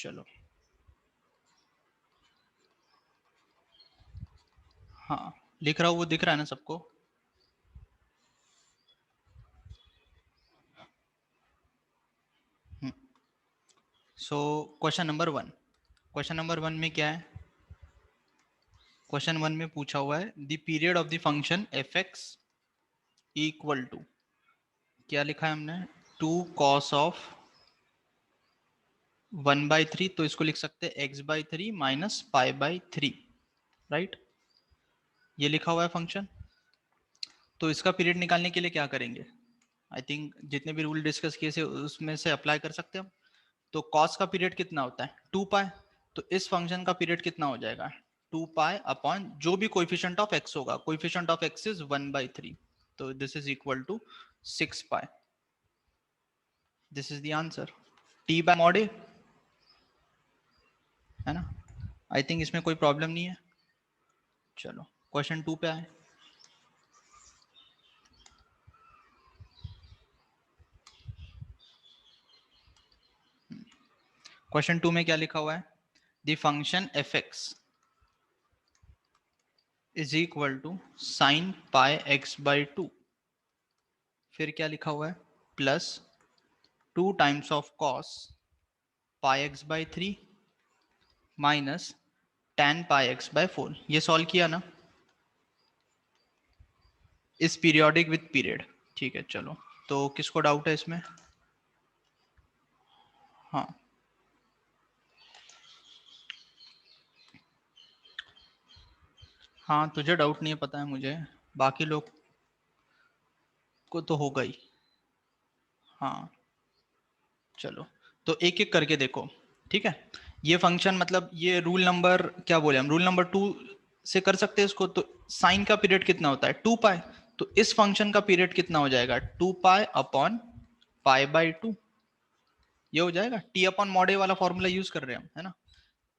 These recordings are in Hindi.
चलो, हाँ लिख रहा हूँ, वो दिख रहा है ना सबको? So question number one, question number one में क्या है? क्वेश्चन वन में पूछा हुआ है the period of the function f x equal to, क्या लिखा है हमने? 2 cos ऑफ 1/3, तो इसको लिख सकते हैं x/3 माइनस पाई/3, राइट? ये लिखा हुआ है फंक्शन। तो इसका पीरियड निकालने के लिए क्या करेंगे? आई थिंक जितने भी रूल डिस्कस किए थे उसमें से अप्लाई कर सकते हैं हम। तो कॉस का पीरियड कितना होता है? 2 पाई। तो इस फंक्शन का पीरियड कितना हो जाएगा? 2 पाई अपॉन जो भी कोएफिशिएंट ऑफ एक्स होगा, कोएफिशिएंट ऑफ एक्स इज 1/3, तो this is equal to 6 pi. This is the answer, T by mod A, है ना? आई थिंक इसमें कोई प्रॉब्लम नहीं है। चलो क्वेश्चन टू पे आए। क्वेश्चन टू में क्या लिखा हुआ है? The function f x is equal to sine pi x/2, फिर क्या लिखा हुआ है? Plus 2 times of cos pi x/3 minus tan pi x/4। ये सॉल्व किया ना इस पीरियोडिक विथ पीरियड, ठीक है। चलो, तो किसको डाउट है इसमें? हाँ, हाँ तुझे डाउट नहीं है पता है मुझे, बाकी लोग को तो होगा ही। हाँ चलो, तो एक एक करके देखो, ठीक है? ये फंक्शन मतलब ये रूल नंबर क्या बोले हम, रूल नंबर 2 से कर सकते हैं इसको। तो साइन का पीरियड कितना होता है? 2 पाई। तो इस फंक्शन का पीरियड कितना हो जाएगा? 2 पाई अपॉन पाई/2। ये हो जाएगा, टी अपॉन मॉड ए वाला फॉर्मूला यूज कर रहे हैं हम, है ना?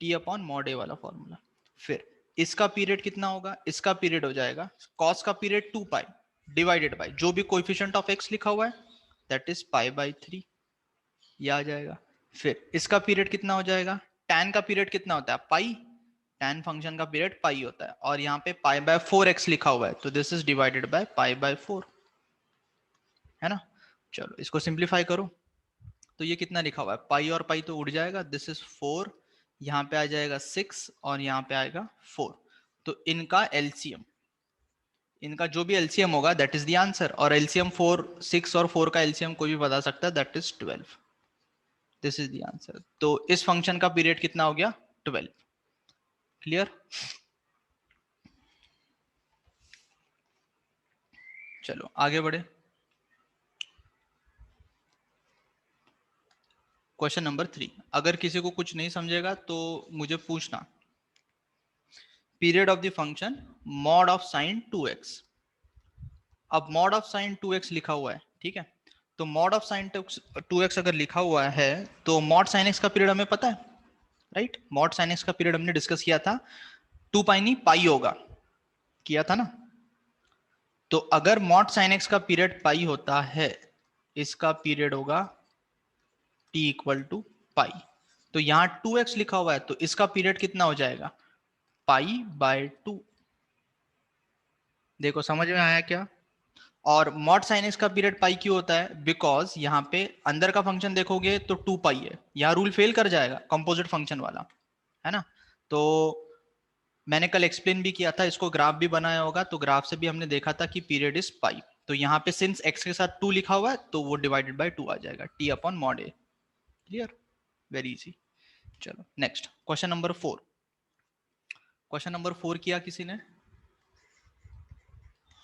टी अपॉन मॉड ए वाला फॉर्मूला। फिर इसका पीरियड कितना होगा? इसका पीरियड हो जाएगा कॉस का पीरियड 2 पाई डिवाइडेड बाय जो भी कोएफिशिएंट ऑफ एक्स लिखा हुआ है, दैट इज पाई/3, ये आ जाएगा। फिर इसका पीरियड कितना हो जाएगा? tan का पीरियड कितना होता है? पाई। tan फंक्शन का पीरियड पाई होता है, और यहाँ पे पाई/4x लिखा हुआ है, तो दिस इज डिवाइडेड बाय पाई/4, है ना? चलो इसको सिंप्लीफाई करो, तो ये कितना लिखा हुआ है? पाई और पाई तो उड़ जाएगा, दिस इज 4, यहाँ पे आ जाएगा 6 और यहाँ पे आएगा 4। तो इनका एलसीएम, इनका जो भी एलसीएम होगा दैट इज द आंसर। और एलसीएम 4, 6 और 4 का एलसीएम कोई भी बता सकता है, that is 12। This is the answer. तो इस फंक्शन का पीरियड कितना हो गया? 12। क्लियर? चलो आगे बढ़े। क्वेश्चन नंबर 3, अगर किसी को कुछ नहीं समझेगा तो मुझे पूछना। Period of the function mod of sine 2x। अब मॉड ऑफ साइन 2x लिखा हुआ है, ठीक है? तो मॉड ऑफ साइन 2x अगर लिखा हुआ है तो मॉड साइन x का पीरियड हमें पता है, राइट? मॉड साइन x का पीरियड हमने डिस्कस किया था, 2 पाई नहीं पाई होगा, किया था ना? तो अगर मॉड साइन x का पीरियड पाई होता है, इसका पीरियड होगा t इक्वल टू पाई। तो यहां 2x लिखा हुआ है, तो इसका पीरियड कितना हो जाएगा? पाई/2। देखो समझ में आया क्या? और मॉड साइन एक्स का पीरियड पाई क्यों होता है? बिकॉज यहाँ पे अंदर का फंक्शन देखोगे तो 2 पाई है, यहाँ रूल फेल कर जाएगा कंपोजिट फंक्शन वाला, है ना? तो मैंने कल एक्सप्लेन भी किया था, इसको ग्राफ भी बनाया होगा, तो ग्राफ से भी हमने देखा था कि पीरियड इज पाई। तो यहाँ पे सिंस एक्स के साथ 2 लिखा हुआ है तो वो डिवाइडेड बाय 2 आ जाएगा, T upon mod A. Clear? Very easy. चलो next, question number 4। Question number 4 किया किसी ने?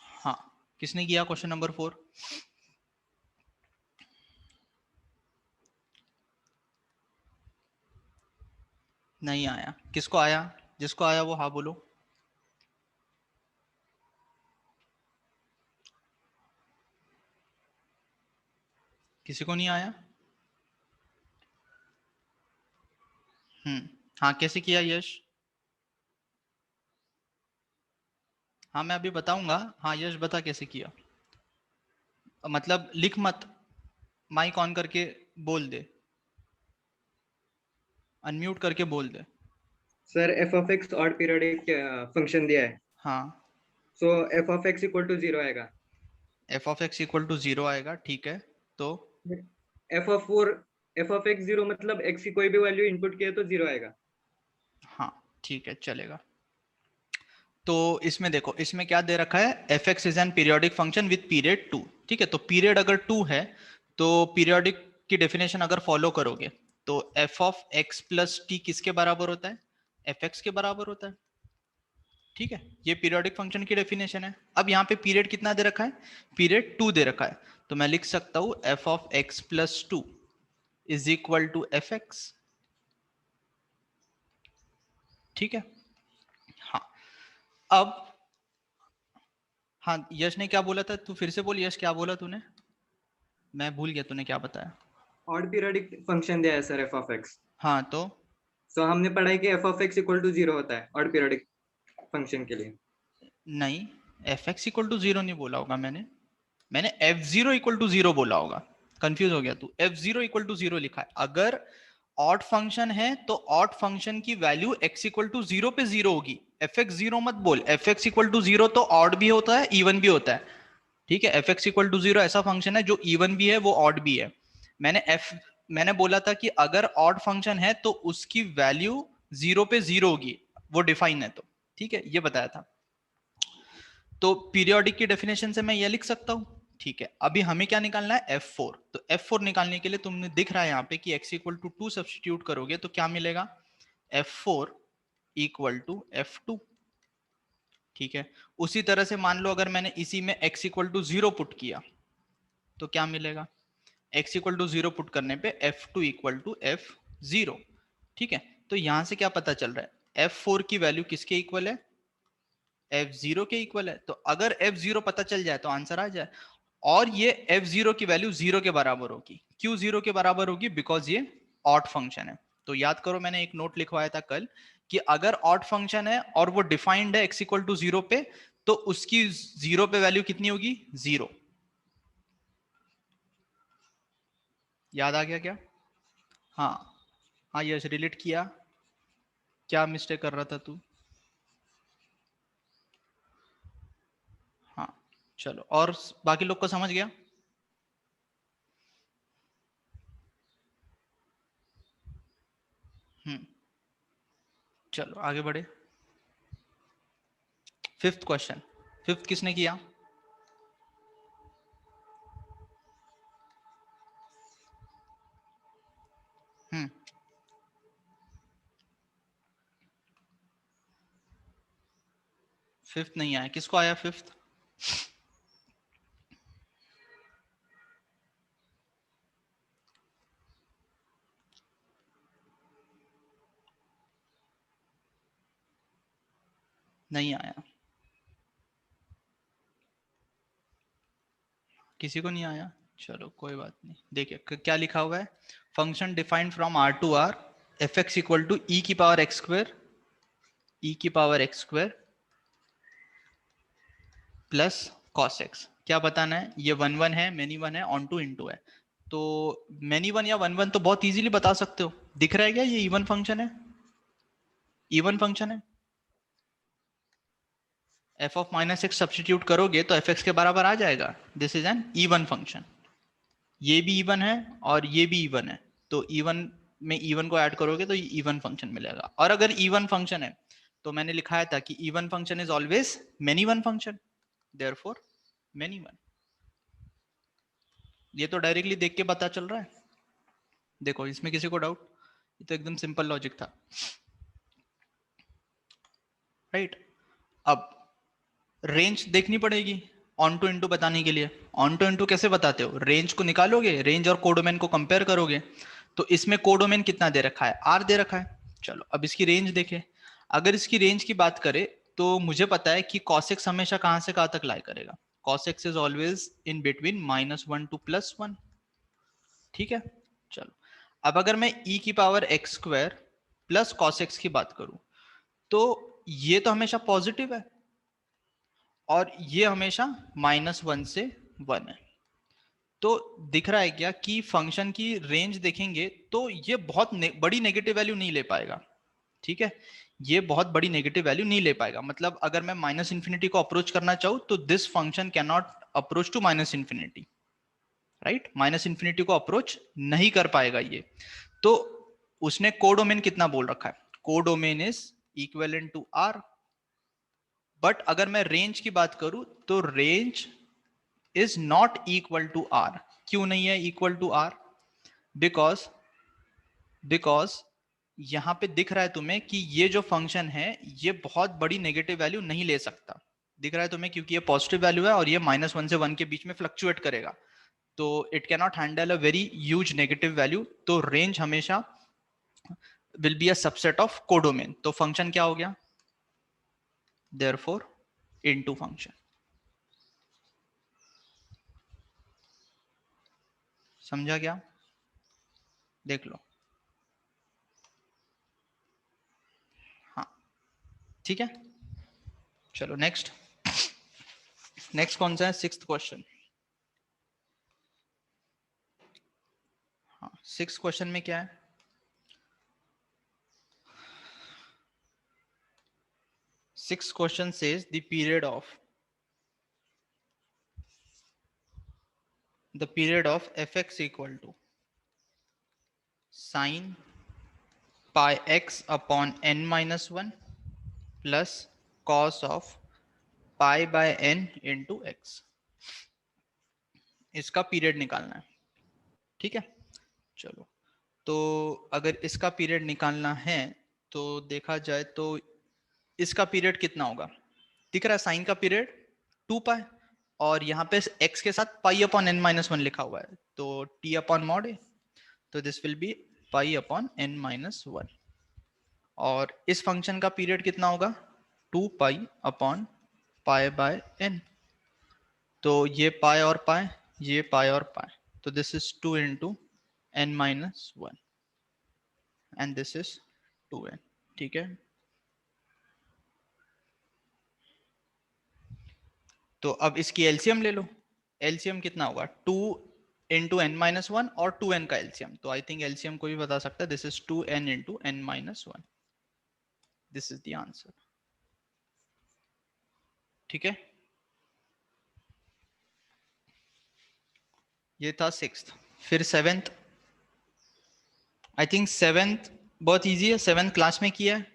हाँ, किसने किया क्वेश्चन नंबर 4? नहीं आया? किसको आया? जिसको आया वो हाँ बोलो। किसी को नहीं आया? हाँ कैसे किया यश? हाँ मैं अभी बताऊंगा। हाँ यश बता कैसे किया, मतलब लिख मत, माइक ऑन करके बोल दे। अनम्यूट करके बोल दे। Sir f of x odd periodic function दिया है, हाँ, so f of x equal to 0 आएगा। F of x equal to 0 आएगा, ठीक है। तो f of four f of x 0 मतलब एक्स की कोई भी वैल्यू इनपुट किया तो 0 आएगा। हाँ ठीक है, चलेगा। तो इसमें देखो, इसमें क्या दे रखा है, F x is N periodic function with period 2, ठीक है। तो पीरियड अगर 2 है तो पीरियोडिक की डेफिनेशन अगर फॉलो करोगे तो f of x plus T किसके बराबर होता है, एफ एक्स के बराबर होता है, ठीक है। ये पीरियोडिक फंक्शन की डेफिनेशन है। अब यहाँ पे पीरियड कितना दे रखा है, पीरियड 2 दे रखा है, तो मैं लिख सकता हूं f of x plus 2 is equal to f x, ठीक है। हाँ, अब हाँ, यश ने क्या बोला था, तू फिर से बोल, यश क्या बोला तूने, मैं भूल गया तूने क्या बताया। ऑड पीरियोडिक फंक्शन दिया है सर एफ ऑफ एक्स। हाँ तो सो हमने पढ़ा है कि f of x equal to 0 होता है ऑड पीरियोडिक फंक्शन के लिए। नहीं, एफ एक्स इक्वल टू 0 नहीं बोला होगा मैंने, मैंने एफ जीरो इक्वल टू 0 बोला होगा। कंफ्यूज हो गया तू, एफ जीरो इक्वल टू 0 लिखा है। अगर ऑड फंक्शन है तो ऑड फंक्शन की वैल्यू एक्स इक्वल टू 0 पे 0 होगी। एफ एक्स 0 मत बोल, एफ एक्स इक्वल टू 0 तो ऑड भी होता है इवन भी होता है, ठीक है। एफ एक्स इक्वल टू 0 ऐसा फंक्शन है जो इवन भी है वो ऑड भी है। मैंने एफ मैंने बोला था कि अगर ऑड फंक्शन है तो उसकी वैल्यू 0 पे 0 होगी, वो डिफाइन है, तो ठीक है, ये बताया था। तो पीरियोडिक की डेफिनेशन से मैं ये लिख सकता हूं, ठीक है। अभी हमें क्या निकालना है, F4। तो F4 निकालने के लिए तुमने दिख रहा है यहाँ पे कि x इक्वल टू 2 सब्सटीट्यूट करोगे तो क्या मिलेगा, F4 इक्वल टू F2, ठीक है। उसी तरह से मान लो अगर मैंने इसी में x इक्वल टू 0 पुट किया तो क्या मिलेगा, x इक्वल टू 0 पुट करने पे F2 इक्वल टू F0, ठीक है। तो यहां से क्या पता चल रहा है, F4 की वैल्यू किसके इक्वल है, F0 के इक्वल है। तो अगर F0 पता चल जाए तो आंसर आ जाए। और ये F0 की वैल्यू 0 के बराबर होगी। क्यों 0 के बराबर होगी, बिकॉज ये ऑड फंक्शन है। तो याद करो, मैंने एक नोट लिखवाया था कल कि अगर ऑड फंक्शन है और वो डिफाइंड है x इक्वल टू 0 पे, तो उसकी 0 पे वैल्यू कितनी होगी, 0। याद आ गया क्या, हाँ। हाँ यश, रिलेट किया, क्या मिस्टेक कर रहा था तू, हाँ। चलो, और बाकी लोग को समझ गया। चलो आगे बढ़े। फिफ्थ क्वेश्चन, फिफ्थ किसने किया, हम्म फिफ्थ नहीं आया, किसको आया फिफ्थ, नहीं आया, किसी को नहीं आया। चलो कोई बात नहीं, देखिए क्या लिखा हुआ है, function defined from R to R, f x equal to e की पावर एक्स स्क्वायर, ई की power x square plus cos x. क्या बताना है, ये वन वन है, मेनी वन है, ऑन टू इंटू है। तो मेनी वन या वन वन तो बहुत इजीली बता सकते हो, दिख रहा है क्या, ये इवन फंक्शन है, इवन फंक्शन है। F of minus x substitute करोगे तो एफ एक्स के बराबर आ जाएगा, this is an even function. ये भी इवन है और ये भी इवन है, तो इवन में इवन को ऐड करोगे तो ये इवन फंक्शन मिलेगा। और अगर इवन फंक्शन है तो मैंने लिखाया था कि even function is always many one function, therefore many one. ये तो डायरेक्टली देख के पता चल रहा है। देखो इसमें किसी को डाउट, ये तो एकदम सिंपल लॉजिक था, राइट। अब रेंज देखनी पड़ेगी ऑन टू इंटू बताने के लिए। ऑन टू इंटू कैसे बताते हो, रेंज को निकालोगे, रेंज और कोडोमेन को कंपेयर करोगे। तो इसमें कोडोमेन कितना दे रखा है, आर दे रखा है। चलो अब इसकी रेंज देखें। अगर इसकी रेंज की बात करें तो मुझे पता है कि कॉसेक्स हमेशा कहां से कहां तक लाई करेगा, cos x is always in between -1 to +1, ठीक है। चलो अब अगर मैं e की power x square plus cos x की बात करूं तो ये तो हमेशा पॉजिटिव है और ये हमेशा -1 से 1 है। तो दिख रहा है क्या कि फंक्शन की रेंज देखेंगे तो ये बहुत बड़ी नेगेटिव वैल्यू नहीं ले पाएगा, ठीक है, ये बहुत बड़ी नेगेटिव वैल्यू नहीं ले पाएगा। मतलब अगर मैं माइनस इंफिनिटी को अप्रोच करना चाहूँ तो this function can not approach to minus infinity, right, minus infinity को अप्रोच नहीं कर पाएगा ये। तो उसने कोडोमेन कितना बोल रखा है, codomain is equivalent to R. But अगर मैं रेंज की बात करूं तो range is not equal to R. क्यों नहीं है equal to R? Because because यहां पे दिख रहा है तुम्हें कि ये जो फंक्शन है ये बहुत बड़ी नेगेटिव वैल्यू नहीं ले सकता, दिख रहा है तुम्हें, क्योंकि ये पॉजिटिव वैल्यू है और ये -1 से 1 के बीच में फ्लक्चुएट करेगा, तो it can not handle a very huge negative value. तो रेंज हमेशा will be a subset of codomain. तो फंक्शन क्या हो गया, देयरफॉर इनटू फंक्शन। समझा क्या? देख लो। हाँ ठीक है, चलो नेक्स्ट। नेक्स्ट कौन सा है, सिक्स्थ क्वेश्चन। हाँ, सिक्स्थ क्वेश्चन में क्या है, sixth question says the period of fx equal to sine pi x upon n minus one plus cos of pi by n into x. इसका पीरियड निकालना है, ठीक है। चलो, तो अगर इसका पीरियड निकालना है तो देखा जाए तो इसका पीरियड कितना होगा, दिख रहा है साइन का पीरियड 2 पाई, और यहाँ पे x के साथ pi upon n minus one लिखा हुआ है, तो t अपॉन मॉड है, तो this will be pi upon n minus one. और इस फंक्शन का पीरियड कितना होगा, 2 pi upon pi by n। तो ये पाई और पाई, ये पाई और पाई, तो this is 2 into n minus one and this is 2n, ठीक है। तो अब इसकी एलसीएम ले लो, एलसीएम कितना होगा, 2 इंटू एन माइनस वन और 2n का एलसीएम, तो आई थिंक एलसीएम को भी बता सकता है, this is 2n into n minus one, this is the answer, ठीक है। ये था सिक्स्थ। फिर सेवेंथ, आई थिंक सेवेंथ बहुत इजी है, सेवेंथ क्लास में किया है।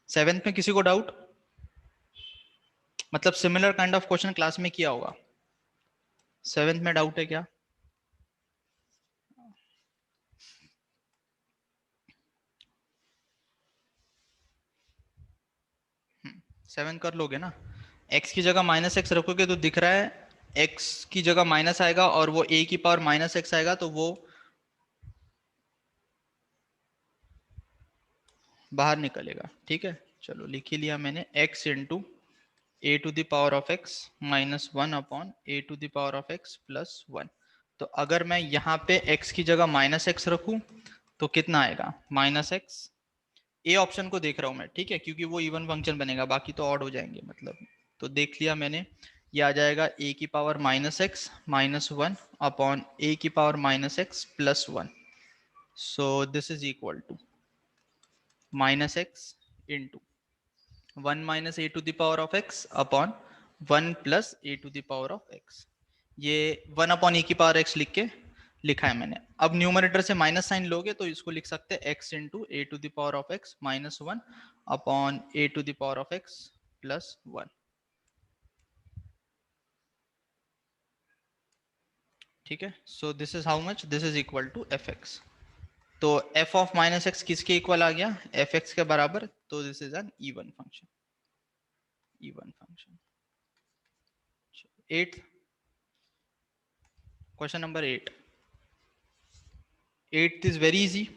सेवेंथ में किसी को डाउट, मतलब similar kind of question class में किया होगा, सेवेंथ में डाउट है क्या? सेवन कर लोगे ना, x की जगह -x रखोगे तो दिख रहा है x की जगह माइनस आएगा और वो a की पावर -x आएगा, तो वो बाहर निकलेगा, ठीक है। चलो लिख ही लिया मैंने, x into a to the power of x minus one upon a to the power of x plus one. तो अगर मैं यहाँ पे x की जगह -x रखूं तो कितना आएगा, -x। ए ऑप्शन को देख रहा हूँ मैं, ठीक है, क्योंकि वो इवन फंक्शन बनेगा, बाकी तो ऑड हो जाएंगे मतलब। तो देख लिया मैंने, ये आ जाएगा ए की power -x minus one upon a की power -x plus one. So this is equal to -x into one minus a to the power of x upon one plus a to the power of x। ये वन अपॉन ए की पावर x लिख के लिखा है मैंने। अब न्यूमरेटर से माइनस साइन लोगे तो इसको लिख सकते हैं x into a to the power of x minus one upon a to the power of x plus one, ठीक है। So this is how much, this is equal to f x. तो f ऑफ माइनस एक्स किसके इक्वल आ गया, एफ एक्स के बराबर, तो this is an even function, even function. Eight, question number eight. Eight is very easy,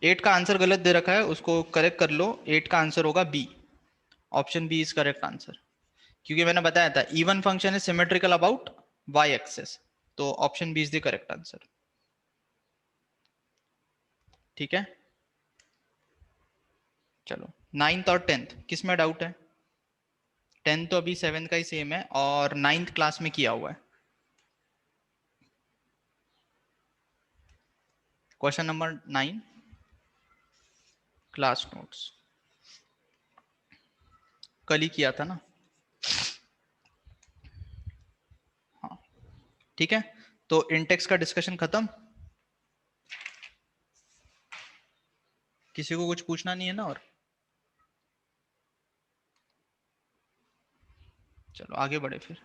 eight का आंसर गलत दे रखा है, उसको करेक्ट कर लो। एट का आंसर होगा B, option B is correct answer, क्योंकि मैंने बताया था even function is symmetrical about y axis, तो option B is the correct answer, ठीक है। चलो, नाइन्थ और टेंथ किस में डाउट है? टेंथ तो अभी सेवेंथ का ही सेम है और नाइन्थ क्लास में किया हुआ है। क्वेश्चन नंबर 9 क्लास नोट्स कल ही किया था ना। हाँ ठीक है, तो इंटेक्स का डिस्कशन खत्म। किसी को कुछ पूछना नहीं है ना? और चलो आगे बढ़े फिर।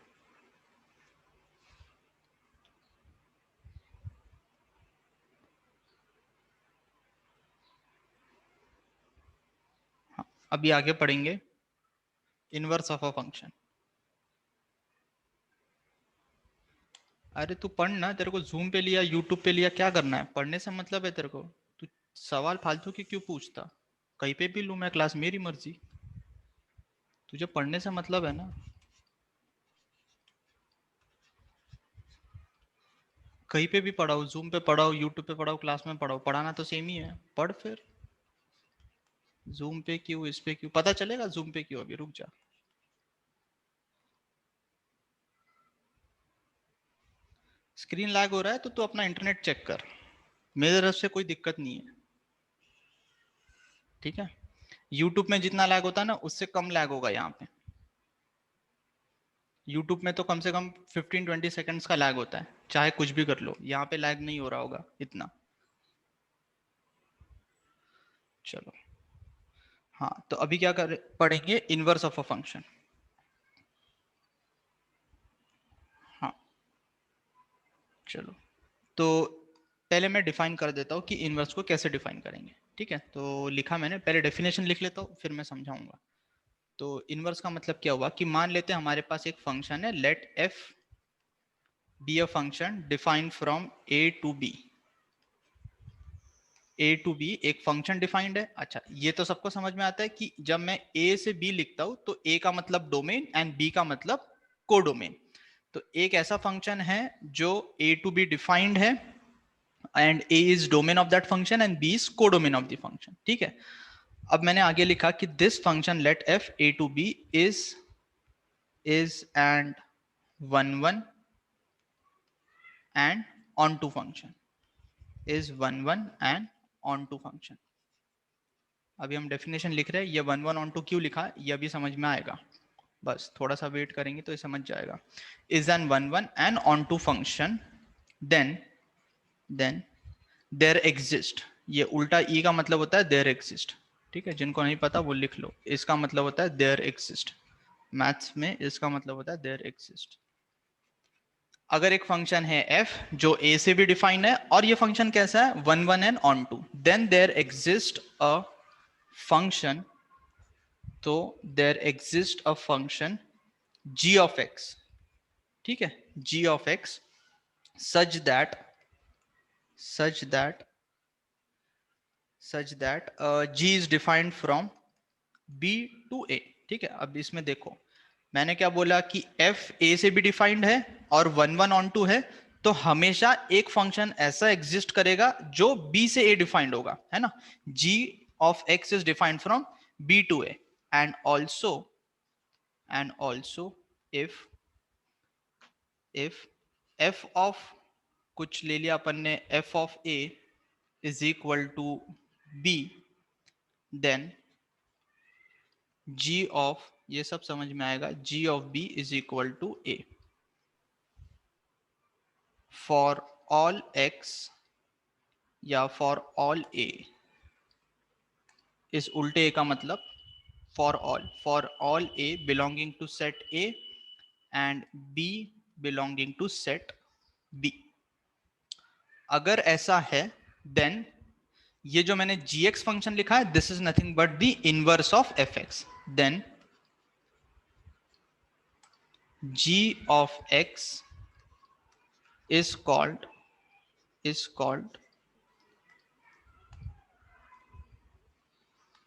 हाँ अभी आगे पढ़ेंगे इनवर्स ऑफ अ फंक्शन। अरे तू पढ़ ना, तेरे को जूम पे लिया यूट्यूब पे लिया, क्या करना है? पढ़ने से मतलब है तेरे को? तू सवाल फालतू के क्यों पूछता? कहीं पे भी लूँ मैं क्लास, मेरी मर्जी। तुझे पढ़ने से मतलब है ना? कहीं पे भी पढ़ाओ, जूम पे पढ़ाओ, यूट्यूब पे पढ़ाओ, क्लास में पढ़ाओ, पढ़ाना तो सेम ही है। पढ़ फिर। जूम पे क्यों, इस पे क्यों? पता चलेगा जूम पे क्यों, अभी रुक जा। स्क्रीन लैग हो रहा है तो तू अपना इंटरनेट चेक कर, मेरे तरफ से कोई दिक्कत नहीं है। ठीक है, यूट्यूब में जितना लैग होता है ना, उससे कम लैग होगा यहाँ पे। यूट्यूब में तो कम से कम 15-20 सेकंड्स का लैग होता है, चाहे कुछ भी कर लो। यहाँ पे लैग नहीं हो रहा होगा इतना। चलो हाँ, तो अभी क्या कर पढ़ेंगे? Inverse of a function. हाँ चलो, तो पहले मैं डिफाइन कर देता हूँ कि इनवर्स को कैसे डिफाइन करेंगे। ठीक है, तो लिखा मैंने, पहले डेफिनेशन लिख लेता हूँ फिर मैं समझाऊंगा। तो इनवर्स का मतलब क्या हुआ कि मान लेते हैं हमारे पास एक फंक्शन है, let f be a function defined from a to b. A to b एक फंक्शन डिफाइंड है। अच्छा, ये तो सबको समझ में आता है कि जब मैं ए से बी लिखता हूं तो ए का मतलब डोमेन एंड बी का मतलब कोडोमेन। तो एक ऐसा फंक्शन है जो ए टू बी डिफाइंड है and A is domain of that function and B is codomain of the function. ठीक है, अब मैंने आगे लिखा कि this function let F A to B is and one one and onto function, is one one and onto function. अभी हम डेफिनेशन लिख रहे हैं, ये वन वन ऑन टू क्यों लिखा ये अभी समझ में आएगा, बस थोड़ा सा वेट करेंगे तो ये समझ जाएगा। Is an one one and onto function then there exist, ये उल्टा ई का मतलब होता है देयर एग्जिस्ट। ठीक है, जिनको नहीं पता वो लिख लो, इसका मतलब होता है देयर एग्जिस्ट। मैथ्स में इसका मतलब होता है देयर एग्जिस्ट। अगर एक फंक्शन है f जो a से भी डिफाइंड है और ये फंक्शन कैसा है, one one and onto, then there exist a function, तो there exist a function g of x। ठीक है, g of x such that such that such that g is defined from b to a। ठीक है, अब इसमें देखो मैंने क्या बोला कि f a से भी डिफाइंड है और वन वन ऑन टू है, तो हमेशा एक फंक्शन ऐसा एग्जिस्ट करेगा जो b से a डिफाइंड होगा, है ना। g of x is defined from b to a and also if f of कुछ ले लिया अपन ने, f of a is equal to b, then g of, ये सब समझ में आएगा, g of b is equal to a for all x या for all a। इस उल्टे a का मतलब for all a belonging to set a and b belonging to set b। अगर ऐसा है देन ये जो मैंने gx फंक्शन लिखा है, this is nothing but the inverse of fx। Then g of x is called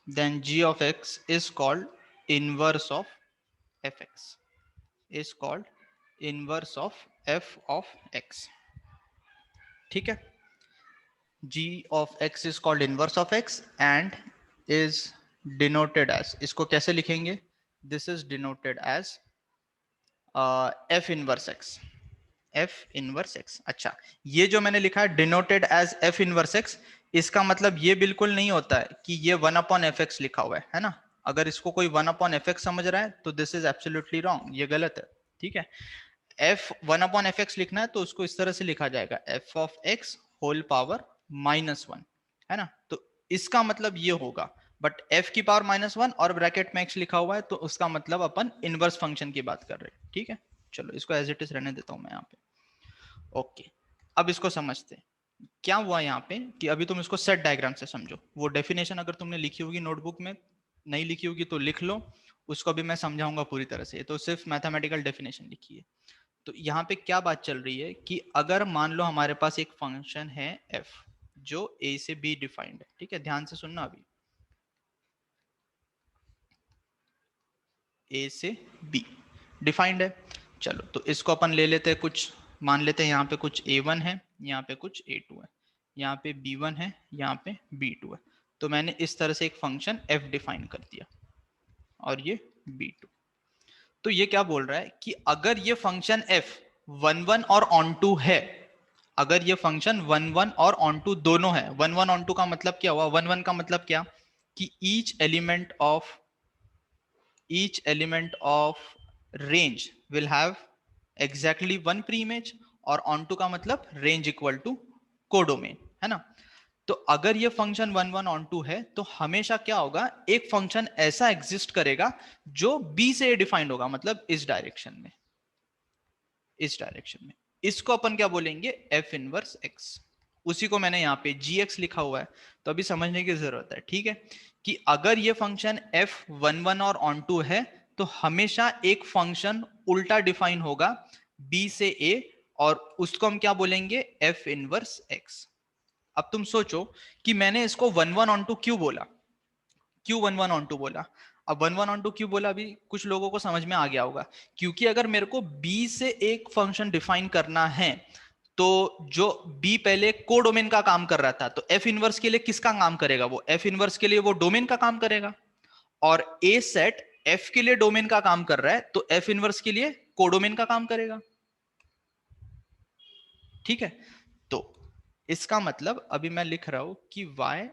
then g of x is called inverse of fx, is called inverse of f of x। ठीक है, g of x is called inverse of x and is denoted as, इसको कैसे लिखेंगे, this is denoted as f inverse x। F inverse x. अच्छा, ये जो मैंने लिखा है denoted as f inverse x, इसका मतलब ये बिल्कुल नहीं होता है कि ये 1/f लिखा हुआ है ना। अगर इसको कोई 1/f समझ रहा है तो दिस इज एब्सोल्युटली रॉन्ग, ये गलत है। ठीक है, एफ 1/f लिखना है तो उसको इस तरह से लिखा जाएगा, f of x whole power -1, है ना। तो इसका मतलब ये होगा, बट f की पावर -1 और ब्रैकेट में x लिखा हुआ है तो उसका मतलब अपन इनवर्स फंक्शन की बात कर रहे हैं। ठीक है, चलो इसको एज इट इज रहने देता हूं मैं यहाँ पे। ओके, अब इसको समझते हैं क्या हुआ यहाँ पे, कि अभी तुम इसको सेट डायग्राम से समझो। वो डेफिनेशन अगर तुमने लिखी होगी नोटबुक में, नहीं लिखी होगी तो लिख लो, उसको भी मैं समझाऊंगा पूरी तरह से। तो सिर्फ मैथमेटिकल डेफिनेशन लिखी है। तो यहाँ पे क्या बात चल रही है कि अगर मान लो हमारे पास एक फंक्शन है f जो a से b डिफाइंड है। ठीक है, ध्यान से सुनना, अभी a से b डिफाइंड है। चलो तो इसको अपन ले लेते हैं, कुछ मान लेते हैं यहाँ पे कुछ a1 है, यहाँ पे कुछ a2 है, यहाँ पे b1 है, यहाँ पे b2 है। तो मैंने इस तरह से एक फंक्शन f डिफाइन कर दिया, और ये b2। तो ये क्या बोल रहा है कि अगर ये फंक्शन f 1 1 और ऑन टू है, अगर ये फंक्शन 1 1 और ऑन टू दोनों है, 1 1 ऑन टू का मतलब क्या हुआ, 1 1 का मतलब क्या, कि each element of range will have exactly one pre-image, और onto का मतलब range equal to कोडोमेन, है ना। तो अगर ये फंक्शन 1 1 onto है तो हमेशा क्या होगा, एक फंक्शन ऐसा एग्जिस्ट करेगा जो b से डिफाइंड होगा, मतलब इस डायरेक्शन में, इस डायरेक्शन में। इसको अपन क्या बोलेंगे, f इनवर्स x। उसी को मैंने यहाँ पे gx लिखा हुआ है, तो अभी समझने की जरूरत है। ठीक है, कि अगर ये फंक्शन f11 और ऑन टू है तो हमेशा एक फंक्शन उल्टा डिफाइन होगा b से a, और उसको हम क्या बोलेंगे, f इनवर्स x। अब तुम सोचो कि मैंने इसको 1 1 ऑन टू क्यों बोला, क्यों 1 1 ऑन टू बोला। अब 1 1 ऑन टू क्यों बोला, अभी कुछ लोगों को समझ में आ गया होगा। क्योंकि अगर मेरे को b से एक फंक्शन डिफाइन करना है, तो जो b पहले कोडोमेन का काम कर रहा था, तो f इनवर्स के लिए किसका काम करेगा, वो f इनवर्स के लिए वो डोमेन का काम करेगा। और a सेट f के लिए डोमेन का काम कर रहा है, तो f इनवर्स के लिए कोडोमेन का काम करेगा। ठीक है, तो इसका मतलब अभी मैं लिख रहा हूं कि y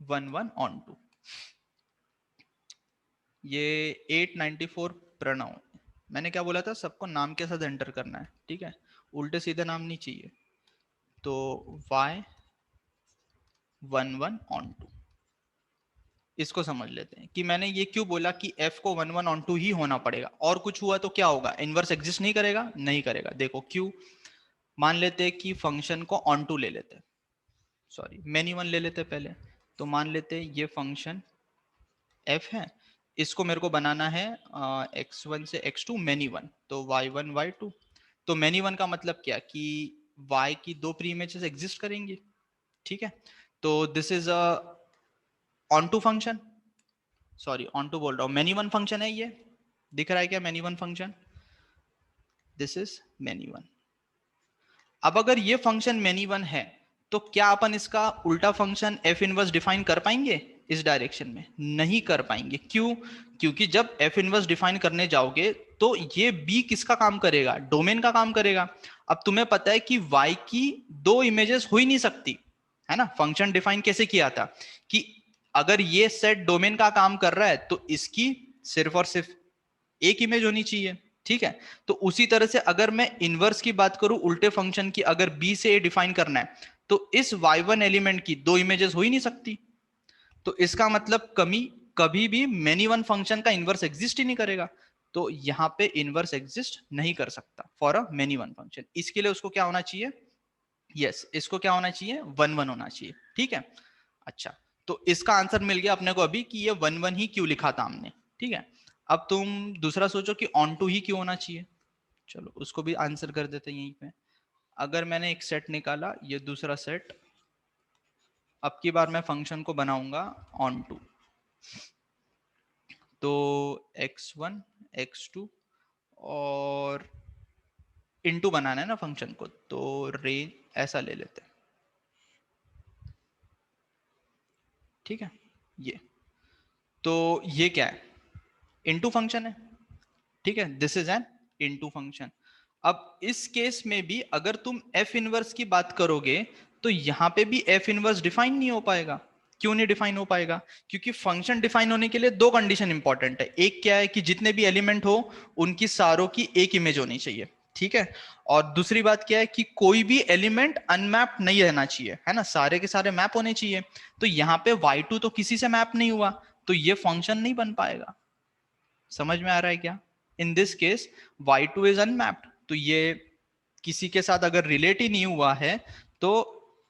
1 1 ऑन टू, ये 894 प्रणव। मैंने क्या बोला था, सबको नाम के साथ एंटर करना है। ठीक है, उल्टे सीधे नाम नहीं चाहिए। तो y 1 1 ऑन टू, इसको समझ लेते हैं कि मैंने ये क्यों बोला कि f को 1 1 ऑन टू ही होना पड़ेगा, और कुछ हुआ तो क्या होगा, इनवर्स एग्जिस्ट नहीं करेगा, नहीं करेगा। देखो क्यों, मान लेते हैं कि फंक्शन को ऑन टू ले लेते हैं, सॉरी मेनी वन ले लेते हैं पहले। तो मान लेते हैं ये फंक्शन f है, इसको मेरे को बनाना है x1 से x2 मैनी वन, तो y1 y2। तो मैनी वन का मतलब क्या, कि y की दो प्री इमेजेस एग्जिस्ट करेंगी। ठीक है, तो this is a onto function, sorry onto बोल रहा हूं, मैनी वन फंक्शन है ये, दिख रहा है क्या many one function, this is many one. अब अगर ये फंक्शन मैनी वन है तो क्या अपन इसका उल्टा फंक्शन f इनवर्स डिफाइन कर पाएंगे इस डायरेक्शन में, नहीं कर पाएंगे। क्यों, क्योंकि जब f इनवर्स डिफाइन करने जाओगे तो ये b किसका काम करेगा, डोमेन का काम करेगा। अब तुम्हें पता है कि y की दो इमेजेस हो ही नहीं सकती, है ना। फंक्शन डिफाइन कैसे किया था, कि अगर ये सेट डोमेन का काम कर रहा है तो इसकी सिर्फ और सिर्फ एक इमेज होनी चाहिए। ठीक है, तो उसी तरह से अगर मैं इनवर्स की बात करूं उल्टे फंक्शन की, अगर b से a डिफाइन करना है तो इस y1 एलिमेंट की दो इमेजेस हो ही नहीं सकती। तो इसका मतलब कभी भी मेनी वन फंक्शन का इनवर्स एग्जिस्ट ही नहीं करेगा। तो यहां पे इनवर्स एग्जिस्ट नहीं कर सकता for a many one function. इसके लिए उसको क्या होना चाहिए, यस इसको क्या होना चाहिए, 1 1 होना चाहिए। ठीक है, अच्छा, तो इसका आंसर मिल गया अपने को अभी कि ये 1 1 ही क्यों लिखा था हमने। ठीक है, अब तुम दूसरा सोचो कि ऑन टू ही क्यों होना चाहिए। चलो उसको भी आंसर कर देते हैं यहीं पे। अगर मैंने एक सेट निकाला, ये दूसरा सेट, अब की बार मैं फंक्शन को बनाऊंगा ऑन टू, तो x1 x2 और इनटू बनाना है ना फंक्शन को, तो रेंज ऐसा ले लेते हैं। ठीक है, ये तो ये क्या है, इनटू फंक्शन है। ठीक है, this is N into function. अब इस केस में भी अगर तुम एफ इनवर्स की बात करोगे तो यहां पे भी एफ इनवर्स डिफाइन नहीं हो पाएगा। क्यों नहीं डिफाइन हो पाएगा? क्योंकि फंक्शन डिफाइन होने के लिए दो कंडीशन इंपॉर्टेंट है। एक क्या है कि जितने भी एलिमेंट हो उनकी सारों की एक इमेज होनी चाहिए, ठीक है। और दूसरी बात क्या है कि कोई भी एलिमेंट अनमैप्ड नहीं रहना चाहिए, है ना, सारे के सारे मैप होने चाहिए। तो यहाँ पे y2 तो किसी से मैप नहीं हुआ, तो ये फंक्शन नहीं बन पाएगा। समझ में आ रहा है क्या? In this case y2 is unmapped, तो ये किसी के साथ अगर रिलेट ही नहीं हुआ है तो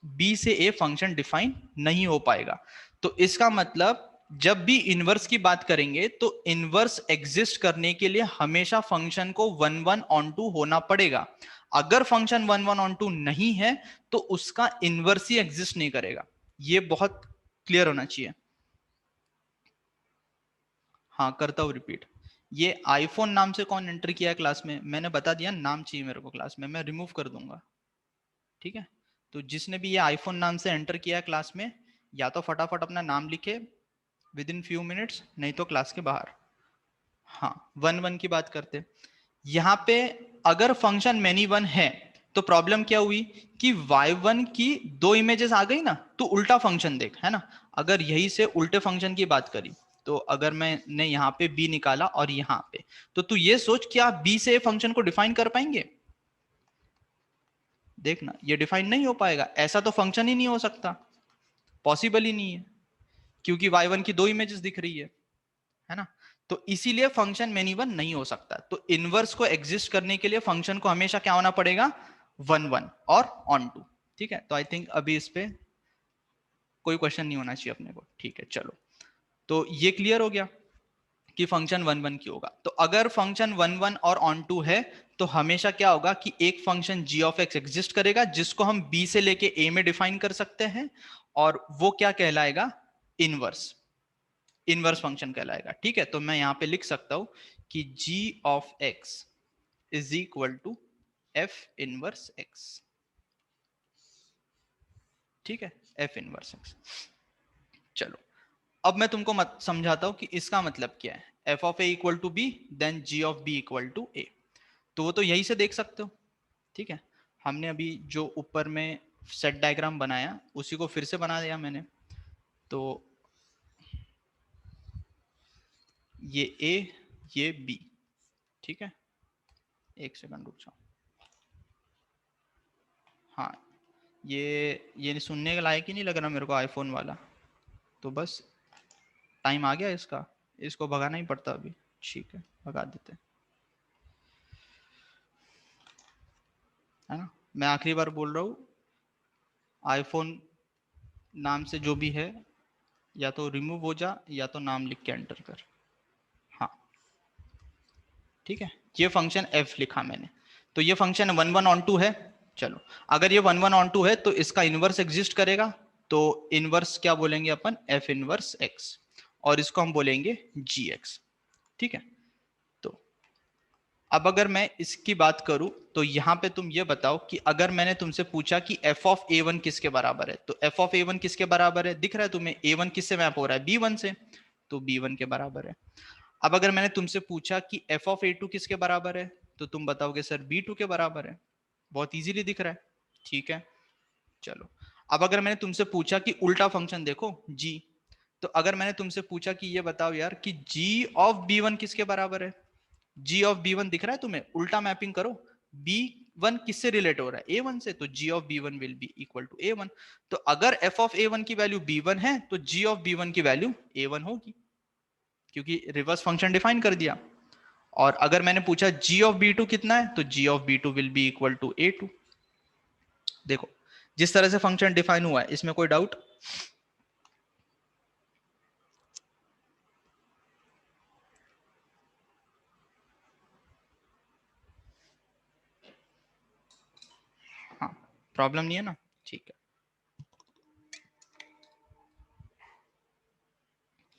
b से a फंक्शन डिफाइन नहीं हो पाएगा। तो इसका मतलब जब भी इनवर्स की बात करेंगे तो इनवर्स एग्जिस्ट करने के लिए हमेशा फंक्शन को 1 1 ऑन 2 होना पड़ेगा। अगर फंक्शन 1 1 ऑन 2 नहीं है तो उसका इनवर्स ही एग्जिस्ट नहीं करेगा। ये बहुत क्लियर होना चाहिए। हाँ, करता हूँ रिपीट। ये आईफोन नाम से कौन एंटर किया है क्लास में? मैंने बता दिया, नाम चाहिए मेरे को क्लास में, मैं रिमूव कर दूंगा, ठीक है। तो जिसने भी ये आईफोन नाम से एंटर किया है क्लास में, या तो फटाफट अपना नाम लिखे विद इन फ्यू मिनट्स, नहीं तो क्लास के बाहर। हाँ, 1 1 की बात करते। यहाँ पे अगर फंक्शन मैनी वन है तो प्रॉब्लम क्या हुई कि y1 की दो इमेजेस आ गई ना, तो उल्टा फंक्शन देख, है ना। अगर यही से उल्टे फंक्शन की बात करी तो अगर मैंने यहाँ पे b निकाला और यहाँ पे, तो तू ये सोच कि आप b से फंक्शन को डिफाइन कर पाएंगे? देखना, ये डिफाइन नहीं हो पाएगा, ऐसा तो फंक्शन ही नहीं हो सकता, पॉसिबल ही नहीं है, क्योंकि y1 की दो इमेजेस दिख रही है ना। तो इसीलिए फंक्शन मेनी वन नहीं हो सकता। तो इनवर्स को एग्जिस्ट करने के लिए फंक्शन को हमेशा क्या होना पड़ेगा? 1 1 और ऑन 2, ठीक है। तो आई थिंक अभी इस पे कोई क्वेश्चन नहीं होना चाहिए अपने को, ठीक है। चलो, तो ये क्लियर हो गया कि फंक्शन 1 1 की होगा। तो अगर फंक्शन 1 1 और ऑन 2 है तो हमेशा क्या होगा कि एक function g of x exist करेगा जिसको हम b से लेके a में डिफाइन कर सकते हैं, और वो क्या कहलाएगा? इनवर्स। इनवर्स फंक्शन कहलाएगा, ठीक है। तो मैं यहां पे लिख सकता हूं कि g of x is equal to f inverse x, ठीक है, f इनवर्स x। चलो, अब मैं तुमको समझाता हूं कि इसका मतलब क्या है। f of a equal to b, then g of b equal to a। तो वो तो यही से देख सकते हो, ठीक है। हमने अभी जो ऊपर में सेट डायग्राम बनाया उसी को फिर से बना दिया मैंने। तो ये a, ये b, ठीक है। एक सेकंड रुक जाओ। हाँ, ये सुनने के लायक ही नहीं लग रहा मेरे को आईफोन वाला, तो बस टाइम आ गया इसका, इसको भगाना ही पड़ता अभी, ठीक है, भगा देते हैं, है ना। मैं आखिरी बार बोल रहा हूँ, आईफोन नाम से जो भी है या तो रिमूव हो जा या तो नाम लिख के एंटर कर। हाँ, ठीक है। ये फंक्शन f लिखा मैंने, तो ये फंक्शन 1 1 ऑन 2 है। चलो, अगर ये 1 1 ऑन 2 है तो इसका इनवर्स एग्जिस्ट करेगा। तो इनवर्स क्या बोलेंगे अपन? f इनवर्स x, और इसको हम बोलेंगे gx, ठीक है। तो अब अगर मैं इसकी बात करूं तो यहां पे तुम ये बताओ कि अगर मैंने तुमसे पूछा कि f ऑफ a1 किसके बराबर है, तो f ऑफ a1 किसके बराबर है? दिख रहा है तुम्हें, a1 किससे मैप हो रहा है? b1 से, तो b1 के बराबर है। अब अगर मैंने तुमसे पूछा कि f ऑफ a2 किसके बराबर है, तो तुम बताओगे सर b2 के बराबर है। बहुत इजीली दिख रहा है, ठीक है। चलो, अब अगर मैंने तुमसे पूछा कि उल्टा फंक्शन देखो g, तो अगर मैंने तुमसे पूछा कि ये बताओ यार कि g ऑफ b1 किसके बराबर है? g ऑफ b1 दिख रहा है तुम्हें? उल्टा मैपिंग करो, b1 किससे रिलेट हो रहा है? a1 से, तो g of b1 will be equal to a1। तो अगर f ऑफ a1 की वैल्यू b1 है तो g ऑफ b1 की वैल्यू a1 होगी, क्योंकि रिवर्स फंक्शन डिफाइन कर दिया। और अगर मैंने पूछा g ऑफ b2 कितना है, तो g of b2 will be equal to a2। देखो, जिस तरह से फंक्शन डिफाइन हुआ है, इसमें कोई डाउट? हाँ, प्रॉब्लम नहीं है ना, ठीक है।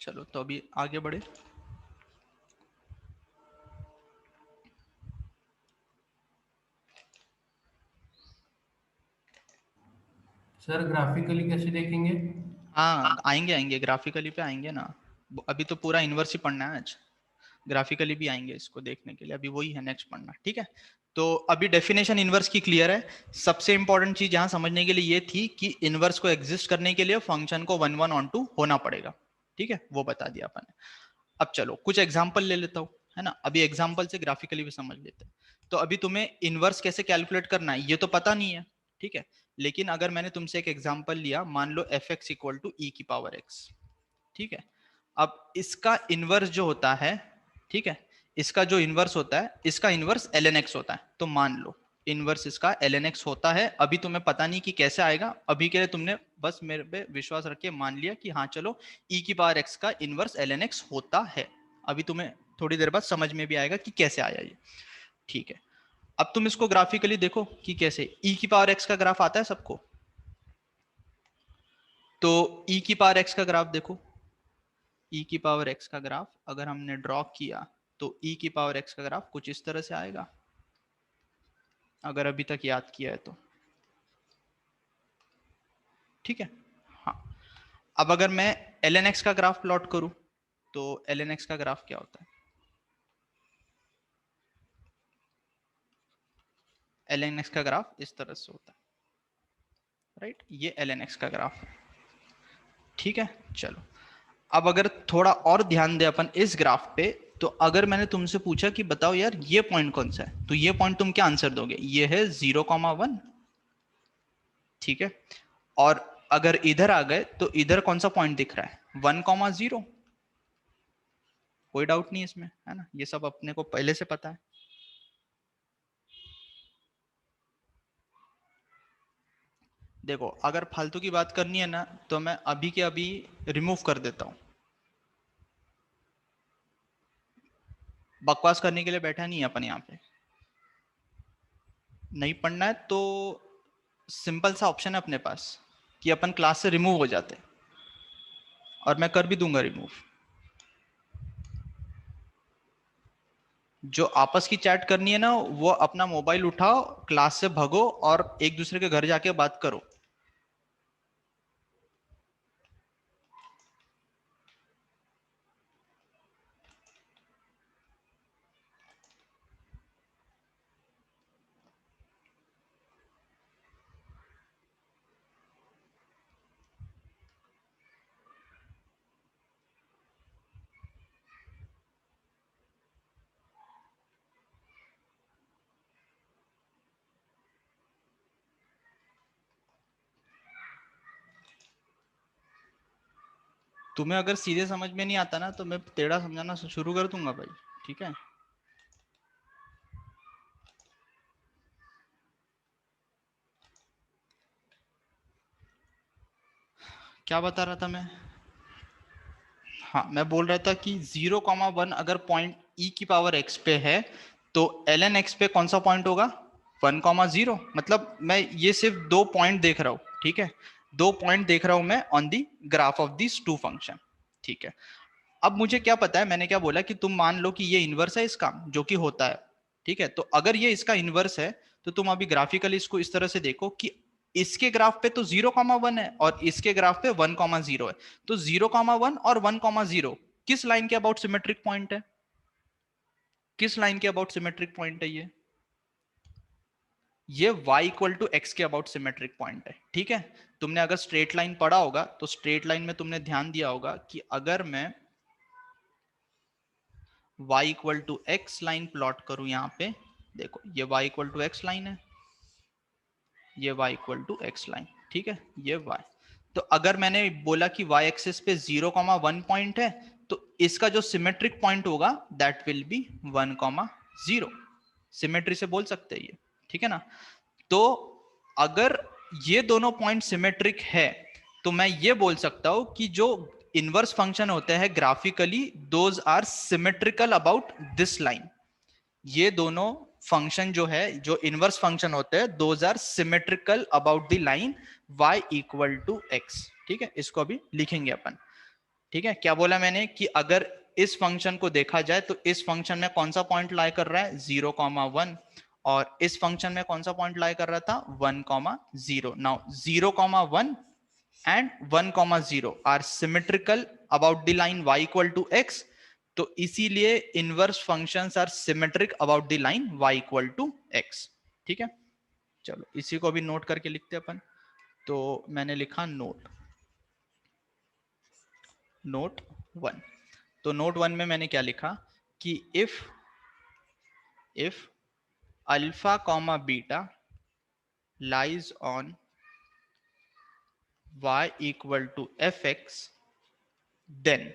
चलो, तो अभी आगे बढ़े। सर ग्राफिकली कैसे देखेंगे? हाँ, आएंगे आएंगे, ग्राफिकली पे आएंगे ना। अभी तो पूरा इनवर्स ही पढ़ना है आज, ग्राफिकली भी आएंगे इसको देखने के लिए, अभी वही है नेक्स्ट पढ़ना, ठीक है। तो अभी डेफिनेशन इनवर्स की क्लियर है। सबसे इंपॉर्टेंट चीज यहां समझने के लिए ये थी कि इनवर्स को एग्जिस्ट करने के लिए फंक्शन को 1 1 ऑन 2 होना पड़ेगा। ठीक है, वो बता दिया अपन ने। अब चलो कुछ एग्जांपल ले लेता हूं, है ना। अभी एग्जांपल से ग्राफिकली भी समझ लेते हैं। तो अभी तुम्हें इनवर्स कैसे कैलकुलेट करना है ये तो पता नहीं है, ठीक है। लेकिन अगर मैंने तुमसे एक एग्जांपल लिया, मान लो fx इक्वल टू e की पावर x, ठीक है। अब इसका इनवर्स जो होता है, ठीक है, इसका जो इनवर्स होता है, इसका इनवर्स ln x होता है। तो मान लो इनवर्स इसका ln x होता है। अभी तुम्हें पता नहीं कि कैसे आएगा, अभी के लिए तुमने बस मेरे पे विश्वास रख के मान लिया कि हाँ चलो e की पावर x का इनवर्स ln x होता है। अभी तुम्हें थोड़ी देर बाद समझ में भी आएगा कि कैसे आया ये, ठीक है। अब तुम इसको ग्राफिकली देखो कि कैसे e की पावर x का ग्राफ आता है सबको। तो e की पावर x का ग्राफ देखो, e की पावर x का ग्राफ अगर हमने ड्रॉ किया तो e की पावर x का ग्राफ कुछ इस तरह से आएगा, अगर अभी तक याद किया है तो, ठीक है। हाँ, अब अगर मैं ln x का ग्राफ प्लॉट करूं तो ln x का ग्राफ क्या होता है, ln x का ग्राफ इस तरह से होता है, राइट। ये ln x का ग्राफ है, ठीक है। चलो अब अगर थोड़ा और ध्यान दे अपन इस ग्राफ पे, तो अगर मैंने तुमसे पूछा कि बताओ यार ये पॉइंट कौन सा है, तो ये पॉइंट तुम क्या आंसर दोगे, ये है 0,1, ठीक है। और अगर इधर आ गए तो इधर कौन सा पॉइंट दिख रहा है, 1,0। कोई डाउट नहीं इसमें, है ना, ये सब अपने को पहले से पता है। देखो अगर फालतू की बात करनी है ना तो मैं अभी के अभी रिमूव कर देता हूं। बकवास करने के लिए बैठा नहीं है अपन यहाँ पे। नहीं पढ़ना है तो सिंपल सा ऑप्शन है अपने पास कि अपन क्लास से रिमूव हो जाते हैं, और मैं कर भी दूंगा रिमूव। जो आपस की चैट करनी है ना वो अपना मोबाइल उठाओ, क्लास से भगो और एक दूसरे के घर जाके बात करो। तुम्हें अगर सीधे समझ में नहीं आता ना तो मैं टेढ़ा समझाना शुरू कर दूंगा भाई, ठीक है। क्या बता रहा था मैं, हाँ मैं बोल रहा था कि 0,1 अगर पॉइंट e की पावर x पे है तो ln x पे कौन सा पॉइंट होगा, 1,0। मतलब मैं ये सिर्फ दो पॉइंट देख रहा हूँ, ठीक है, दो पॉइंट देख रहा हूं मैं on the graph of this two function, ठीक है। अब मुझे क्या पता है, मैंने क्या बोला कि तुम मान लो कि ये इनवर्स है इसका, जो कि होता है, ठीक है। तो अगर ये इसका इनवर्स है तो तुम अभी ग्राफिकली इसको इस तरह से देखो कि इसके ग्राफ पे तो 0,1 है और इसके ग्राफ पे 1,0 है। तो 0,1 और 1,0 किस लाइन के अबाउट सिमेट्रिक पॉइंट है, किस लाइन के अबाउट सिमेट्रिक पॉइंट है ये y इक्वल टू एक्स के अबाउट सिमेट्रिक पॉइंट है, ठीक है। तुमने अगर स्ट्रेट लाइन पढ़ा होगा तो स्ट्रेट लाइन में तुमने ध्यान दिया होगा कि अगर मैं y equal to x line plot करूं, यहां पे देखो ये y equal to x line है, ये y equal to x line, ठीक है, ये y। तो अगर मैंने बोला कि y एक्सिस पे 0,1 पॉइंट है तो इसका जो सिमेट्रिक पॉइंट होगा दैट विल बी 1,0। सिमेट्री से बोल सकते हैं ये, ठीक है ना। तो अगर ये दोनों पॉइंट सिमेट्रिक है तो मैं ये बोल सकता हूं कि जो इनवर्स फंक्शन होते हैं graphically those are symmetrical about this line. ये दोनों फंक्शन जो है, जो इनवर्स फंक्शन होते हैं, those are symmetrical about the line y equal to x, ठीक है। इसको अभी लिखेंगे अपन, ठीक है। क्या बोला मैंने कि अगर इस फंक्शन को देखा जाए तो इस फंक्शन में कौन सा पॉइंट लाई कर रहा है, 0,1, और इस फंक्शन में कौन सा पॉइंट लाई कर रहा था, 1,0। Now 0,1 and 1,0 are symmetrical about the line y equal to x। तो इसीलिए inverse functions are symmetric about the line y equal to x. ठीक है, चलो इसी को भी नोट करके लिखते हैं अपन। तो मैंने लिखा नोट 1। तो नोट 1 में मैंने क्या लिखा कि if alpha comma beta lies on y equal to f x, then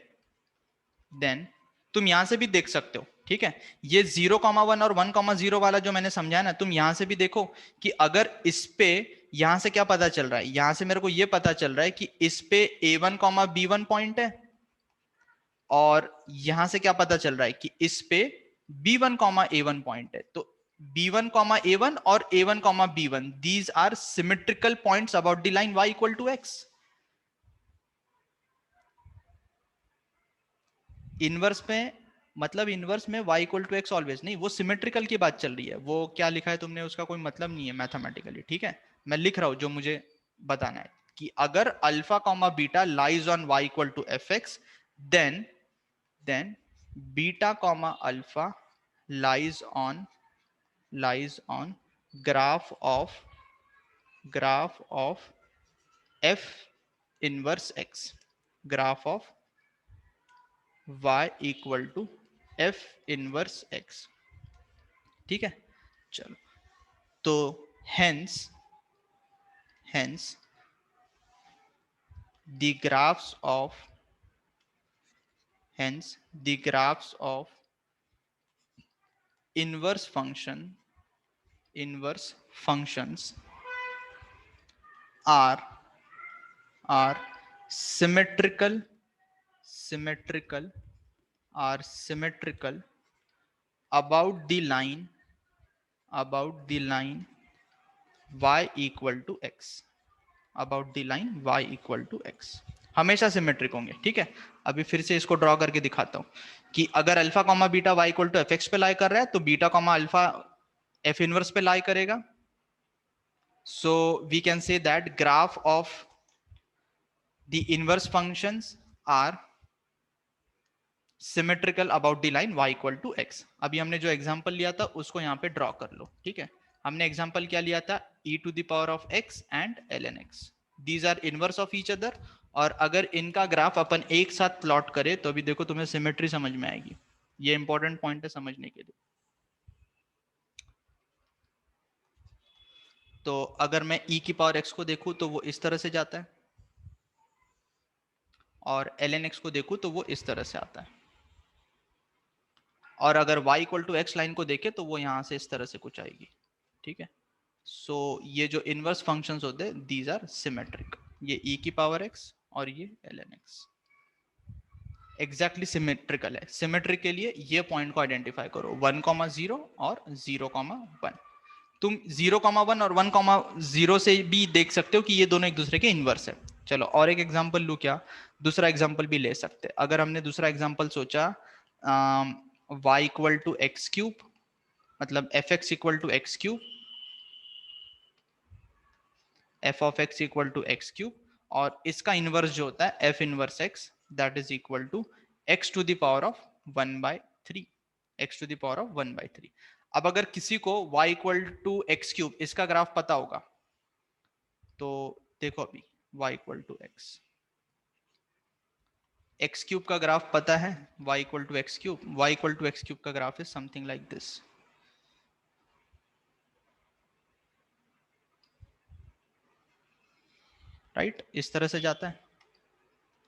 तुम यहां से भी देख सकते हो। ठीक है, ये 0,1 और 1,0 वाला जो मैंने समझाया ना, तुम यहां से भी देखो कि अगर इस पे यहां से क्या पता चल रहा है, यहां से मेरे को ये पता चल रहा है कि इस पे a1, b1 पॉइंट है, और यहां से क्या पता चल रहा है कि इस पे b1, a1 पॉइंट है। तो b1, a1 और a1, b1 these are symmetrical points about the line y equal to x। Inverse में मतलब इनवर्स में y equal to x always नहीं, वो सिमेट्रिकल की बात चल रही है। वो क्या लिखा है तुमने उसका कोई मतलब नहीं है मैथमेटिकली। ठीक है, मैं लिख रहा हूं जो मुझे बताना है कि अगर alpha comma beta lies on y equal to f x, then beta comma alpha lies on graph of f inverse x, graph of y equal to f inverse x। ठीक है, चलो तो hence the graphs of inverse functions are symmetrical about the line y equal to x, हमेशा सिमेट्रिक होंगे। ठीक है, अभी फिर से इसको ड्रॉ करके दिखाता हूं कि अगर alpha comma beta y equal to f x पे लाई कर रहा है, तो beta comma alpha f inverse पे लाई करेगा। So we can say that graph of the inverse functions are symmetrical about the line y equal to x। अभी हमने जो एग्जांपल लिया था उसको यहाँ पे ड्रॉ कर लो। ठीक है, हमने एग्जांपल क्या लिया था, e to the power of x and ln x, these are inverse of each other. और अगर इनका ग्राफ अपन एक साथ प्लॉट करें तो अभी देखो तुम्हें सिमेट्री समझ में आएगी। ये इंपॉर्टेंट पॉइंट है समझने के लिए। तो अगर मैं e की पावर x को देखूं तो वो इस तरह से जाता है, और ln x को देखूं तो वो इस तरह से आता है, और अगर y equal to x line को देखे तो वो यहां से इस तरह से कुछ आएगी। ठीक है, सो ये जो इनवर्स फंक्शंस होते हैं दीज आर सिमेट्रिक। ये e की पावर x और ये ln x एग्जैक्टली सिमेट्रिकल है। सिमेट्रिक के लिए ये पॉइंट को आइडेंटिफाई करो, 1,0 और 0,1। तुम 0,1 और 1,0 से भी देख सकते हो कि ये दोनों एक दूसरे के इनवर्स है। चलो और एक एग्जांपल लूं क्या, दूसरा एग्जांपल भी ले सकते हैं। अगर हमने दूसरा एग्जांपल सोचा y equal to x cube, मतलब f x equal to x cube, f of x equal to x cube, और इसका इनवर्स जो होता है f inverse x, that is equal to x to the power of 1/3, x to the power of 1/3। अब अगर किसी को y equal to x cube इसका ग्राफ पता होगा तो देखो अभी y equal to x cube का ग्राफ पता है, y equal to x cube का graph is something like this. Right, इस तरह से जाता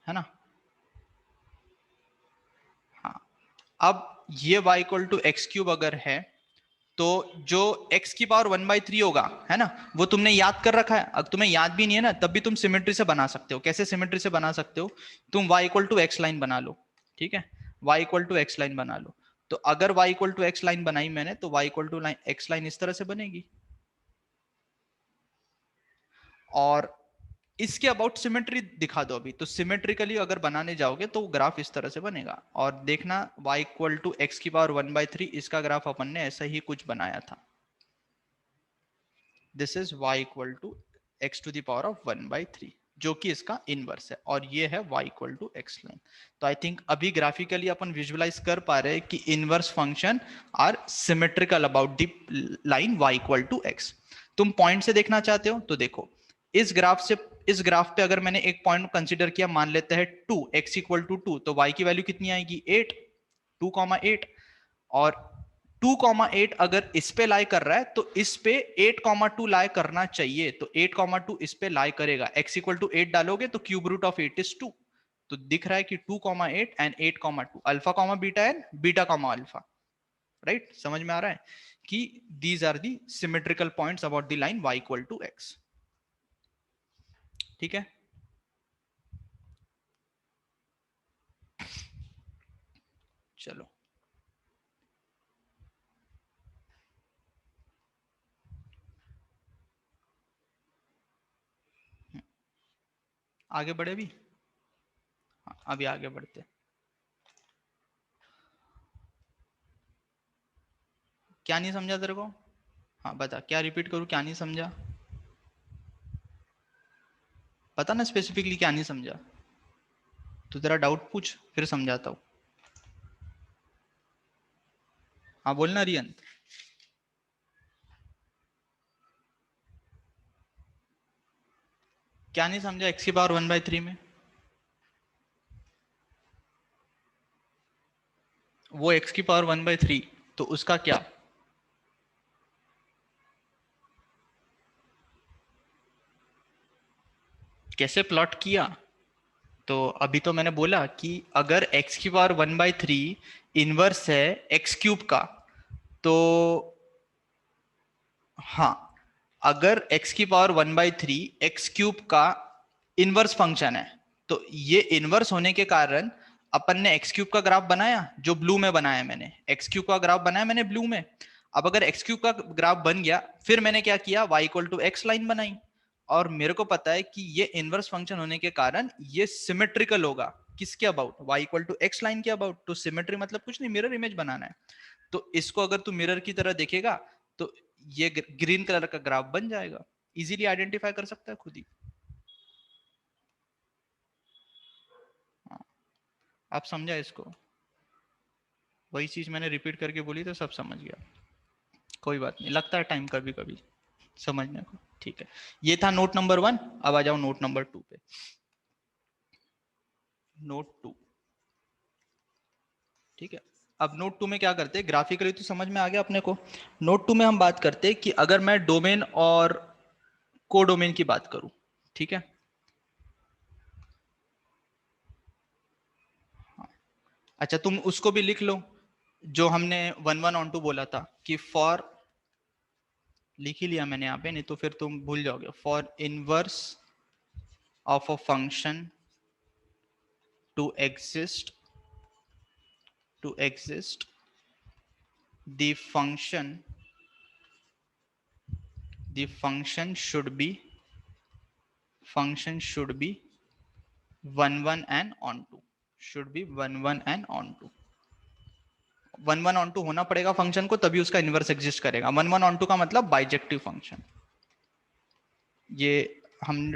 है ना। हाँ, अब ये y equal to x cube अगर है तो जो x की पावर 1/3 होगा, है ना, वो तुमने याद कर रखा है। अगर तुम्हें याद भी नहीं है ना तब भी तुम सिमेट्री से बना सकते हो। कैसे सिमेट्री से बना सकते हो, तुम y equal to x line बना लो। ठीक है, y equal to x line बना लो। तो अगर y equal to x line बनाई मैंने तो y equal to x line इस तरह से बनेगी, और इसके अबाउट सिमेट्री दिखा दो अभी। तो सिमेट्रिकली अगर बनाने जाओगे तो ग्राफ इस तरह से बनेगा। और देखना y इक्वल टू एक्स की पावर 1/3 इसका ग्राफ अपन ने ऐसा ही कुछ बनाया था। This is y equal to x to the power of 1/3। जो कि इसका इनवर्स है, और ये है y equal to x line. तो आई थिंक अभी ग्राफिकली अपन विजुअलाइज कर पा रहे हैं कि inverse function are symmetrical about the line y equal to x. तुम पॉइंट से देखना चाहते हो तो देखो, इस ग्राफ पे अगर मैंने एक पॉइंट कंसीडर किया, मान लेते हैं 2, x इक्वल टू 2, तो y की वैल्यू कितनी आएगी 8, 2,8, और 2,8 अगर इस पे लाई कर रहा है तो इस पे 8,2 लाई करना चाहिए, तो 8,2 इस पे लाई करेगा। x इक्वल टू 8 डालोगे तो क्यूब रूट ऑफ 8 इज 2, तो दिख रहा है कि 2,8 and 8,2, alpha comma beta and beta comma alpha, right? समझ में आ रहा है कि these are the symmetrical points about the line y equal to x। ठीक है, चलो आगे बढ़े भी। हाँ, अभी आगे बढ़ते। क्या नहीं समझा तेरे को? हाँ बता, क्या रिपीट करूं, क्या नहीं समझा? पता ना स्पेसिफिकली क्या नहीं समझा, तो तेरा डाउट पूछ, फिर समझाता हूं। हाँ बोलना रियन। क्या नहीं समझा x की पावर 1/3 में? वो x की पावर 1/3, तो उसका क्या? कैसे प्लॉट किया? तो अभी तो मैंने बोला कि अगर x की पावर 1/3 इनवर्स है x क्यूब का, तो हाँ, अगर x की पावर 1/3 x क्यूब का इनवर्स फंक्शन है, तो ये इनवर्स होने के कारण अपन ने x क्यूब का ग्राफ बनाया, जो ब्लू में बनाया मैंने, x क्यूब का ग्राफ बनाया मैंने ब्लू में। अब अगर x क्यूब का ग्राफ बन गया, फिर मैंने क्या किया, y equal to x line बनाई, और मेरे को पता है कि ये इनवर्स फंक्शन होने के कारण ये सिमेट्रिकल होगा। किसके about? y equal to x line के अबाउट। तो सिमेट्री मतलब कुछ नहीं, मिरर इमेज बनाना है। तो इसको अगर तू मिरर की तरह देखेगा तो ये ग्रीन कलर का ग्राफ बन जाएगा, इजीली आइडेंटिफाई कर सकता है खुद ही। हाँ, आप समझा इसको? वही चीज मैंने रिपीट करके बोली तो सब समझ गया। कोई बात नहीं, लगता है टाइम कभी कभी समझने को। ठीक है, ये था नोट नंबर 1। अब आ जाओ नोट नंबर 2 पे। नोट 2, ठीक है। अब नोट 2 में क्या करते हैं, ग्राफिकली तो समझ में आ गया अपने को। नोट 2 में हम बात करते हैं कि अगर मैं डोमेन और कोडोमेन की बात करूं, ठीक है। अच्छा, तुम उसको भी लिख लो जो हमने 1 1 ऑन 2 बोला था कि फॉर, लिख ही लिया मैंने यहाँ पे, नहीं तो फिर तुम भूल जाओगे। For inverse of a function to exist the function should be 1 1 and on 2, should be 1 1 and on 2। 1 1 on 2 होना पड़ेगा फंक्शन को, तभी उसका इनवर्स एग्जिस्ट करेगा। 1 1 on 2 का मतलब बाइजेक्टिव फंक्शन, ये हम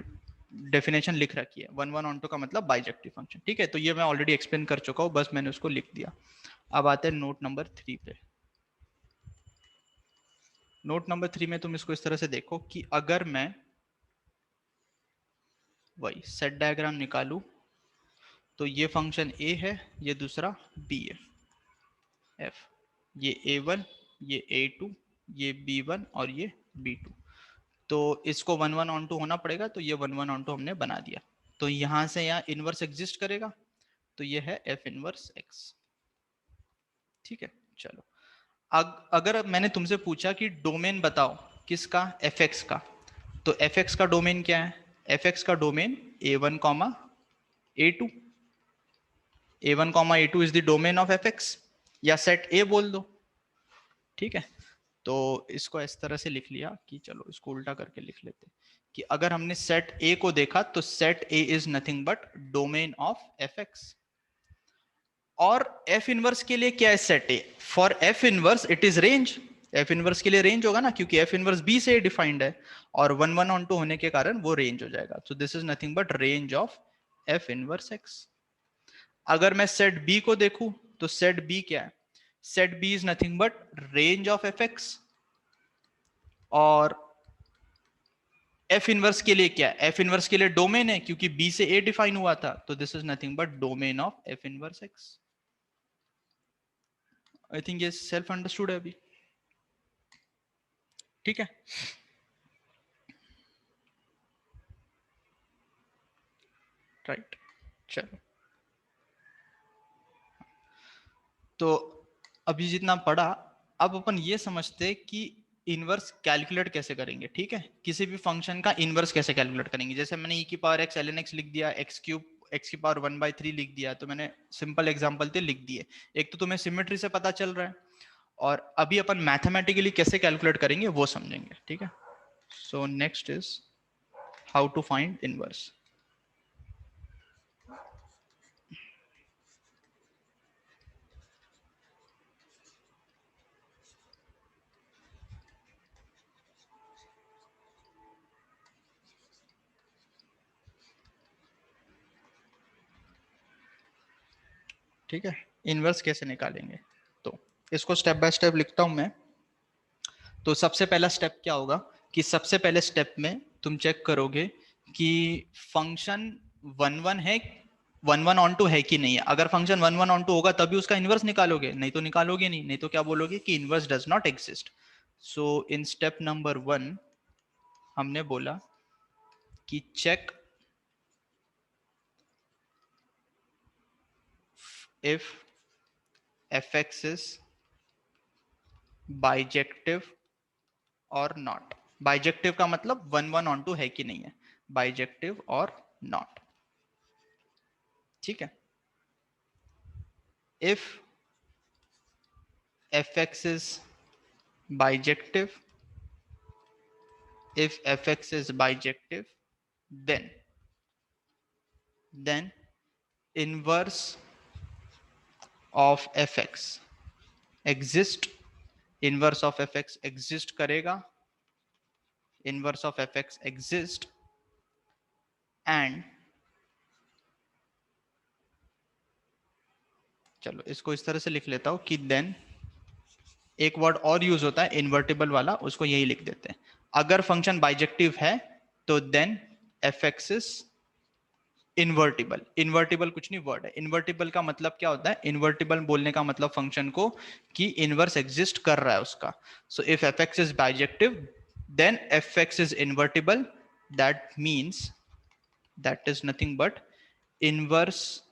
डेफिनेशन लिख रखी है। 1 1 on 2 का मतलब बाइजेक्टिव फंक्शन, ठीक है। तो ये मैं ऑलरेडी एक्सप्लेन कर चुका हूँ, बस मैंने उसको लिख दिया। अब आते हैं नोट नंबर 3 पे। नोट नंबर 3 में तुम इसको इस तरह से देखो कि अगर मैं वही सेट डायग्राम निकालू, तो ये फंक्शन a है, ये दूसरा b है, f, ये a1, ये a2, ये b1 और ये b2। तो इसको 1 1 on 2 होना पड़ेगा, तो ये 1 1 on 2 हमने बना दिया। तो यहां से यहाँ इनवर्स एग्जिस्ट करेगा, तो ये है f इनवर्स x। ठीक है, चलो। अगर मैंने तुमसे पूछा कि डोमेन बताओ किसका, fx का, तो fx का डोमेन क्या है? fx का domain a1 a2, a1 a2 is the domain of fx, या सेट a बोल दो। ठीक है, तो इसको इस तरह से लिख लिया कि चलो इसको उल्टा करके लिख लेते कि अगर हमने सेट a को देखा तो set a is nothing but domain of fx। और f इनवर्स के लिए क्या है set a? For f inverse it is range. F inverse के लिए रेंज होगा ना, क्योंकि एफ इनवर्स बी से डिफाइंड है और 1 1 ऑन 2 होने के कारण वो रेंज हो जाएगा. सो this is nothing but range of F inverse x. अगर मैं सेट बी को देखूं तो सेट बी क्या है? Set b is nothing but range of f x. और एफ इनवर्स के लिए क्या है? एफ इनवर्स के लिए डोमेन है, क्योंकि बी से ए डिफाइन हुआ था. तो this is nothing but domain of F inverse x. I think ये सेल्फ अंडरस्टूड है अभी. ठीक है. राइट. चलो, तो अभी जितना पढ़ा, अब अपन ये समझते कि इनवर्स कैलकुलेट कैसे करेंगे. ठीक है, किसी भी फंक्शन का इनवर्स कैसे कैलकुलेट करेंगे. जैसे मैंने e की पावर x ln x लिख दिया, x क्यूब x की पावर 1/3 लिख दिया, तो मैंने सिंपल एग्जांपल थे लिख दिए. एक तो तुम्हें सिमेट्री से पता चल रहा है, और अभी अपन मैथमेटिकली कैसे कैलकुलेट करेंगे वो समझेंगे. ठीक है. So next is how to find inverse. ठीक है, इनवर्स कैसे निकालेंगे. तो इसको स्टेप बाय स्टेप लिखता हूं मैं. तो सबसे पहला स्टेप क्या होगा कि सबसे पहले स्टेप में तुम चेक करोगे कि फंक्शन 1 1 है, 1 1 ऑन 2 है कि नहीं है. अगर फंक्शन 1 1 ऑन 2 होगा तभी उसका इनवर्स निकालोगे, नहीं तो निकालोगे नहीं. नहीं तो क्या बोलोगे कि inverse does not exist. So in step number 1 हमने बोला कि check if fx is bijective और नॉट. बाइजेक्टिव का मतलब 1 1 ऑन 2 है कि नहीं है. बाइजेक्टिव और नॉट. ठीक है. if fx is bijective, if fx is bijective, then inverse of fx exist. inverse of fx exist करेगा. inverse of fx exist and चलो इसको इस तरह से लिख लेता हूं कि देन एक वर्ड और यूज होता है इन्वर्टिबल वाला, उसको यही लिख देते हैं. अगर फंक्शन बाइजेक्टिव है तो then fx is invertible. Invertible कुछ नहीं वर्ड है. इन्वर्टिबल का मतलब क्या होता है? इन्वर्टिबल बोलने का मतलब फंक्शन को कि इनवर्स एग्जिस्ट कर रहा है उसका. So if fx is bijective then fx is invertible. That means that is nothing but inverse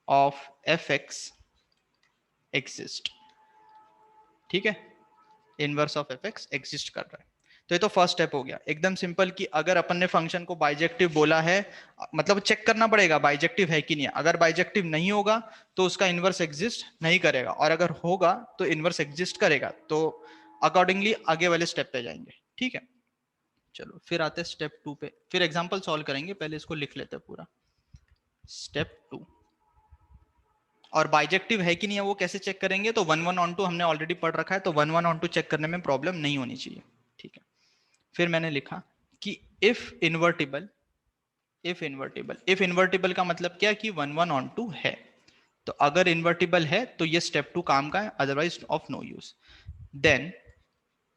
of fx exist. ठीक है, इनवर्स ऑफ fx एग्जिस्ट कर रहा है. तो ये तो फर्स्ट स्टेप हो गया एकदम सिंपल कि अगर अपन ने फंक्शन को बाइजेक्टिव बोला है, मतलब चेक करना पड़ेगा बाइजेक्टिव है कि नहीं. अगर बाइजेक्टिव नहीं होगा तो उसका इनवर्स एग्जिस्ट नहीं करेगा, और अगर होगा तो इनवर्स एग्जिस्ट करेगा. तो अकॉर्डिंगली आगे वाले स्टेप पे जाएंगे. ठीक है. चलो फिर आते हैं स्टेप 2 पे. फिर एग्जांपल सॉल्व करेंगे, पहले इसको लिख लेते हैं पूरा. स्टेप 2. और बाइजेक्टिव है कि नहीं है वो कैसे चेक करेंगे? तो 1 1 ऑन 2 हमने ऑलरेडी पढ़ रखा है, तो 1 1 ऑन 2 चेक करने में प्रॉब्लम नहीं होनी चाहिए. ठीक है. फिर मैंने लिखा कि if invertible, if invertible. If invertible का मतलब क्या कि 1 1 ऑन 2 है. तो अगर इन्वर्टिबल है तो ये स्टेप 2 काम का है, otherwise of no use.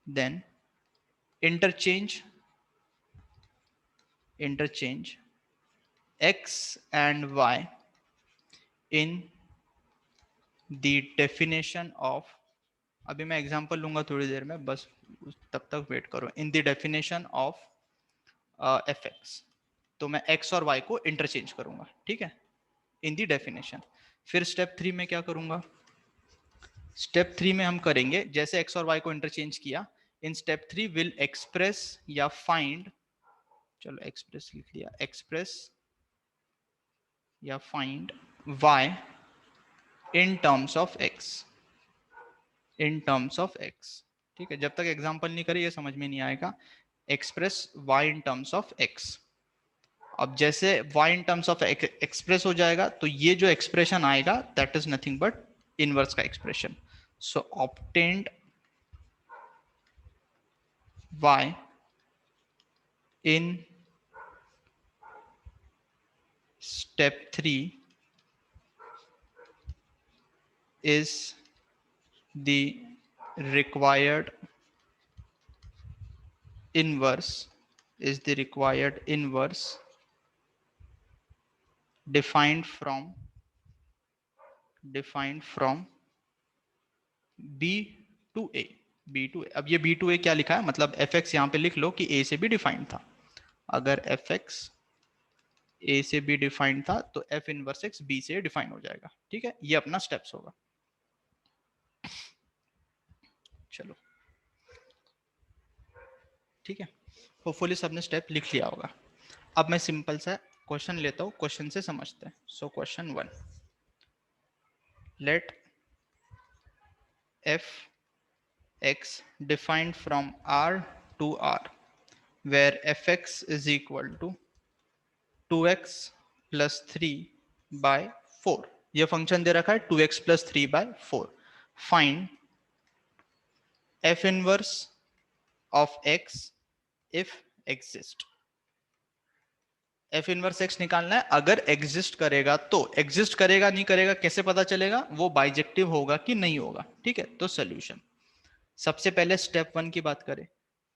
Then interchange x and y in the definition of, अभी मैं एग्जांपल लूंगा थोड़ी देर में, बस तब तक वेट करो. In the definition of fx, तो मैं x और y को इंटरचेंज करूंगा. ठीक है, इन द डेफिनेशन. फिर स्टेप 3 में क्या करूंगा? स्टेप 3 में हम करेंगे जैसे x और y को इंटरचेंज किया, इन स्टेप 3 विल एक्सप्रेस या फाइंड, चलो एक्सप्रेस लिख लिया, एक्सप्रेस या find y in terms of x. In terms of x. ठीक है, जब तक एग्जांपल नहीं करे ये समझ में नहीं आएगा. Express y in terms of x. अब जैसे y in terms of express हो जाएगा तो ये जो एक्सप्रेशन आएगा that is nothing but inverse का expression. So obtained y in step 3 is the required inverse defined from b to a। अब ये b to a क्या लिखा है, मतलब fx यहां पे लिख लो कि a से भी डिफाइंड था। अगर fx a से b डिफाइंड था तो f इनवर्स x b से डिफाइन हो जाएगा। ठीक है, ये अपना स्टेप्स होगा। चलो ठीक है, होपफुली सबने स्टेप लिख लिया होगा। अब मैं सिंपल सा क्वेश्चन लेता हूं, क्वेश्चन से समझते हैं। So question 1, let f x defined from R to R where fx is equal to 2x plus 3 by 4। ये फंक्शन दे रखा है 2x plus 3 by 4। Find f inverse of x if exist। f inverse x निकालना है, अगर एग्जिस्ट करेगा तो। एग्जिस्ट करेगा नहीं करेगा कैसे पता चलेगा, वो बाइजेक्टिव होगा कि नहीं होगा। ठीक है, तो सोल्यूशन सबसे पहले स्टेप 1 की बात करें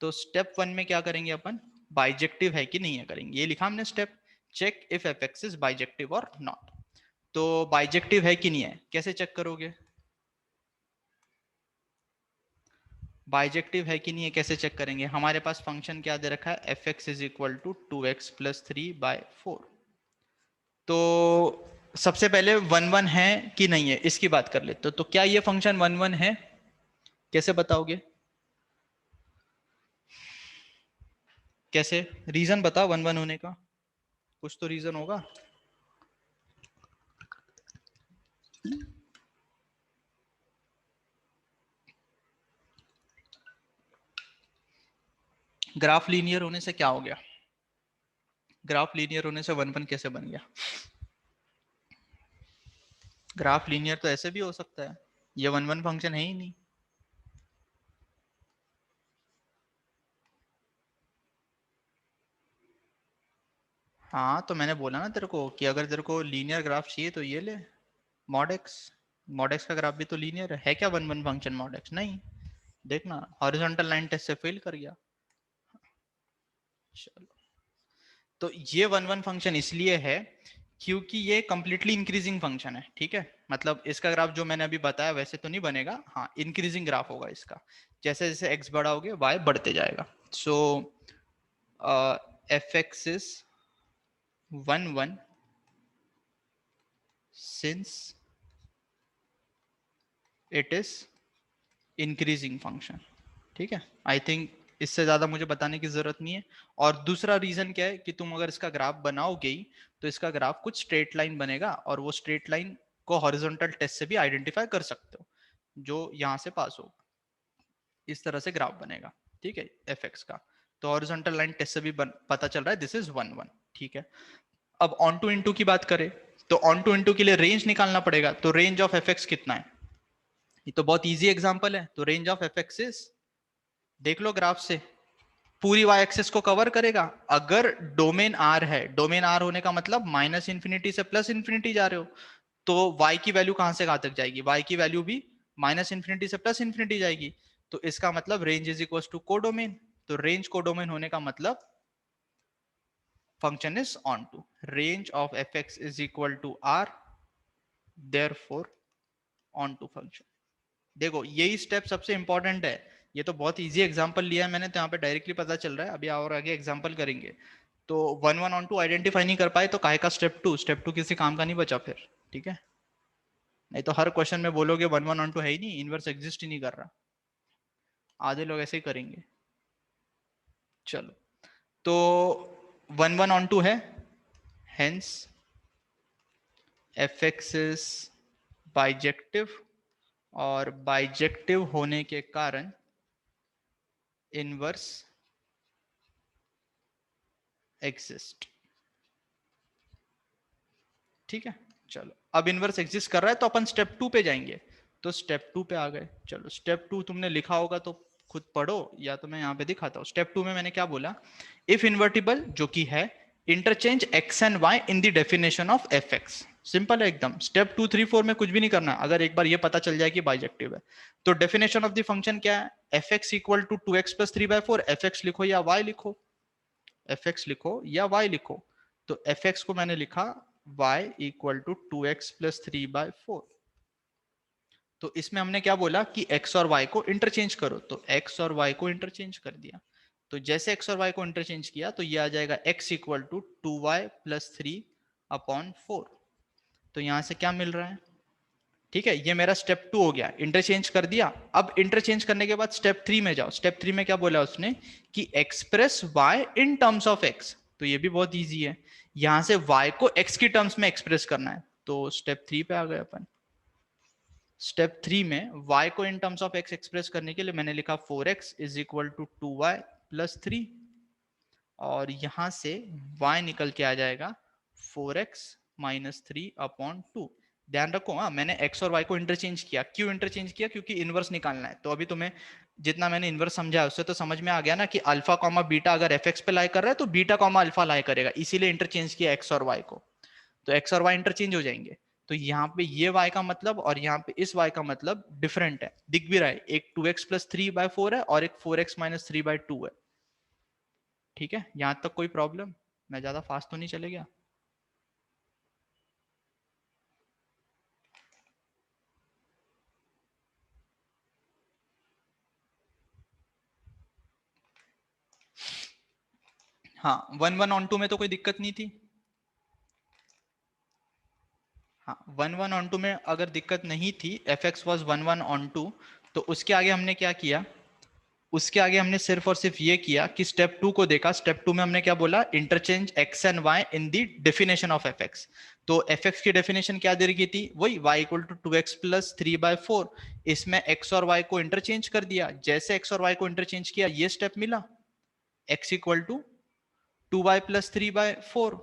तो स्टेप 1 में क्या करेंगे अपन, बाइजेक्टिव है कि नहीं है करेंगे। ये लिखा हमने step, check if fx is bijective और नॉट। तो बाइजेक्टिव है कि नहीं है कैसे चेक करोगे, बाइजेक्टिव है कि नहीं है कैसे चेक करेंगे। हमारे पास फंक्शन क्या दे रखा है, fx is equal to 2x plus 3 by 4। तो सबसे पहले 1 1 है कि नहीं है इसकी बात कर लेते। तो क्या ये फंक्शन 1 1 है, कैसे बताओगे, कैसे, रीजन बताओ 1 1 होने का, कुछ तो रीजन होगा। ग्राफ लीनियर होने से क्या हो गया, ग्राफ लीनियर होने से 1 1 कैसे बन गया। ग्राफ लीनियर तो ऐसे भी हो सकता है, ये 1 1 फंक्शन है ही नहीं। हाँ तो मैंने बोला ना तेरे को कि अगर तेरे को लीनियर ग्राफ चाहिए तो ये ले मॉड एक्स। मॉड एक्स का ग्राफ भी तो लीनियर है क्या 1 1 फंक्शन मॉड एक्स, नहीं। देखना हॉरिजॉन्टल लाइन टेस्ट से फेल कर गया। चलो, तो ये 1 1 फंक्शन इसलिए है क्योंकि ये कंप्लीटली इंक्रीजिंग फंक्शन है। ठीक है, मतलब इसका ग्राफ जो मैंने अभी बताया वैसे तो नहीं बनेगा, हाँ इंक्रीजिंग ग्राफ होगा इसका। जैसे जैसे x बढ़ाओगे y बढ़ते जाएगा। सो fx is 1 1 since it is increasing function. ठीक है, आई थिंक इससे ज्यादा मुझे बताने की जरूरत नहीं है। और दूसरा रीजन क्या है कि तुम अगर इसका ग्राफ बनाओगे ही तो इसका ग्राफ कुछ स्ट्रेट लाइन बनेगा, और वो स्ट्रेट लाइन को हॉरिजॉन्टल टेस्ट से भी आइडेंटिफाई कर सकते हो, जो यहां से पास होगा। इस तरह से ग्राफ बनेगा। ठीक है, fx का तो हॉरिजॉन्टल लाइन टेस्ट से भी पता चल रहा है दिस इज 1 1। ठीक है, अब ऑन टू इनटू की बात करें तो ऑन टू इनटू के लिए रेंज निकालना पड़ेगा। तो रेंज ऑफ fx कितना है, ये तो बहुत इजी एग्जांपल है। तो रेंज ऑफ fx इज, देख लो ग्राफ से, पूरी y एक्सिस को कवर करेगा। अगर डोमेन r है, डोमेन r होने का मतलब माइनस इंफिनिटी से प्लस इंफिनिटी जा रहे हो, तो y की वैल्यू कहां से कहां तक जाएगी, y की वैल्यू भी माइनस इंफिनिटी से प्लस इंफिनिटी जाएगी। तो इसका मतलब range is equal to codomain. तो रेंज कोडोमेन होने का मतलब function is onto. Range of fx is equal to r, therefore onto function. देखो यही स्टेप सबसे इंपॉर्टेंट है। ये तो बहुत इजी एग्जांपल लिया है मैंने, तो यहाँ पे डायरेक्टली पता चल रहा है। अभी और आगे एग्जांपल करेंगे। तो 1 1 ऑन टू आइडेंटिफाई नहीं कर पाए तो काहे का स्टेप 2, स्टेप 2 किसी काम का नहीं बचा फिर। ठीक है, नहीं तो हर क्वेश्चन में बोलोगे 1 1 ऑन टू है ही नहीं, इनवर्स एग्जिस्ट ही नहीं कर रहा। आधे लोग ऐसे ही करेंगे। चलो, तो 1 1 ऑन टू है, हेंस fx इज बाइजेक्टिव, और बाइजेक्टिव होने के कारण इनवर्स एग्जिस्ट। ठीक है, चलो अब इनवर्स एग्जिस्ट कर रहा है तो अपन स्टेप 2 पे जाएंगे। तो स्टेप 2 पे आ गए। चलो स्टेप 2 तुमने लिखा होगा तो खुद पढ़ो या तो मैं यहाँ पे दिखाता हूँ। स्टेप 2 में मैंने क्या बोला, इफ इन्वर्टिबल जो कि है, interchange x and y in the definition of fx। Simple है एकदम। स्टेप 2, 3, 4 में कुछ भी नहीं करना, अगर एक बार ये पता चल जाए कि बाइजेक्टिव है। तो डेफिनेशन ऑफ द फंक्शन क्या है, fx equal to 2x plus 3/4। fx लिखो या y लिखो, fx लिखो या y लिखो। तो fx को मैंने लिखा y equal to 2x plus 3/4। तो इसमें हमने क्या बोला कि x और y को इंटरचेंज करो, तो x और y को इंटरचेंज कर दिया। तो जैसे x और y को इंटरचेंज किया तो ये आ जाएगा x equal to 2y plus 3/4। तो यहां से क्या मिल रहा है, ठीक है, ये मेरा स्टेप 2 हो गया, इंटरचेंज कर दिया। अब इंटरचेंज करने के बाद स्टेप 3 में जाओ। स्टेप 3 में क्या बोला उसने कि express y in terms of x। तो ये भी बहुत इजी है, यहां से y को x की टर्म्स में एक्सप्रेस करना है। तो स्टेप 3 पे आ गए अपन। स्टेप 3 में y को इन टर्म्स ऑफ x एक्सप्रेस करने के लिए मैंने लिखा 4x is equal to 2y plus 3, और यहां से y निकल के आ जाएगा 4x माइनस 3/2। ध्यान रखो, हाँ मैंने x और y को इंटरचेंज किया। क्यों इंटरचेंज किया, क्योंकि इनवर्स निकालना है। तो अभी तुम्हें जितना मैंने इनवर्स समझा उससे तो समझ में आ गया ना कि अल्फा कॉमा बीटा अगर fx पे लाई कर रहा है तो बीटा कॉमा अल्फा लाई करेगा, इसीलिए इंटरचेंज किया x और y को। तो x और y इंटरचेंज हो जाएंगे। तो यहाँ पे ये y का मतलब और यहाँ पे इस y का मतलब डिफरेंट है, दिख भी रहा है। एक 2x प्लस 3/4 है और एक 4x माइनस 3/2 है। ठीक है, यहां तक कोई प्रॉब्लम, मैं ज्यादा फास्ट तो नहीं चले गया। हाँ 1 1 on 2 में तो कोई दिक्कत नहीं थी। हाँ 1 1 on 2 में अगर दिक्कत नहीं थी, fx was 1 1 on 2, तो उसके आगे हमने क्या किया, उसके आगे हमने सिर्फ और सिर्फ ये किया कि स्टेप 2 को देखा। स्टेप 2 में हमने क्या बोला, interchange x and y in the definition of fx। तो fx की डेफिनेशन क्या दे रही थी, वही y equal to 2x plus 3/4। इसमें x और y को इंटरचेंज कर दिया। जैसे x और y को इंटरचेंज किया ये स्टेप मिला, x equal to 2y plus 3/4।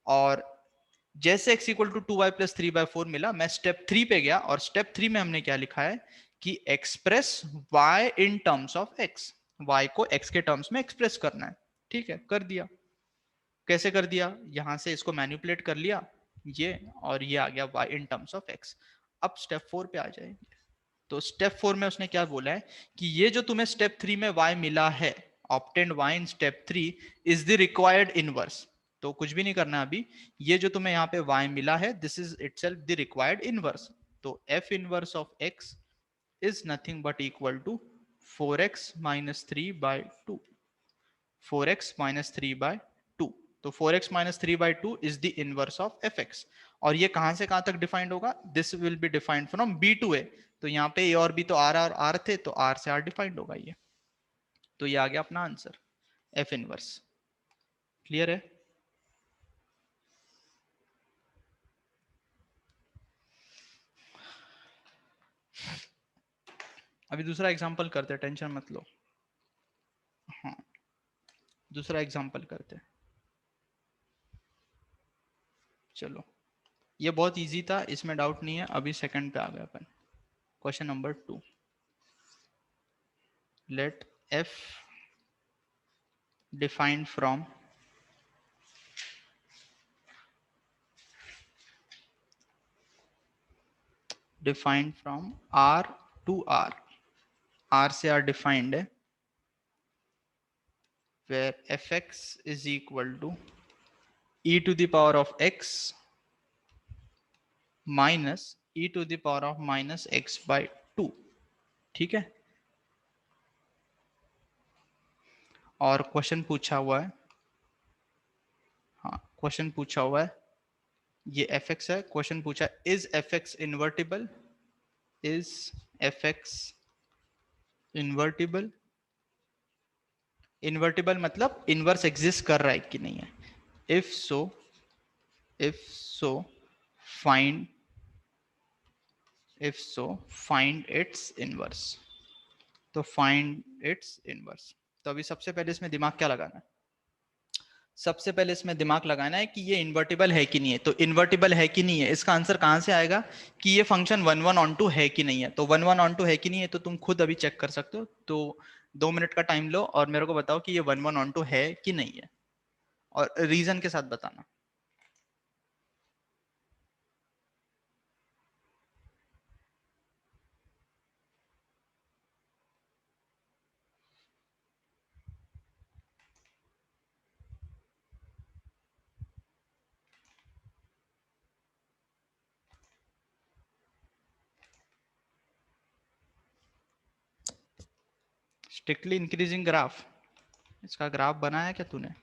और जैसे x equal to 2y plus 3/4 मिला, मैं स्टेप 3 पे गया और स्टेप 3 में हमने क्या लिखा है कि express y in terms of x। y को x के टर्म्स में एक्सप्रेस करना है। ठीक है, कर दिया। कैसे कर दिया, यहां से इसको मैनिपुलेट कर लिया ये, और ये आ गया y in terms of x। अब स्टेप 4 पे आ जाएंगे। तो स्टेप 4 में उसने क्या बोला है कि ये जो तुम्हें स्टेप 3 में y मिला है, obtained y in step 3 is the required inverse. तो कुछ भी नहीं करना अभी, ये जो तुम्हें यहाँ पे y मिला है, this is itself the required inverse. तो f inverse of x is nothing but equal to 4x minus 3/2। 4x minus 3/2। तो 4x minus 3/2 is the inverse of fx। और ये कहां से कहां तक डिफाइंड होगा, this will be defined from b to a। तो यहाँ पे a और b तो r और r थे, तो r से r डिफाइंड होगा ये। तो ये आ गया अपना आंसर, f इनवर्स। क्लियर है? अभी दूसरा एग्जांपल करते हैं, टेंशन मत लो। हाँ दूसरा एग्जांपल करते हैं, चलो। ये बहुत इजी था, इसमें डाउट नहीं है। अभी सेकंड पे आ गए अपन। Question number 2, let f defined from r to r। r से r डिफाइंड है where fx is equal to e to the power of x minus e to the power of minus x/2। ठीक है, और क्वेश्चन पूछा हुआ है, हाँ क्वेश्चन पूछा हुआ है, ये fx है। क्वेश्चन पूछा is fx invertible, is fx invertible. Invertible मतलब इनवर्स एग्जिस्ट कर रहा है कि नहीं है। If so find its inverse। तो find its inverse। तो अभी सबसे पहले इसमें दिमाग क्या लगाना है, सबसे पहले इसमें दिमाग लगाना है कि ये इन्वर्टिबल है कि नहीं है। तो इन्वर्टिबल है कि नहीं है, इसका आंसर कहाँ से आएगा कि ये फंक्शन 1 1 ऑन 2 है कि नहीं है। तो 1 1 ऑन 2 है कि नहीं है तो तुम खुद अभी चेक कर सकते हो। तो 2 मिनट का टाइम लो और मेरे को बताओ कि ये 1 1 ऑन 2 है कि नहीं है, और रीजन के साथ बताना। स्ट्रिक्टली इंक्रीजिंग ग्राफ, इसका ग्राफ बनाया क्या तूने?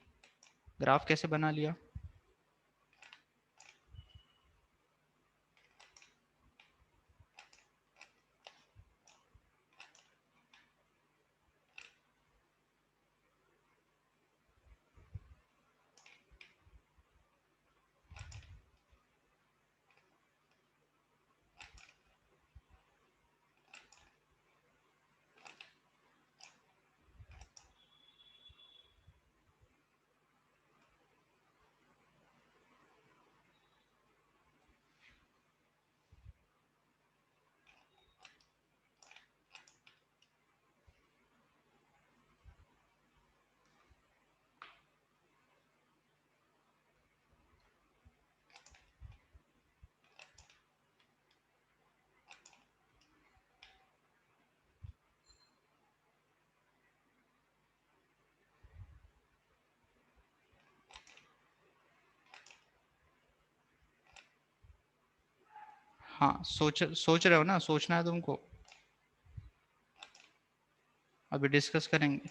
ग्राफ कैसे बना लिया? हाँ, सोच रहे हो ना, सोचना है तुमको, अभी डिस्कस करेंगे।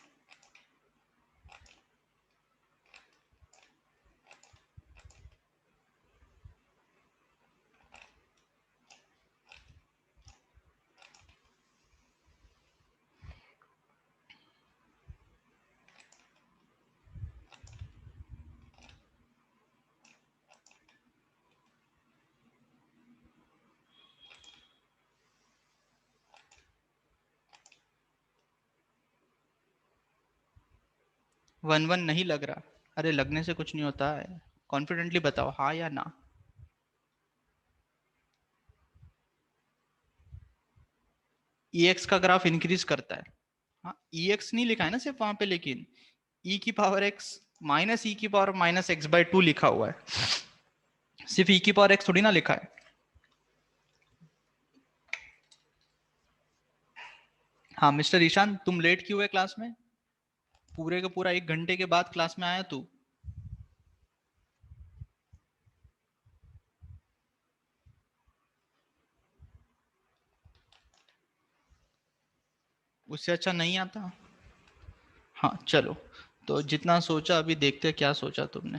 वन वन नहीं लग रहा? अरे लगने से कुछ नहीं होता है, कॉन्फिडेंटली बताओ हाँ या ना। EX का ग्राफ इंक्रीज करता है। हाँ, EX नहीं लिखा है ना सिर्फ वहां पे, लेकिन E की पावर x माइनस E की पावर माइनस x/2 लिखा हुआ है, सिर्फ E की पावर x थोड़ी ना लिखा है। हाँ मिस्टर ईशान, तुम लेट क्यों हुए क्लास में? पूरे का पूरा 1 घंटे के बाद क्लास में आया तू। उससे अच्छा नहीं आता। हाँ चलो, तो जितना सोचा अभी देखते हैं क्या सोचा तुमने।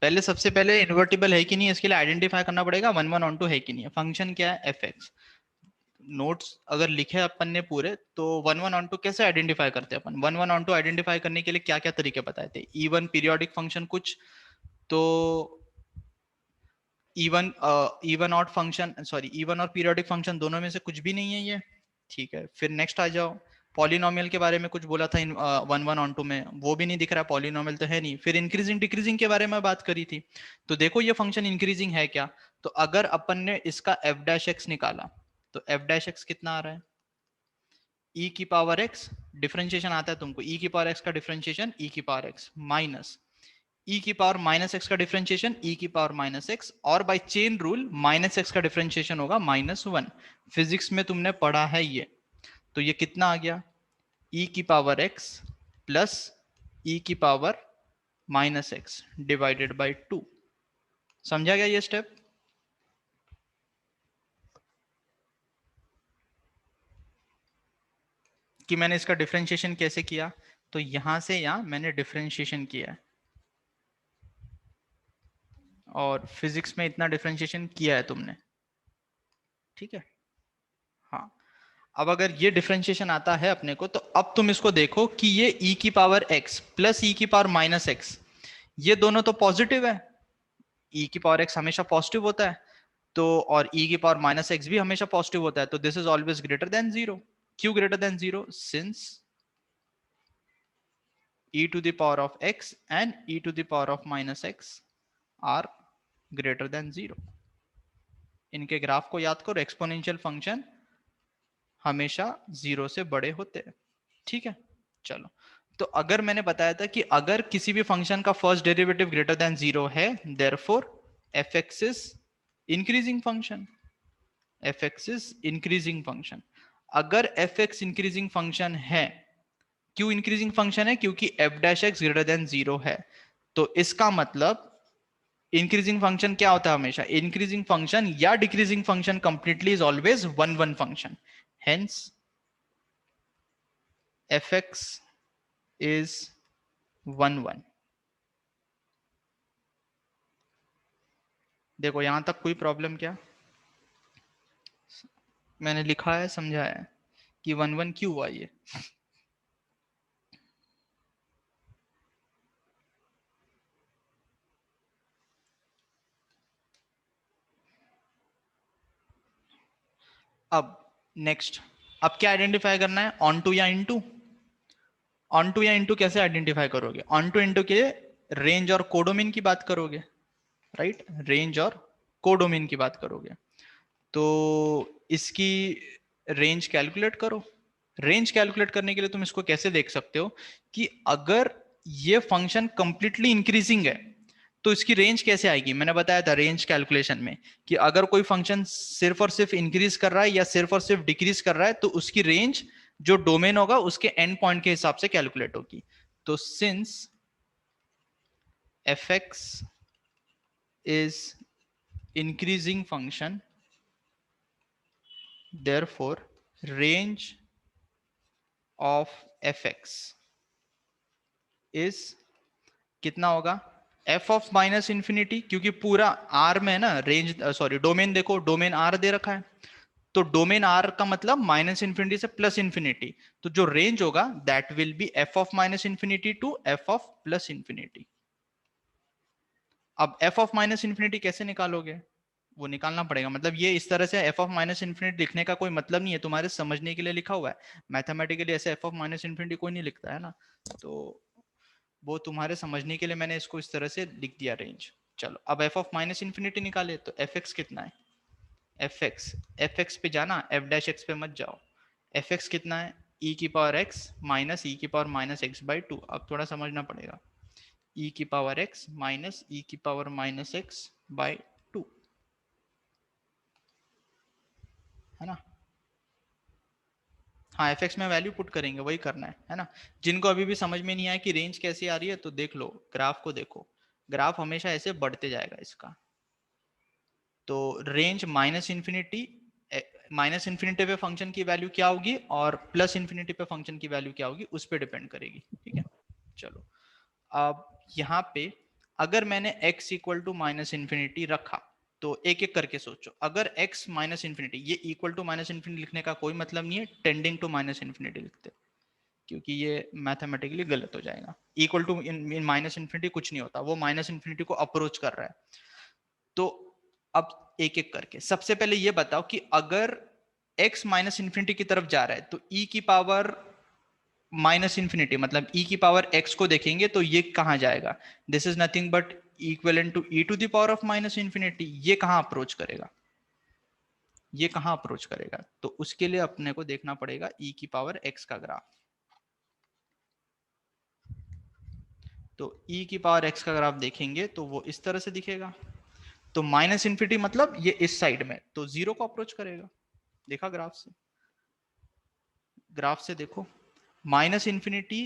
पहले सबसे पहले इन्वर्टिबल है कि नहीं इसके लिए आइडेंटिफाई करना पड़ेगा 1 1 ऑन 2 है कि नहीं है। फंक्शन क्या है f(x). नोट्स अगर लिखे अपन ने पूरे, तो 1 1 ऑन 2 कैसे आइडेंटिफाई करते हैं अपन? 1 1 ऑन 2 आइडेंटिफाई करने के लिए क्या क्या तरीके बताए थे? इवन पीरियोडिक फंक्शन कुछ, तो even even odd function, sorry even और पीरियोडिक फंक्शन दोनों में से कुछ भी नहीं है ये। ठीक है, फिर नेक्स्ट आ जाओ। पॉलिनोमियल के बारे में कुछ बोला था 1 1 ऑन 2 में, वो भी नहीं दिख रहा, पॉलिनोमियल तो है नहीं। फिर इंक्रीजिंग डिक्रीजिंग के बारे में बात करी थी, तो देखो ये फंक्शन इंक्रीजिंग है क्या। तो अगर अपन ने इसका f'(x) निकाला, तो f'(x) कितना आ रहा है? e की पावर x, डिफरेंशिएशन आता है तुमको, e की पावर x का डिफरेंशिएशन e की पावर x माइनस e की पावर माइनस एक्स का डिफरेंशिएशन e की पावर माइनस एक्स, और by chain rule minus x का डिफरेंशिएशन होगा -1। फिजिक्स में तुमने पढ़ा है ये। तो ये कितना आ गया? e की पावर x प्लस e की power minus x divided by 2। समझा गया ये स्टेप? कि मैंने इसका डिफरेंशिएशन कैसे किया, तो यहां से यहां मैंने डिफरेंशिएशन किया है, और फिजिक्स में इतना डिफरेंशिएशन किया है तुमने। ठीक है, हाँ। अब अगर ये डिफरेंशिएशन आता है अपने को, तो अब तुम इसको देखो कि ये e की पावर x प्लस e की पावर माइनस एक्स, ये दोनों तो पॉजिटिव है। e की पावर x हमेशा पॉजिटिव होता है, तो और e की पावर माइनस एक्स भी हमेशा पॉजिटिव होता है, तो this is always greater than zero. क्यों greater than zero? Since e to the power of x and e to the power of minus x are greater than 0। इनके ग्राफ को याद करो, एक्सपोनेंशियल फंक्शन हमेशा 0 से बड़े होते हैं। ठीक है, चलो। तो अगर मैंने बताया था कि अगर किसी भी फंक्शन का फर्स्ट डेरिवेटिव ग्रेटर देन 0 है, therefore fx is increasing function. fx is increasing function. अगर fx इंक्रीजिंग फंक्शन है, क्यों इंक्रीजिंग फंक्शन है? क्योंकि f dash x greater than 0 है। तो इसका मतलब इंक्रीजिंग फंक्शन क्या होता है? हमेशा इंक्रीजिंग फंक्शन या decreasing function completely is always one one function. Hence fx is 1 1। देखो यहां तक कोई प्रॉब्लम क्या? मैंने लिखा है, समझाया है कि 1 1 क्यों हुआ ये। अब नेक्स्ट, अब क्या आइडेंटिफाई करना है? ऑन टू या इनटू? ऑन टू या इनटू कैसे आइडेंटिफाई करोगे? ऑन टू इनटू के रेंज और कोडोमेन की बात करोगे, राइट? रेंज और कोडोमेन की बात करोगे। तो इसकी रेंज कैलकुलेट करो। रेंज कैलकुलेट करने के लिए तुम इसको कैसे देख सकते हो कि अगर ये फंक्शन कंप्लीटली इंक्रीजिंग है तो इसकी रेंज कैसे आएगी? मैंने बताया था रेंज कैलकुलेशन में कि अगर कोई फंक्शन सिर्फ और सिर्फ इंक्रीज कर रहा है या सिर्फ और सिर्फ डिक्रीज कर रहा है तो उसकी रेंज जो डोमेन होगा उसके एंड पॉइंट के हिसाब से कैलकुलेट होगी। तो since fx is increasing function, therefore range of fx is कितना होगा? f ऑफ माइनस इंफिनिटी, क्योंकि पूरा r में है ना रेंज, सॉरी डोमेन, देखो डोमेन r दे रखा है, तो डोमेन r का मतलब माइनस इंफिनिटी से प्लस इंफिनिटी। तो जो रेंज होगा that will be f of minus infinity to f of plus infinity. अब f ऑफ माइनस इंफिनिटी कैसे निकालोगे? वो निकालना पड़ेगा। मतलब ये इस तरह से f ऑफ माइनस इंफिनिटी लिखने का कोई मतलब नहीं है, तुम्हारे समझने के लिए लिखा हुआ है। मैथमेटिकली ऐसे f ऑफ माइनस इंफिनिटी कोई नहीं लिखता है ना, तो वो तुम्हारे समझने के लिए मैंने इसको इस तरह से लिख दिया रेंज। चलो अब f ऑफ माइनस इंफिनिटी निकाले तो fx कितना है? fx पे जाना, f डैश x पे मत जाओ। fx कितना है? e की पावर x माइनस e की पावर माइनस x बाई 2। अब थोड़ा समझना पड़ेगा, e की पावर x माइनस e की पावर माइनस x बाई 2, है ना? हाँ, fx में वैल्यू पुट करेंगे, वही करना है ना? जिनको अभी भी समझ में नहीं आया कि रेंज कैसी आ रही है तो देख लो, ग्राफ को देखो, ग्राफ हमेशा ऐसे बढ़ते जाएगा इसका। तो रेंज माइनस इन्फिनिटी पे फंक्शन की वैल्यू क्या होगी और प्लस इन्फिनिटी पे फंक्शन की वैल्यू क्या होगी उस पर डिपेंड करेगी। ठीक है, चलो अब यहाँ पे अगर मैंने x equal to minus infinity रखा तो एक एक करके सोचो। अगर x माइनस इन्फिनिटी, ये इक्वल टू माइनस इन्फिनिटी लिखने का कोई मतलब नहीं है, टेंडिंग टू माइनस इन्फिनिटी लिखते, क्योंकि ये मैथमेटिकली गलत हो जाएगा। Equal to in minus infinity कुछ नहीं होता, वो माइनस इन्फिनिटी को अप्रोच कर रहा है। तो अब एक एक करके सबसे पहले ये बताओ कि अगर x माइनस इन्फिनिटी की तरफ जा रहा है तो e की पावर माइनस इन्फिनिटी मतलब e की पावर x को देखेंगे तो ये कहां जाएगा? This is nothing but equivalent to e to the power of minus infinity. ये कहां अप्रोच करेगा? ये कहां अप्रोच करेगा? तो उसके लिए अपने को देखना पड़ेगा e की पावर x का ग्राफ। तो e की पावर x का ग्राफ देखेंगे तो वो इस तरह से दिखेगा। तो माइनस इन्फिनिटी मतलब ये इस साइड में, तो जीरो को अप्रोच करेगा। देखा ग्राफ से? ग्राफ से देखो, माइनस इन्फिनिटी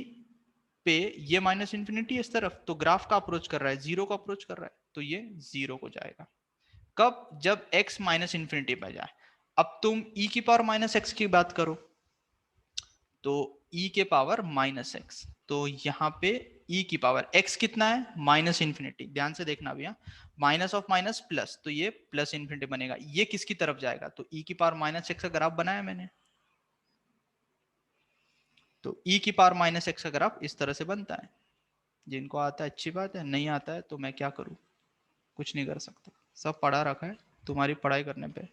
पे ये माइनस इन्फिनिटी इस तरफ, तो ग्राफ का अप्रोच कर रहा है, जीरो को अप्रोच कर रहा है, तो ये जीरो को जाएगा। कब? जब x माइनस इन्फिनिटी पे जाए। अब तुम e की पावर माइनस एक्स की बात करो, तो e के पावर माइनस एक्स, तो यहाँ पे e की पावर x कितना है? Minus infinity. ध्यान से देखना भैया, माइनस ऑफ माइनस प्लस, तो ये प्लस इन्फिनिटी बनेगा। ये किसकी तरफ जाएगा? तो e की पावर माइनस एक्स का ग्राफ बनाया मैंने, तो e की पावर माइनस एक्स का ग्राफ इस तरह से बनता है। जिनको आता है अच्छी बात है, नहीं आता है तो मैं क्या करूं? कुछ नहीं कर सकता, सब पढ़ा रखा है तुम्हारी पढ़ाई करने पे।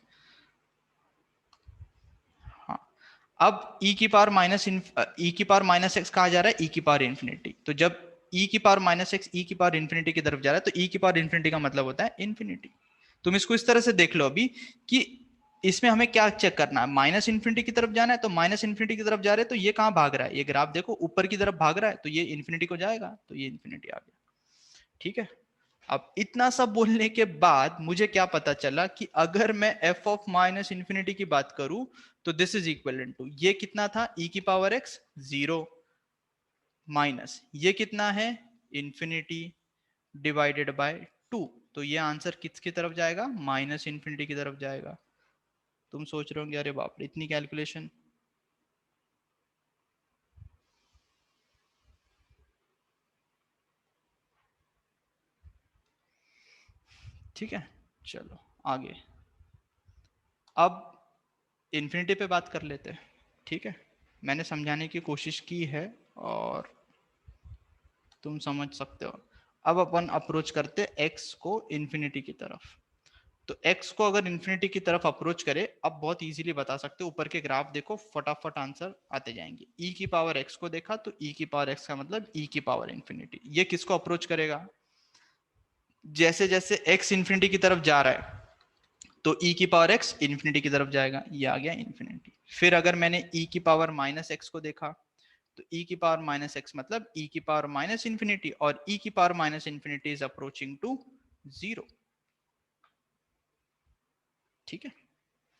हाँ, अब e की पावर माइनस एक्स कहा जा रहा है e की पावर इन्फिनिटी। तो जब e की पावर माइनस एक्स e की पावर इन्फिनिटी की तरफ जा रहा है तो e की पावर इन्फिनिटी का मतलब होता है इन्फिनिटी। तुम इसको इस तरह से देख लो अभी कि इसमें हमें क्या चेक करना है, माइनस इन्फिनिटी की तरफ जाना है तो माइनस इन्फिनिटी की तरफ जा रहे हैं तो ये कहाँ भाग रहा है, ये ग्राफ देखो ऊपर की तरफ भाग रहा है तो ये इन्फिनिटी को जाएगा, तो ये इन्फिनिटी आ गया। ठीक है, अब इतना सब बोलने के बाद मुझे क्या पता चला कि अगर मैं f ऑफ माइनस इन्फिनिटी की बात करूं तो दिस इज इक्वल टू ये कितना था e की पावर x 0 माइनस ये कितना है इन्फिनिटी डिवाइडेड बाय 2। तो ये आंसर किसकी तरफ जाएगा, माइनस इन्फिनिटी की तरफ जाएगा। तुम सोच रहे होंगे अरे बाप रे इतनी कैलकुलेशन। ठीक है, चलो आगे। अब इन्फिनिटी पे बात कर लेते हैं। ठीक है, मैंने समझाने की कोशिश की है और तुम समझ सकते हो। अब अपन अप्रोच करते x को इन्फिनिटी की तरफ। तो x को अगर इन्फिनिटी की तरफ अप्रोच करे, अब बहुत इजीली बता सकते हो, ऊपर के ग्राफ देखो फटाफट आंसर आते जाएंगे। e की पावर x को देखा तो e की पावर x का मतलब e की पावर इन्फिनिटी। ये किसको अप्रोच करेगा, जैसे जैसे x इन्फिनिटी की तरफ जा रहा है तो e की पावर x इन्फिनिटी की तरफ जाएगा, ये आ गया इन्फिनिटी। फिर अगर मैंने e की पावर माइनस x को देखा तो e की पावर माइनस x मतलब e की पावर माइनस इन्फिनिटी, और e की power minus infinity is approaching to 0। ठीक है,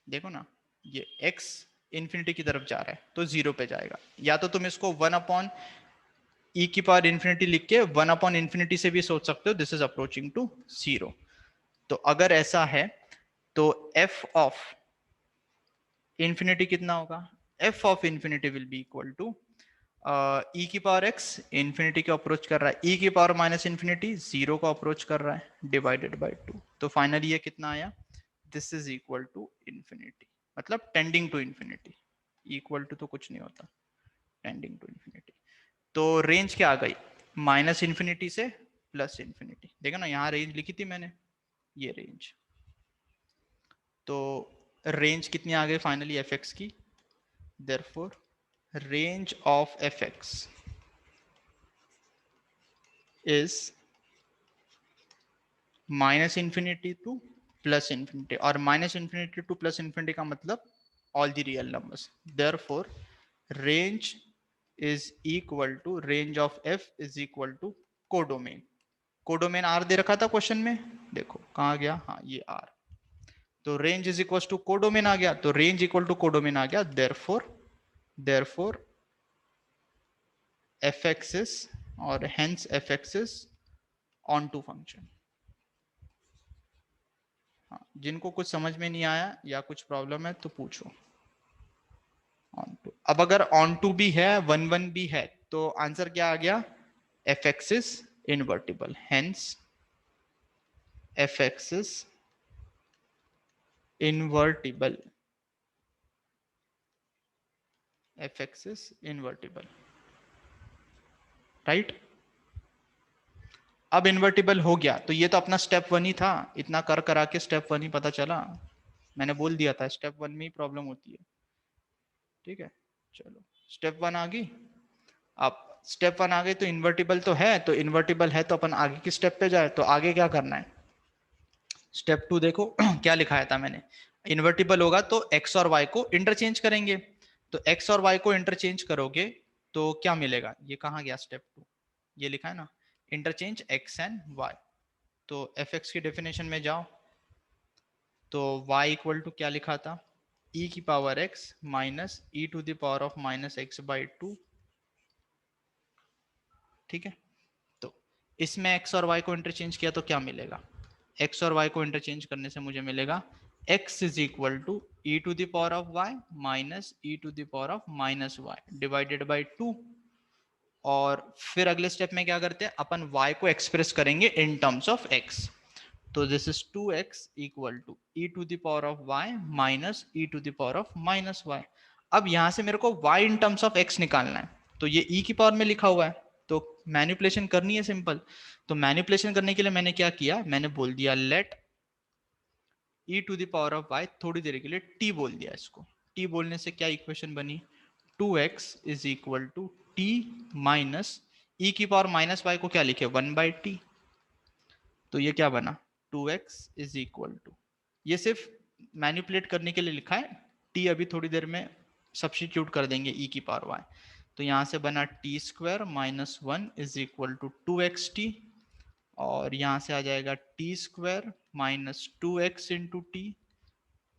देखो ना ये x इन्फिनिटी की तरफ जा रहा है तो 0 पे जाएगा, या तो तुम इसको 1 अपॉन e की पावर इन्फिनिटी लिख के 1 अपॉन इन्फिनिटी से भी सोच सकते हो, दिस इज अप्रोचिंग टू 0। तो अगर ऐसा है तो f ऑफ इन्फिनिटी कितना होगा, f of infinity will be equal to e की पावर x इन्फिनिटी को अप्रोच कर रहा है, e की पावर माइनस इन्फिनिटी 0 को अप्रोच कर रहा है डिवाइडेड बाय 2। तो फाइनली ये कितना आया, this is equal to infinity, मतलब tending to infinity. Equal to तो कुछ नहीं होता, टेंडिंग टू इन्फिनिटी। तो रेंज क्या आ गई, माइनस इन्फिनिटी से प्लस इन्फिनिटी। देखो ना यहाँ रेंज लिखी थी मैंने, ये रेंज। तो रेंज कितनी आ गई फाइनली एफ एक्स की, therefore range of fx is minus infinity to plus infinity, और minus infinity to plus infinity का मतलब all the real numbers. Therefore range is equal to range of f is equal to codomain. Codomain r दे रखा था क्वेश्चन में, देखो कहाँ गया, हाँ ये r। तो range is equal to codomain आ गया, तो रेंज इक्वल टू कोडोमेन आ गया। देयरफॉर fx is और hence fx is onto function। हाँ, जिनको कुछ समझ में नहीं आया या कुछ प्रॉब्लम है तो पूछो। onto, अब अगर onto भी है 1 1 भी है तो आंसर क्या आ गया, fx is invertible, hence fx is invertible, fx is invertible, right. अब इन्वर्टिबल हो गया तो ये तो अपना स्टेप 1 ही था, इतना कर करा के स्टेप 1 ही पता चला। मैंने बोल दिया था स्टेप 1 में ही प्रॉब्लम होती है। ठीक है, चलो स्टेप 1 आ गई। अब स्टेप 1 आ गई तो इन्वर्टिबल तो है, तो इन्वर्टिबल है तो अपन आगे की स्टेप पे जाए। तो आगे क्या करना है, स्टेप 2 देखो क्या लिखाया था मैंने, इन्वर्टिबल होगा तो x और y को इंटरचेंज करेंगे। तो x और y को इंटरचेंज करोगे तो क्या मिलेगा, ये कहाँ गया स्टेप 2, ये लिखा है ना, इंटरचेंज x एंड y। तो fx की डेफिनेशन में जाओ तो y इक्वल टू क्या लिखा था, e की power x minus e to the power of minus x by 2। ठीक है, तो इसमें x और y को इंटरचेंज किया तो क्या मिलेगा, x और y को इंटरचेंज करने से मुझे मिलेगा x is equal to e to the power of y minus e to the power of minus y divided by 2। और फिर अगले स्टेप में क्या करते हैं, अपन y को एक्सप्रेस करेंगे इन टर्म्स ऑफ x। तो this is 2x equal to e to the power of y minus e to the power of minus y। अब यहां से मेरे को y in terms of x निकालना है, तो ये e की पावर में लिखा हुआ है तो मैनिपुलेशन करनी है सिंपल। तो मैनिपुलेशन करने के लिए मैंने क्या किया, मैंने बोल दिया let e to the power of y, थोड़ी देर के लिए t बोल दिया इसको। टी बोलने से क्या इक्वेशन बनी, 2x is equal to T minus e की पावर माइनस वाई को क्या लिखे 1/t, तो ये क्या बना 2x इज इक्वल टू, ये सिर्फ मैनिपुलेट करने के लिए लिखा है, t अभी थोड़ी देर में सब्स्टिट्यूट कर देंगे e की पावर y, तो यहां से बना t square minus 1 is equal to 2xt, और यहां से आ जाएगा t square minus 2x into t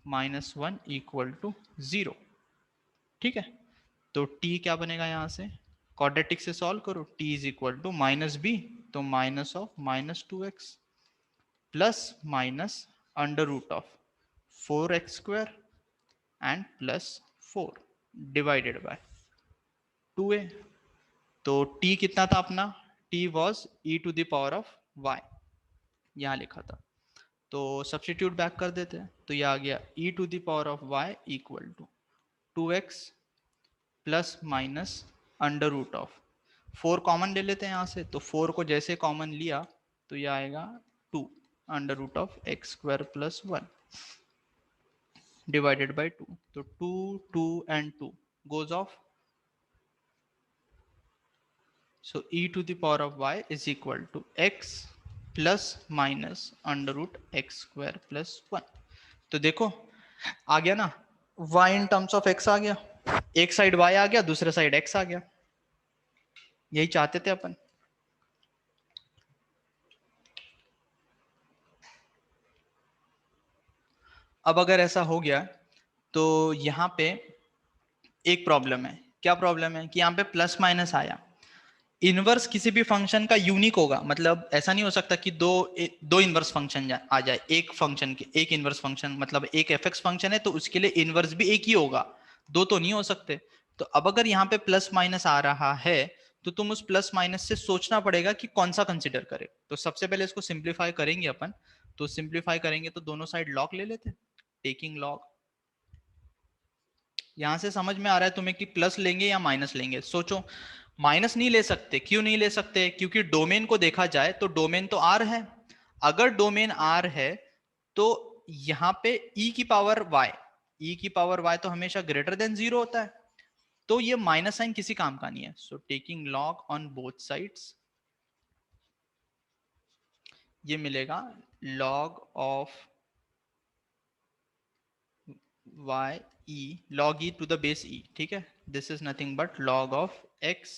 minus 1 equal to 0। ठीक है, तो t क्या बनेगा, यहां से क्वाड्रेटिक से सॉल्व करो, t is equal to minus B, तो minus of minus 2x plus minus under root of 4x square and plus 4 divided by 2a। तो t कितना था अपना, t was e to the power of y, यहां लिखा था, तो सब्स्टिट्यूट बैक कर देते हैं, तो ये आ गया e to the power of y equal to 2x plus minus under root of 4 common ले लेते हैं यहाँ से, तो 4 को जैसे कॉमन लिया तो ये आएगा 2 under root of x square plus 1 divided by 2, तो 2 2 and 2 goes off, so e to the power of y is equal to x plus minus under root x square plus 1। तो देखो आ गया ना, y in terms of x आ गया, एक साइड y आ गया, दूसरे साइड x आ गया, यही चाहते थे अपन। अब अगर ऐसा हो गया तो यहाँ पे एक प्रॉब्लम है, क्या प्रॉब्लम है कि यहाँ पे प्लस माइनस आया, इनवर्स किसी भी फंक्शन का यूनिक होगा, मतलब ऐसा नहीं हो सकता कि दो इनवर्स फंक्शन आ जाए एक फंक्शन के, एक इनवर्स फंक्शन मतलब एक एफ एक्स फंक्शन है तो उसके लिए इनवर्स भी एक ही होगा, दो तो नहीं हो सकते। तो अब अगर यहाँ पे प्लस माइनस आ रहा है तो तुम उस प्लस माइनस से सोचना पड़ेगा कि कौन सा कंसिडर करे। तो सबसे पहले इसको सिंप्लीफाई करेंगे अपन, तो सिंप्लीफाई करेंगे तो दोनों साइड लॉग ले लेते, टेकिंग लॉग। यहां से समझ में आ रहा है तुम्हें कि प्लस लेंगे या माइनस लेंगे, सोचो। माइनस नहीं ले सकते, क्यों नहीं ले सकते, क्योंकि डोमेन को देखा जाए तो डोमेन तो आर है, अगर डोमेन आर है तो यहां पे e की पावर y, e की पावर y तो हमेशा ग्रेटर देन 0 होता है, तो ये माइनस साइन किसी काम का नहीं है। So taking log on both sides, ये मिलेगा log of y e log e to the base e, ठीक है, this is nothing but log of x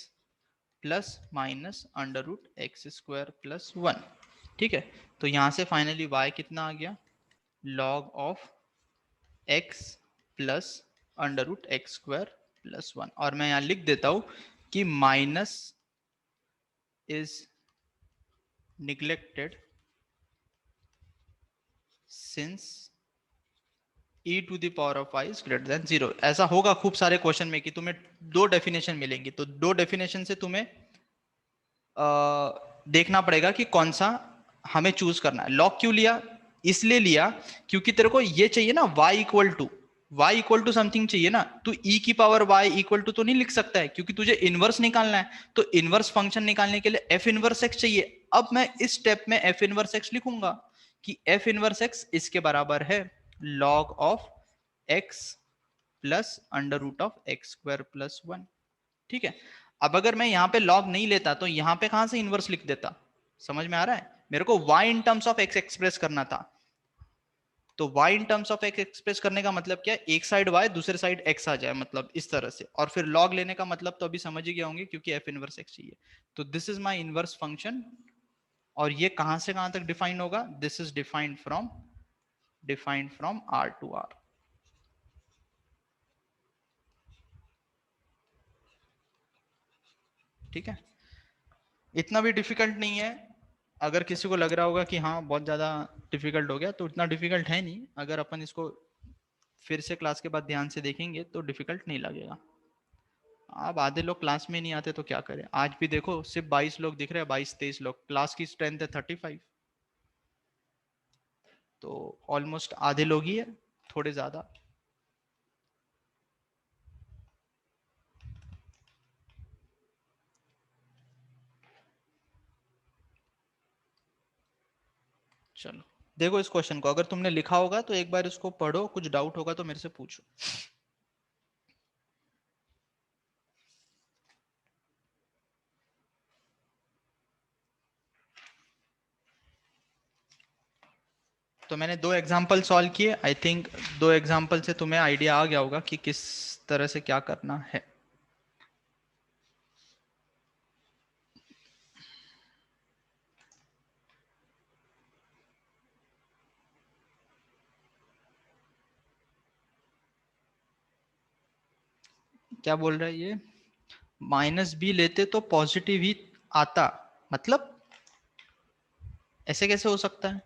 plus minus under root x square plus 1। ठीक है, तो यहां से फाइनली y कितना आ गया, log of x plus under root x square plus 1, और मैं यहां लिख देता हूं कि minus is neglected since e to the power of y is greater than 0। ऐसा होगा खूब सारे क्वेश्चन में कि तुम्हें दो डेफिनेशन मिलेंगी, तो दो डेफिनेशन से तुम्हें देखना पड़ेगा कि कौन सा हमें चूज करना है। लॉग क्यों लिया, इसलिए लिया क्योंकि तेरे को ये चाहिए ना y इक्वल टू समथिंग चाहिए ना, तू e की पावर y इक्वल टू तो नहीं लिख सकता है क्योंकि तुझे इनवर्स निकालना है, तो इनवर्स फंक्शन निकालने के लिए f इनवर्स x चाहिए। अब मैं इस स्टेप में f इनवर्स x लिखूंगा कि f इनवर्स x इसके बराबर है log of x plus under root of x square plus 1। ठीक है, अब अगर मैं यहां पे लॉग नहीं लेता तो यहां पे कहां से इनवर्स लिख देता, समझ में आ रहा है, मेरे को y in terms of x express करना था, तो y in terms of x express करने का मतलब क्या है, एक साइड y दूसरे साइड x आ जाए, मतलब इस तरह से, और फिर log लेने का मतलब तो अभी समझ ही गए होंगे क्योंकि f इनवर्स x चाहिए। तो this is my inverse function, और ये कहां से कहां तक डिफाइंड होगा, this is defined from r to r। ठीक है, इतना भी डिफिकल्ट नहीं है, अगर किसी को लग रहा होगा कि हाँ बहुत ज़्यादा डिफिकल्ट हो गया तो इतना डिफिकल्ट है नहीं, अगर अपन इसको फिर से क्लास के बाद ध्यान से देखेंगे तो डिफिकल्ट नहीं लगेगा। अब आधे लोग क्लास में नहीं आते तो क्या करें, आज भी देखो सिर्फ 22 लोग दिख रहे हैं, 22-23 लोग, क्लास की स्ट्रेंथ है 35, तो ऑलमोस्ट आधे लोग ही है, थोड़े ज़्यादा। चलो देखो इस क्वेश्चन को, अगर तुमने लिखा होगा तो एक बार इसको पढ़ो, कुछ डाउट होगा तो मेरे से पूछो। तो मैंने 2 एग्जाम्पल सॉल्व किए। आई थिंक 2 एग्जाम्पल से तुम्हें आइडिया आ गया होगा कि किस तरह से क्या करना है। क्या बोल रहा है ये, -b लेते तो पॉजिटिव ही आता, मतलब ऐसे कैसे हो सकता है?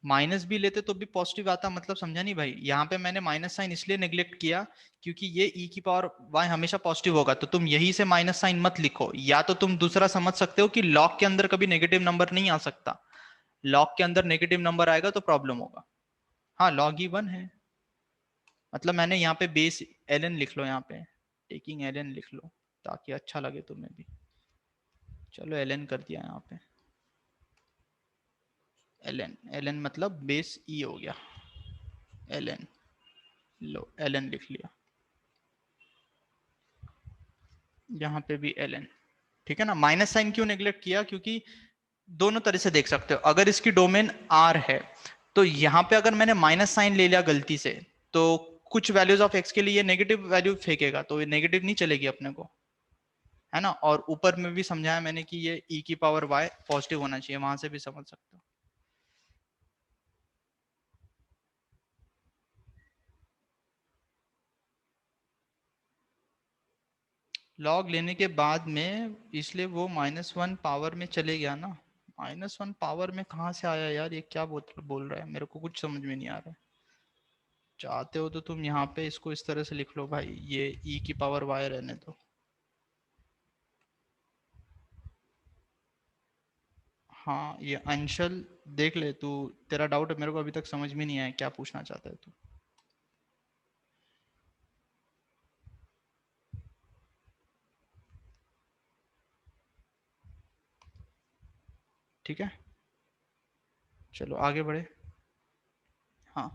-b लेते तो भी पॉजिटिव आता, मतलब समझा नहीं भाई। यहाँ पे मैंने माइनस साइन इसलिए नेग्लेक्ट किया क्योंकि ये e की पावर y हमेशा पॉजिटिव होगा, तो तुम यही से माइनस साइन मत लिखो। या तो तुम दूसरा समझ सकते हो कि लॉग के अंदर कभी नेगेटिव नंबर नहीं आ सकता, लॉग के अंदर नेगेटिव नंबर आएगा तो प्रॉब्लम होगा। हाँ लॉग ही 1 है, मतलब मैंने यहाँ पे बेस ln लिख लो, यहाँ पे टेकिंग ln लिख लो ताकि अच्छा लगे तुम्हें भी। चलो ln कर दिया यहाँ पे, ln मतलब बेस e हो गया, ln लो ln लिख लिया, यहाँ पे भी ln। ठीक है ना। माइनस साइन क्यों नेग्लेक्ट किया, क्योंकि दोनों तरह से देख सकते हो। अगर इसकी डोमेन r है तो यहाँ पे अगर मैंने माइनस साइन ले लिया गलती से, तो कुछ वैल्यूज ऑफ x के लिए ये नेगेटिव वैल्यू फेंकेगा, तो ये नेगेटिव नहीं चलेगी अपने को, है ना। और ऊपर में भी समझाया मैंने कि ये e की पावर y पॉजिटिव होना चाहिए, वहां से भी समझ सकते हो। लॉग लेने के बाद में इसलिए वो -1 पावर में चले गया ना। -1 पावर में कहाँ से आया यार, ये क्या बोल रहा है, मेरे को कुछ समझ में नहीं आ रहा है। चाहते हो तो तुम यहाँ पे इसको इस तरह से लिख लो भाई, ये e की पावर y रहने दो। हाँ ये अंशल देख ले तू, तेरा डाउट मेरे को अभी तक समझ में नहीं आया, क्या पूछना चाहता है तू। ठीक है चलो आगे बढ़े। हाँ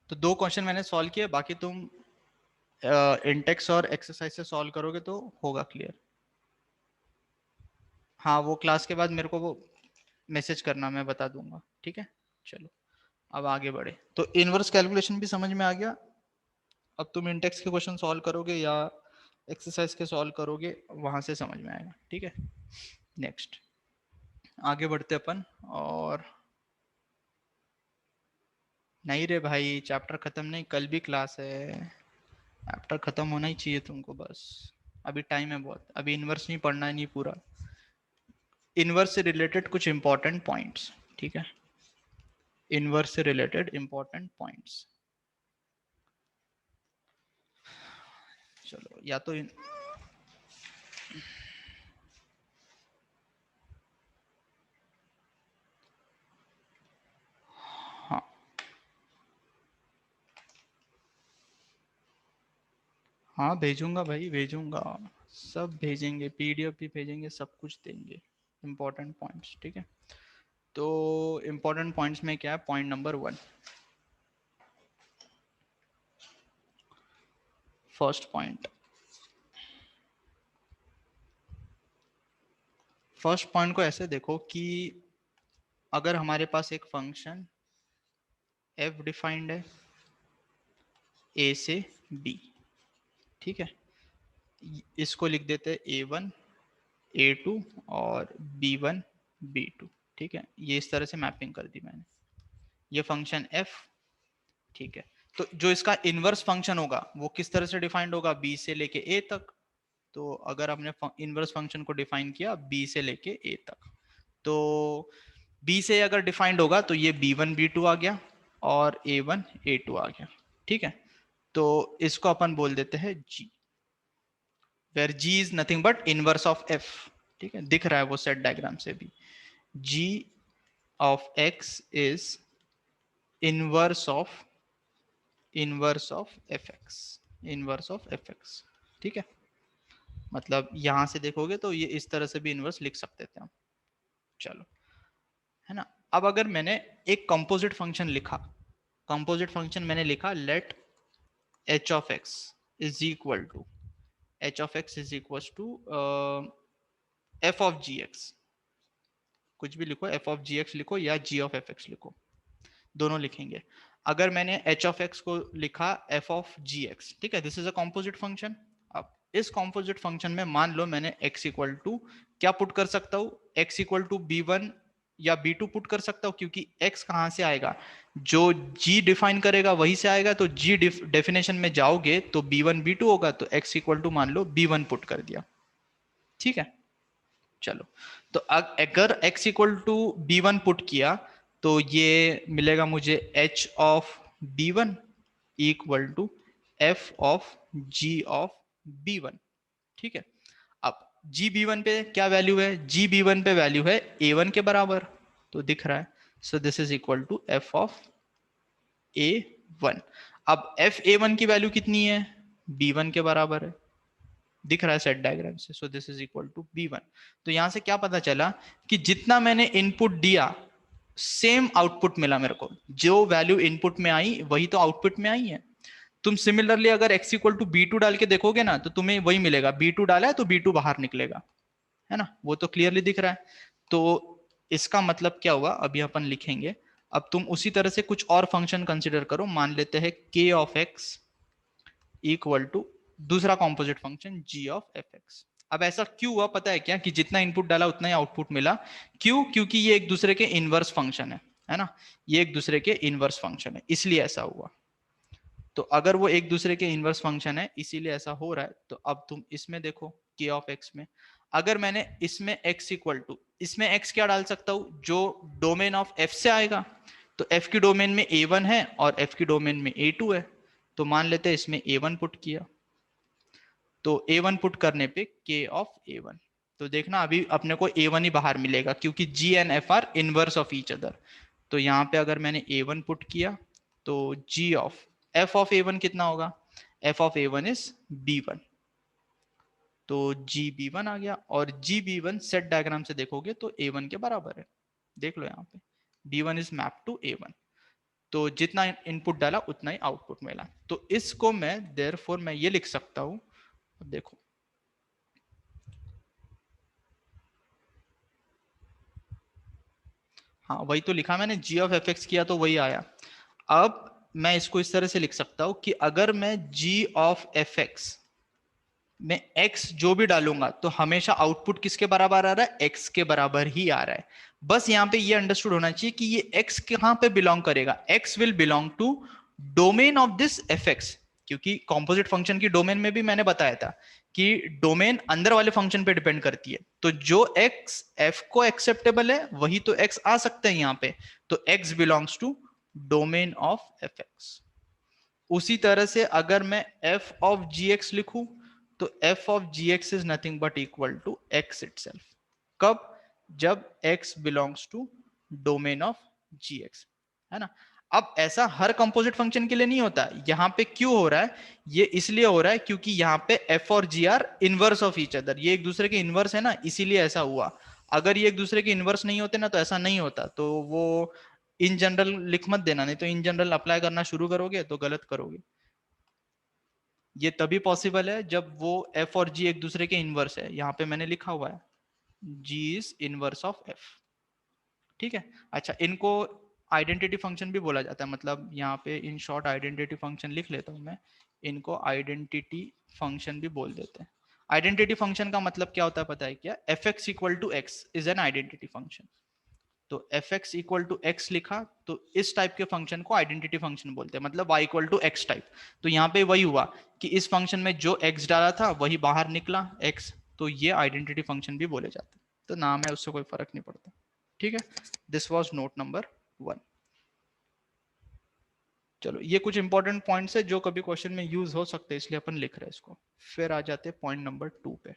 तो 2 क्वेश्चन मैंने सॉल्व किए, बाकी तुम इंटेक्स और एक्सरसाइज से सॉल्व करोगे तो होगा क्लियर। हाँ वो क्लास के बाद मेरे को वो मैसेज करना, मैं बता दूंगा। ठीक है चलो अब आगे बढ़े। तो इनवर्स कैलकुलेशन भी समझ में आ गया। अब तुम इंटेक्स के क्वेश्चन सॉल्व करोगे या एक्सरसाइज के सॉल्व करोगे, वहां से समझ में आएगा। ठीक है नेक्स्ट आगे बढ़ते अपन। और नहीं रे भाई चैप्टर खत्म नहीं, कल भी क्लास है, चैप्टर खत्म होना ही चाहिए तुमको बस। अभी टाइम है बहुत, अभी इनवर्स नहीं पढ़ना है, नहीं पूरा। इनवर्स से रिलेटेड कुछ इंपॉर्टेंट पॉइंट्स, ठीक है। इनवर्स से रिलेटेड इंपॉर्टेंट पॉइंट्स, चलो या तो हाँ हाँ भेजूंगा भाई भेजूंगा, सब भेजेंगे, पीडीएफ भी भेजेंगे, सब कुछ देंगे इंपॉर्टेंट पॉइंट्स। ठीक है तो इंपॉर्टेंट पॉइंट्स में क्या है, point number 1, first point. First point को ऐसे देखो कि अगर हमारे पास एक फंक्शन f डिफाइंड है a से b, ठीक है, इसको लिख देते हैं a1 a2 और b1 b2। ठीक है ये इस तरह से मैपिंग कर दी मैंने, ये फंक्शन f। ठीक है तो जो इसका इनवर्स फंक्शन होगा वो किस तरह से डिफाइंड होगा, b से लेके a तक। तो अगर हमने इनवर्स फंक्शन को डिफाइन किया b से लेके a तक, तो b से अगर डिफाइंड होगा तो ये b1 b2 आ गया और a1 a2 आ गया। ठीक है तो इसको अपन बोल देते हैं g, where g is nothing but inverse of f। ठीक है दिख रहा है वो सेट डायग्राम से भी, g of x is inverse of fx, inverse of fx। ठीक है मतलब यहां से देखोगे तो ये इस तरह से भी इनवर्स लिख सकते थे हम। चलो है ना। अब अगर मैंने एक कंपोजिट फंक्शन लिखा, कंपोजिट फंक्शन मैंने लिखा let h of x is equal to f of gx, कुछ भी लिखो, f ऑफ gx लिखो या g ऑफ fx लिखो। दोनों लिखेंगे। अगर मैंने h ऑफ x को लिखा f ऑफ gx, ठीक है, this is a composite function. अब इस कॉम्पोजिट फंक्शन में मान लो मैंने x इक्वल टू क्या पुट कर सकता हूँ, x इक्वल टू b1 या b2 पुट कर सकता हूँ, क्योंकि x कहाँ से आएगा, जो g डिफाइन करेगा वही से आएगा। तो g डेफिनेशन में जाओगे तो b1 b2 होगा, तो x इक्वल टू मान लो b1 पुट कर दिया, ठीक है। चलो, तो अगर x equal to b1 put किया तो ये मिलेगा मुझे h of b1 equal to f of g of b1, ठीक है। अब जी बी वन पे क्या वैल्यू है, जी बी वन पे वैल्यू है ए वन के बराबर, तो दिख रहा है। So this is equal to f of a one. अब एफ ए वन की वैल्यू कितनी है, बी वन के बराबर है, दिख रहा है सेट डायग्राम से। So this is equal to b one. तो यहां से क्या पता चला कि जितना मैंने इनपुट दिया सेम आउटपुट मिला मेरे को, जो वैल्यू इनपुट में आई वही तो आउटपुट में आई है। तुम सिमिलरली अगर x equal to b two डाल के देखोगे ना तो तुम्हें वही मिलेगा, b2 डाला है तो b2 बाहर निकलेगा, है ना, वो तो क्लियरली दिख रहा है। तो इसका मतलब क्या हुआ, अभी अपन लिखेंगे। अब तुम उसी तरह से कुछ और फंक्शन कंसिडर करो, मान लेते हैं k of x equal to दूसरा composite function g of fx। अब ऐसा क्यों हुआ पता है क्या, कि जितना इनपुट डाला उतना ही आउटपुट मिला। क्यों, क्योंकि ये एक दूसरे के इनवर्स फंक्शन है ना, ये एक दूसरे के इनवर्स फंक्शन है, इसलिए ऐसा हुआ। तो अगर वो एक दूसरे के इनवर्स फंक्शन है इसीलिए ऐसा हो रहा है। तो अब तुम इसमें देखो k ऑफ x में, अगर मैंने इसमें x इक्वल टू, इसमें x क्या डाल सकता हूं, जो डोमेन ऑफ f से आएगा। तो f की डोमेन में a1 है और f की डोमेन में a2 है, तो मान लेते हैं इसमें a1 पुट किया, तो a1 पुट करने पे k ऑफ a1। तो देखना अभी अपने को a1 ही बाहर मिलेगा, क्योंकि g and f are inverse of each other. तो यहाँ पे अगर मैंने a1 पुट किया तो g of f of a1 कितना होगा, f of a1 is b1, तो जी बी वन आ गया। और g b one set diagram से देखोगे तो ए वन के बराबर है, देख लो यहाँ पे b one is map to a one. तो जितना इनपुट डाला उतना ही आउटपुट मिला। तो इसको मैं देयरफॉर मैं ये लिख सकता हूं, देखो हाँ वही तो लिखा मैंने, जी ऑफ एफ एक्स किया तो वही आया। अब मैं इसको इस तरह से लिख सकता हूं कि अगर मैं जी ऑफ एफ एक्स में x जो भी डालूंगा तो हमेशा आउटपुट किसके बराबर आ रहा है, x के बराबर ही आ रहा है। बस यहां पे ये अंडरस्टूड होना चाहिए कि ये x कहां पे बिलोंग करेगा, x will belong to domain of this fx। क्योंकि कॉम्पोजिट फंक्शन की डोमेन में भी मैंने बताया था कि डोमेन अंदर वाले फंक्शन पे डिपेंड करती है। तो जो x f को एक्सेप्टेबल है वही तो x आ सकता है यहाँ पे। तो x belongs to domain of fx। उसी तरह से अगर मैं f ऑफ gx लिखूं तो f of gx is nothing but equal to x itself. कब, जब x belongs to domain of gx, है ना। अब ऐसा हर कंपोजिट फंक्शन के लिए नहीं होता, यहां पे क्यों हो रहा है, ये इसलिए हो रहा है क्योंकि यहाँ पे f और g are inverse of each other, ये एक दूसरे के इनवर्स है ना, इसीलिए ऐसा हुआ। अगर ये एक दूसरे के इनवर्स नहीं होते ना तो ऐसा नहीं होता। तो वो इन जनरल लिख मत देना, नहीं तो इन जनरल अप्लाई करना शुरू करोगे तो गलत करोगे। ये तभी पॉसिबल है जब वो f और g एक दूसरे के इनवर्स है, यहाँ पे मैंने लिखा हुआ है g is inverse of f, ठीक है। अच्छा, इनको आइडेंटिटी फंक्शन भी बोला जाता है, मतलब यहाँ पे इन शॉर्ट आइडेंटिटी फंक्शन लिख लेता हूँ मैं, इनको आइडेंटिटी फंक्शन भी बोल देते हैं। आइडेंटिटी फंक्शन का मतलब क्या होता है पता है क्या, f x equal to x is an identity function. तो f x equal to x लिखा तो इस टाइप के फंक्शन को आइडेंटिटी फंक्शन बोलते हैं, मतलब y equal to x type. तो यहाँ पे वही हुआ कि इस फंक्शन में जो एक्स डाला था वही बाहर निकला एक्स, तो ये आइडेंटिटी फंक्शन भी बोले जाते हैं। तो नाम है उससे कोई फर्क नहीं पड़ता, ठीक है। This was not number 1। चलो, ये कुछ इंपॉर्टेंट पॉइंट्स है जो कभी क्वेश्चन में यूज हो सकते हैं, इसलिए अपन लिख रहे हैं इसको। फिर आ जाते हैं पॉइंट नंबर 2 पे।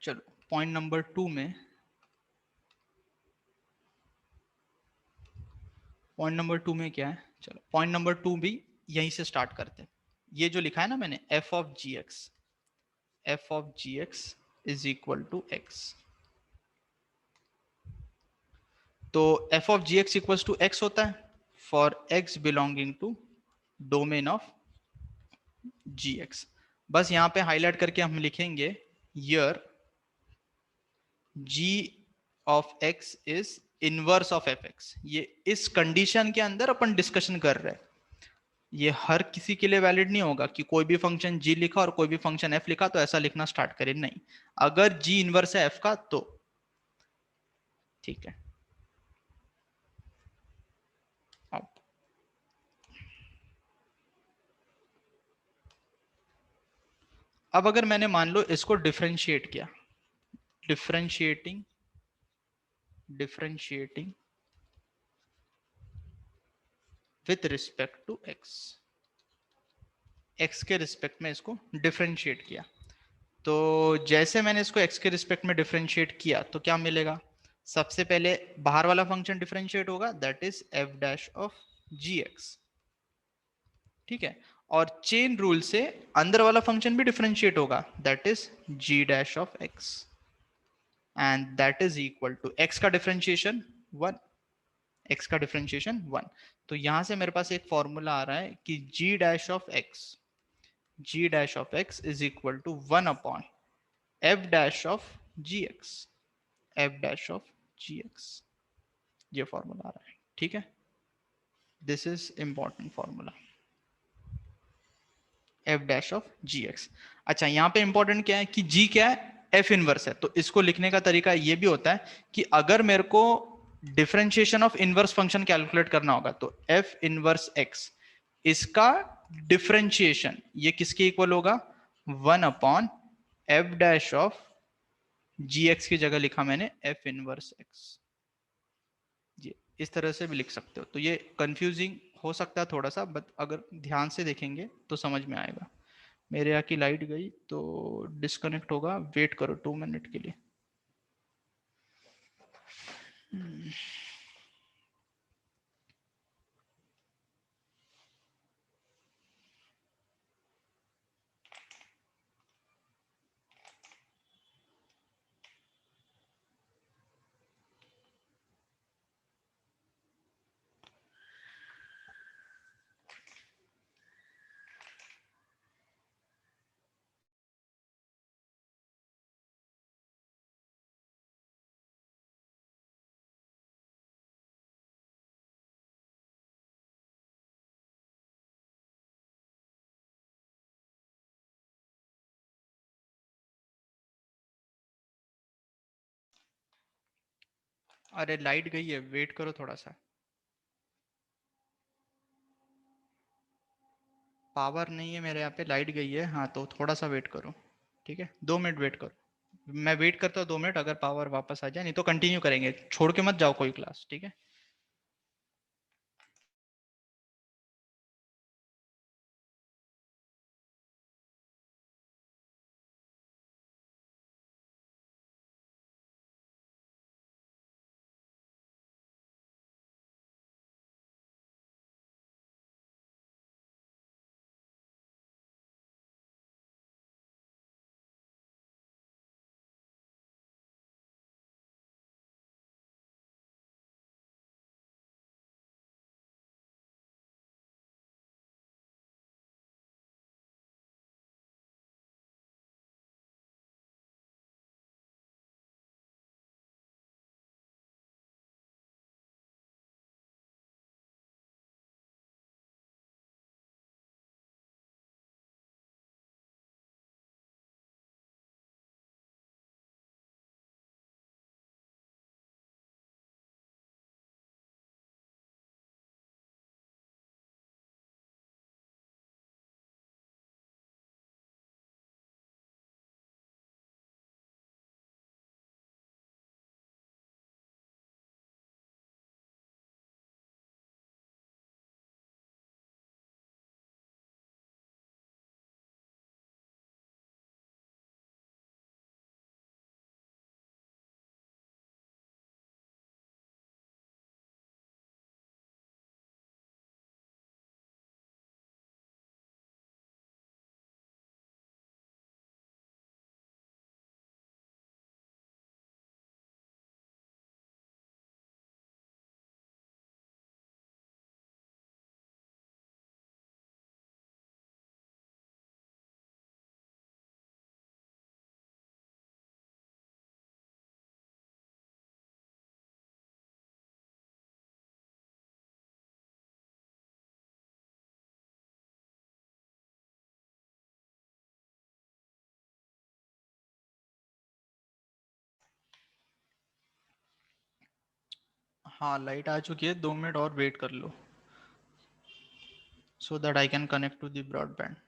चलो, पॉइंट नंबर 2 में, पॉइंट नंबर 2 में क्या है, चलो पॉइंट नंबर 2 भी यहीं से स्टार्ट करते हैं। ये जो लिखा है ना मैंने, f of g x is equal to x. तो f of g x equal to x होता है for x belonging to domain of gx। बस यहाँ पे हाईलाइट करके हम लिखेंगे here g of x is inverse of fx। ये इस कंडीशन के अंदर अपन डिस्कशन कर रहे हैं, ये हर किसी के लिए वैलिड नहीं होगा कि कोई भी फंक्शन g लिखा और कोई भी फंक्शन f लिखा तो ऐसा लिखना स्टार्ट करें, नहीं। अगर g इनवर्स है f का तो ठीक है। अब अगर मैंने मान लो इसको डिफरेंशिएट किया, differentiating differentiating with respect to x, x के रिस्पेक्ट में इसको डिफरेंशिएट किया, तो जैसे मैंने इसको x के रिस्पेक्ट में डिफरेंशिएट किया तो क्या मिलेगा? सबसे पहले बाहर वाला फंक्शन डिफरेंशिएट होगा, that is f dash of gx, ठीक है। और चेन रूल से अंदर वाला फंक्शन भी डिफरेंशिएट होगा, that is g dash of x, and that is equal to x का डिफरेंशिएशन 1, x का डिफरेंशिएशन 1। तो यहां से मेरे पास एक फॉर्मूला आ रहा है कि g dash of x is equal to 1 upon f dash of gx, f dash of gx, ये फॉर्मूला आ रहा है, ठीक है। This is important formula, f dash of gx। अच्छा, यहाँ पे इंपॉर्टेंट क्या है कि g क्या है? f इनवर्स है। तो इसको लिखने का तरीका ये भी होता है कि अगर मेरे को differentiation of inverse function calculate करना होगा तो f इनवर्स x, इसका डिफरेंशिएशन ये किसके इक्वल होगा? 1 upon f dash of gx की जगह लिखा मैंने f इनवर्स x। ये इस तरह से भी लिख सकते हो। तो ये कंफ्यूजिंग हो सकता है थोड़ा सा, बट अगर ध्यान से देखेंगे तो समझ में आएगा। मेरे यहाँ की लाइट गई तो डिस्कनेक्ट होगा, वेट करो 2 मिनट के लिए। अरे लाइट गई है, वेट करो थोड़ा सा। पावर नहीं है मेरे यहाँ पे, लाइट गई है, हाँ तो थोड़ा सा वेट करो, ठीक है। 2 मिनट वेट करो, मैं वेट करता हूँ 2 मिनट, अगर पावर वापस आ जाए, नहीं तो कंटिन्यू करेंगे, छोड़ के मत जाओ कोई क्लास, ठीक है। हाँ लाइट आ चुकी है, 2 मिनट और वेट कर लो so that I can connect to the broadband.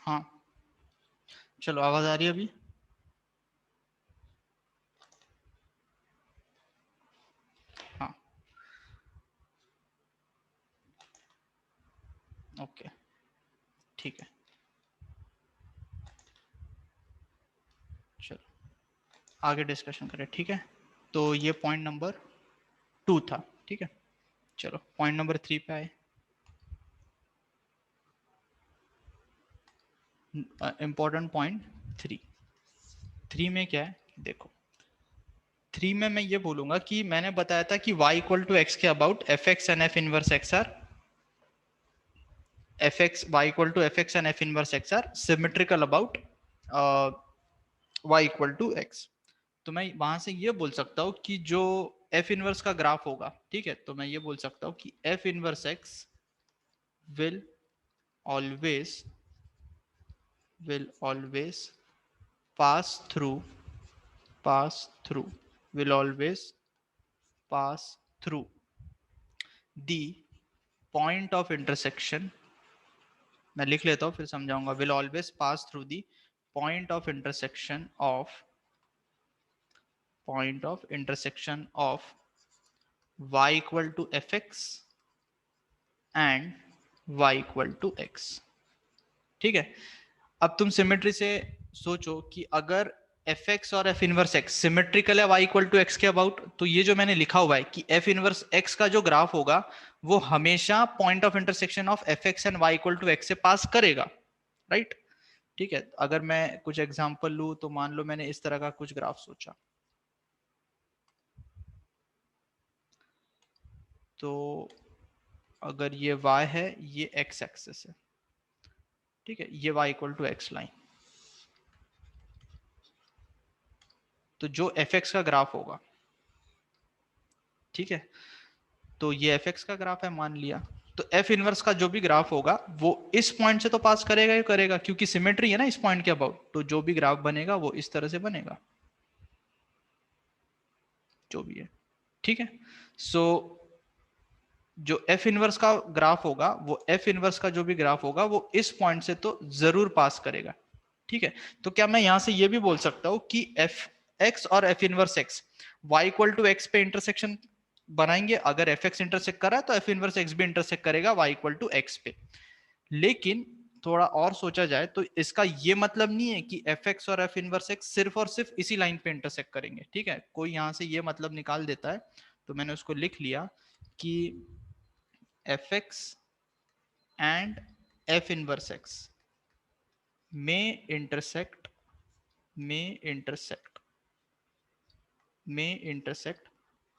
हाँ चलो, आवाज आ रही है अभी? हाँ ओके ठीक है, चलो आगे डिस्कशन करें। ठीक है, तो ये पॉइंट नंबर 2 था। ठीक है, चलो पॉइंट नंबर 3 पे आए। इंपॉर्टेंट पॉइंट 3 में क्या है देखो। 3 में मैं ये बोलूंगा कि मैंने बताया था कि y इक्वल टू एक्स के about f x and f inverse x are f x y equal to f x and f inverse x are symmetrical about y equal to x. तो मैं वहां से ये बोल सकता हूँ कि जो एफ इनवर्स का ग्राफ होगा, ठीक है, तो मैं ये बोल सकता हूँ कि F inverse x will always pass through will always pass through the point of intersection। मैं लिख लेता हूँ फिर समझाऊंगा। will always pass through the point of intersection of y equal to fx and y equal to x। ठीक है, अब तुम सिमेट्री से सोचो कि अगर एफ एक्स और एफ इनवर्स एक्स सिमेट्रिकल है y इक्वल टू एक्स के अबाउट, तो ये जो मैंने लिखा हुआ है कि एफ इनवर्स एक्स का जो ग्राफ होगा वो हमेशा point of intersection of f x and y equal to x से पास करेगा, राइट? ठीक है, अगर मैं कुछ एग्जांपल लूं तो मान लो मैंने इस तरह का कुछ ग्राफ सोचा। तो अगर ये y है, ये x एक्सिस है, ठीक है, ये y equal to x line, तो जो fx का ग्राफ होगा, ठीक है, तो ये fx का ग्राफ है मान लिया, तो f इनवर्स का जो भी ग्राफ होगा वो इस पॉइंट से तो पास करेगा ही करेगा, क्योंकि सिमेट्री है ना इस पॉइंट के अबाउट, तो जो भी ग्राफ बनेगा वो इस तरह से बनेगा, जो भी है, ठीक है। सो जो f इनवर्स का ग्राफ होगा, वो f इनवर्स का जो भी ग्राफ होगा वो इस पॉइंट से तो जरूर पास करेगा, ठीक है। तो क्या मैं यहां से ये भी बोल सकता हूं कि एफ एक्स और f inverse x y equal to x पे इंटरसेक्शन बनाएंगे, अगर एफ एक्स इंटरसेक्ट कर रहा है तो एफ इनवर्स एक्स भी इंटरसेक्ट करेगा y इक्वल टू एक्स पे। लेकिन थोड़ा और सोचा जाए तो इसका ये मतलब नहीं है कि एफ एक्स और एफ इनवर्स एक्स सिर्फ और सिर्फ इसी लाइन पे इंटरसेक्ट करेंगे, ठीक है। कोई यहां से ये मतलब निकाल देता है, तो मैंने उसको लिख लिया कि f x and f inverse x में इंटरसेक्ट में इंटरसेक्ट में intersect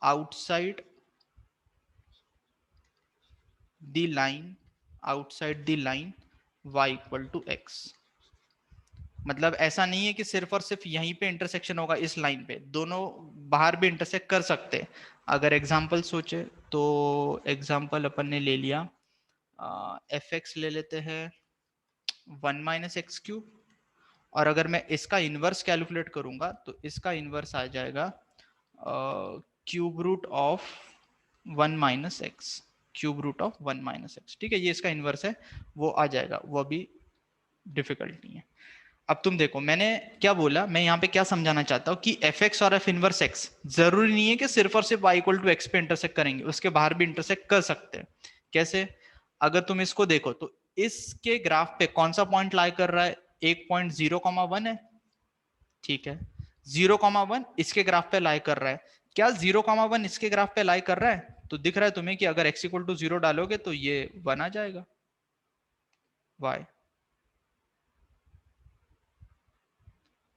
outside the line, outside the line y equal to x. मतलब ऐसा नहीं है कि सिर्फ और सिर्फ यहीं पे इंटरसेक्शन होगा इस लाइन पे, दोनों बाहर भी इंटरसेक्ट कर सकते हैं। अगर एग्जांपल सोचे तो एग्जांपल अपन ने ले लिया, एफ एक्स ले लेते हैं 1 - x³ और अगर मैं इसका इनवर्स कैलकुलेट करूंगा तो इसका इनवर्स आ जाएगा cube root of 1 - x, cube root of 1 - x, ठीक है, ये इसका इनवर्स है, वो आ जाएगा, वो भी डिफिकल्ट नहीं है। अब तुम देखो मैंने क्या बोला, मैं यहाँ पे क्या समझाना चाहता हूँ कि एफ एक्स और एफ इनवर्स एक्स जरूरी नहीं है कि सिर्फ और सिर्फ y इक्वल टू एक्स पे इंटरसेक्ट करेंगे, उसके बाहर भी इंटरसेक्ट कर सकते हैं। कैसे? अगर तुम इसको देखो तो इसके ग्राफ पे कौन सा पॉइंट लाई कर रहा है, एक पॉइंट 0,1 है, ठीक है, 0,1 इसके ग्राफ पे लाई कर रहा है। क्या 0,1 इसके ग्राफ पे लाई कर रहा है? तो दिख रहा है तुम्हें कि अगर x इक्वल टू 0 डालोगे तो ये 1 आ जाएगा y।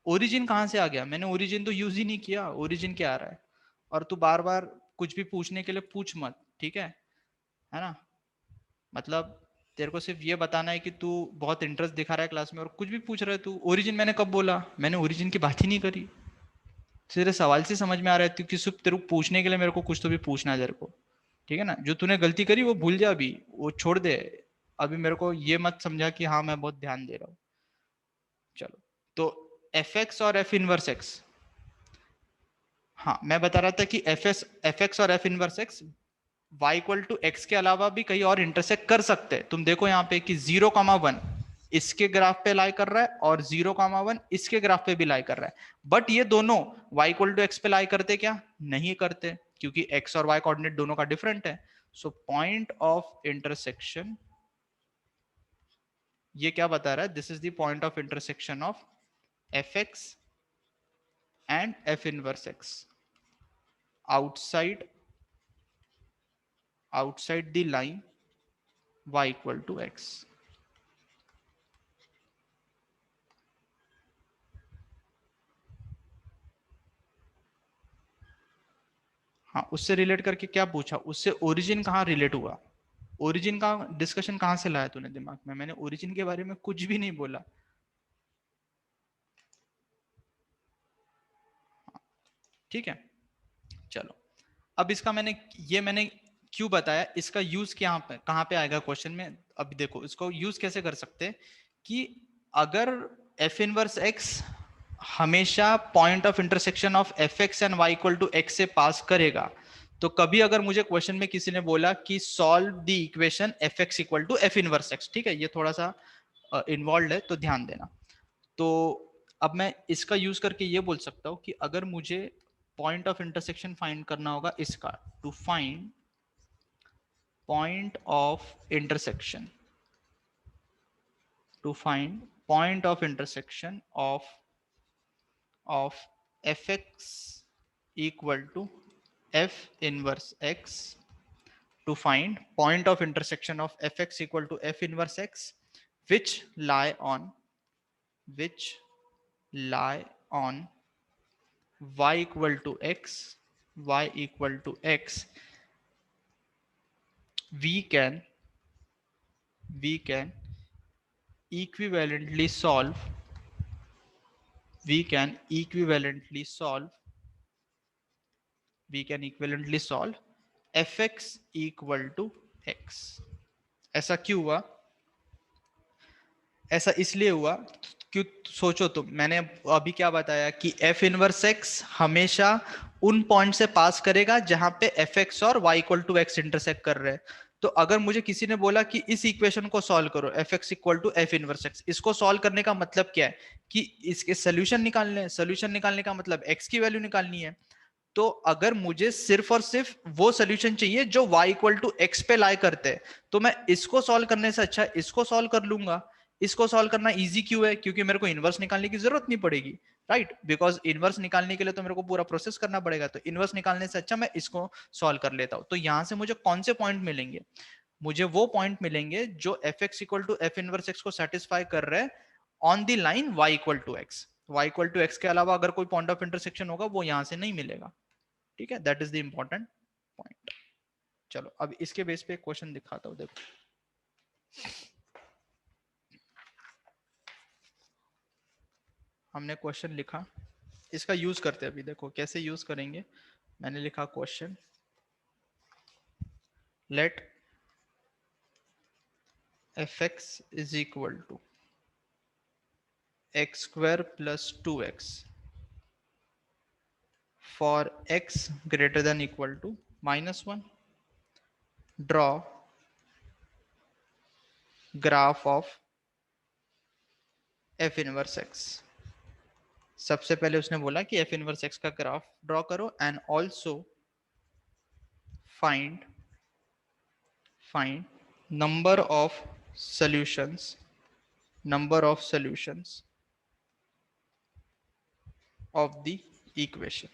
ओरिजिन कहां से आ गया? मैंने ओरिजिन तो यूज ही नहीं किया, ओरिजिन क्या आ रहा है? और तू बार बार कुछ भी पूछने के लिए पूछ मत, ठीक है ना। मतलब तेरे को सिर्फ ये बताना है कि तू बहुत इंटरेस्ट दिखा रहा है क्लास में और कुछ भी पूछ रहा है तू। ओरिजिन मैंने कब बोला? मैंने ओरिजिन की बात ही नहीं करी। तेरे सवाल से समझ में आ रहा है कि सिर्फ तेरे को पूछने के लिए मेरे को कुछ तो भी पूछना है तेरे को, ठीक है ना। जो तूने गलती करी वो भूल जा, अभी वो छोड़ दे। अभी मेरे को ये मत समझा कि हाँ मैं बहुत ध्यान दे रहा हूँ। चलो, तो एफ एक्स और एफ इनवर्स एक्स, हाँ मैं बता रहा था कि एफ एक्स और F inverse x y equal to x के अलावा भी कहीं और इंटरसेक्ट कर सकते हैं। तुम देखो यहाँ पे कि 0,1 इसके ग्राफ पे लाई कर रहा है और 0,1 इसके ग्राफ पे भी लाई कर रहा है, बट ये दोनों y इक्वल टू एक्स पे लाई करते क्या? नहीं करते, क्योंकि x और y कोऑर्डिनेट दोनों का डिफरेंट है। सो पॉइंट ऑफ इंटरसेक्शन, ये क्या बता रहा है? This is the point of intersection of f x and f inverse x outside the line y equal to x। हाँ, उससे रिलेट करके क्या पूछा? उससे ओरिजिन कहाँ रिलेट हुआ? ओरिजिन का डिस्कशन कहाँ से लाया तूने दिमाग में? मैंने ओरिजिन के बारे में कुछ भी नहीं बोला। ठीक है, चलो। अब इसका मैंने क्यों बताया, इसका यूज क्या पे कहाँ पे आएगा क्वेश्चन में? अब देखो इसको यूज कैसे कर सकते हैं कि अगर एफ इनवर्स एक्स हमेशा point of intersection of f x and y equal to x से पास करेगा, तो कभी अगर मुझे क्वेश्चन में किसी ने बोला कि solve the equation f x equal to f inverse x, ठीक है, ये थोड़ा सा इन्वॉल्व है तो ध्यान देना। तो अब मैं इसका यूज करके ये बोल सकता हूँ कि अगर मुझे पॉइंट ऑफ इंटरसेक्शन फाइंड करना होगा इसका, to find point of intersection, to find point of intersection of fx equal to f inverse x, to find point of intersection of fx equal to f inverse x which lie on y equal to x, y equal to x we can equivalently solve we can equivalently solve fx equal to x। ऐसा क्यों हुआ? ऐसा इसलिए हुआ क्यों? सोचो तुम, मैंने अभी क्या बताया कि f इनवर्स x हमेशा उन पॉइंट से पास करेगा जहां पे fx और y equal to x intersect कर रहे हैं। तो अगर मुझे किसी ने बोला कि इस इक्वेशन को सॉल्व करो fx equal to f inverse x, इसको सॉल्व करने का मतलब क्या है कि इसके सोल्यूशन निकालने, सोल्यूशन निकालने का मतलब x की वैल्यू निकालनी है। तो अगर मुझे सिर्फ और सिर्फ वो सोल्यूशन चाहिए जो y इक्वल टू एक्स पे लाई करते हैं, तो मैं इसको सॉल्व करने से अच्छा इसको सॉल्व कर लूंगा। इसको सॉल्व करना इजी क्यों है? क्योंकि मेरे को इनवर्स निकालने की जरूरत नहीं पड़ेगी, राइट? बिकॉज इनवर्स निकालने के लिए तो मेरे को पूरा प्रोसेस करना पड़ेगा, तो इनवर्स निकालने से अच्छा मैं इसको सॉल्व कर लेता हूं। तो यहां से मुझे कौन से पॉइंट मिलेंगे? मुझे वो पॉइंट मिलेंगे जो f x equal to f inverse x को सेटिस्फाई कर रहे हैं on the line y equal to x. y equal to x के अलावा अगर कोई पॉइंट ऑफ इंटरसेक्शन होगा वो यहां से नहीं मिलेगा, ठीक है? That is the important point. चलो अब इसके बेस पे एक क्वेश्चन दिखाता हूं, देखो। हमने क्वेश्चन लिखा, इसका यूज करते हैं अभी, देखो कैसे यूज करेंगे। मैंने लिखा question, let fx is equal to x square plus 2x for x greater than equal to -1। Draw graph of f inverse x। सबसे पहले उसने बोला कि f इनवर्स x का ग्राफ ड्रॉ करो and also find number of solutions of the equation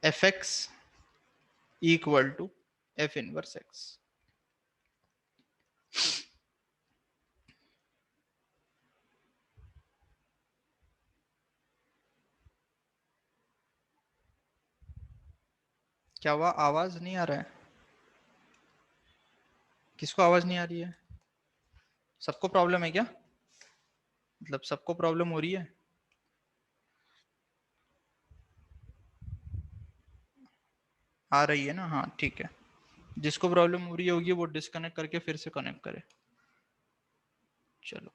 fx equal to f inverse x। क्या हुआ? आवाज नहीं आ रहा है? किसको आवाज नहीं आ रही है? सबको प्रॉब्लम है क्या? मतलब सबको प्रॉब्लम हो रही है? आ रही है ना? हाँ ठीक है। जिसको प्रॉब्लम हो रही होगी वो डिस्कनेक्ट करके फिर से कनेक्ट करे। चलो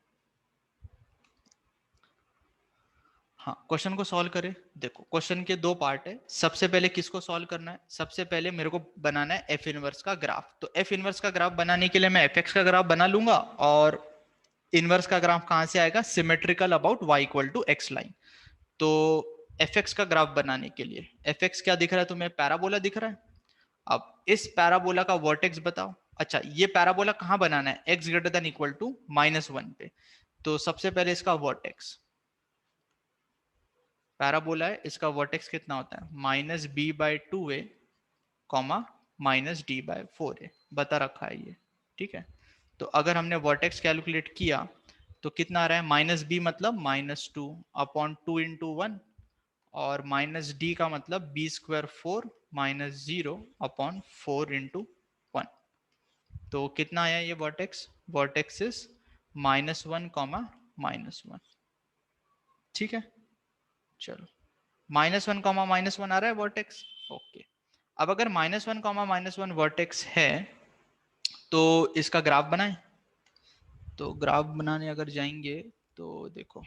हाँ, क्वेश्चन को सॉल्व करें। देखो क्वेश्चन के दो पार्ट है। सबसे पहले किसको सॉल्व करना है? सबसे पहले मेरे को बनाना है एफ इनवर्स का ग्राफ। तो एफ इनवर्स का ग्राफ बनाने के लिए मैं एफ एक्स का ग्राफ बना लूंगा, और इनवर्स का ग्राफ कहां से आएगा? Symmetrical about y equal to x line. तो एफ एक्स का ग्राफ बनाने के लिए एफ एक्स क्या दिख रहा है तुम्हें? पैराबोला दिख रहा है। अब इस पैराबोला का वर्टेक्स बताओ। अच्छा, ये पैराबोला कहां बनाना है? x greater than equal to -1 पे। तो सबसे पहले इसका वर्टेक्स, पैराबोला है, इसका वर्टेक्स कितना होता है? -b/2a, -d/4a, बता रखा है ये, ठीक है? तो अगर हमने वर्टेक्स कैलकुलेट किया तो कितना आ रहा है? -b मतलब -2/2 इंटू 1, और -d का मतलब b² 4 -0/4 इंटू 1। तो कितना आया ये वर्टेक्स? वर्टेक्स इज -1, -1, ठीक है? चलो, -1, आ रहा है वर्टेक्स, ओके। अब अगर -1, वर्टेक्स है तो इसका ग्राफ बनाएं। तो ग्राफ बनाने अगर जाएंगे तो देखो,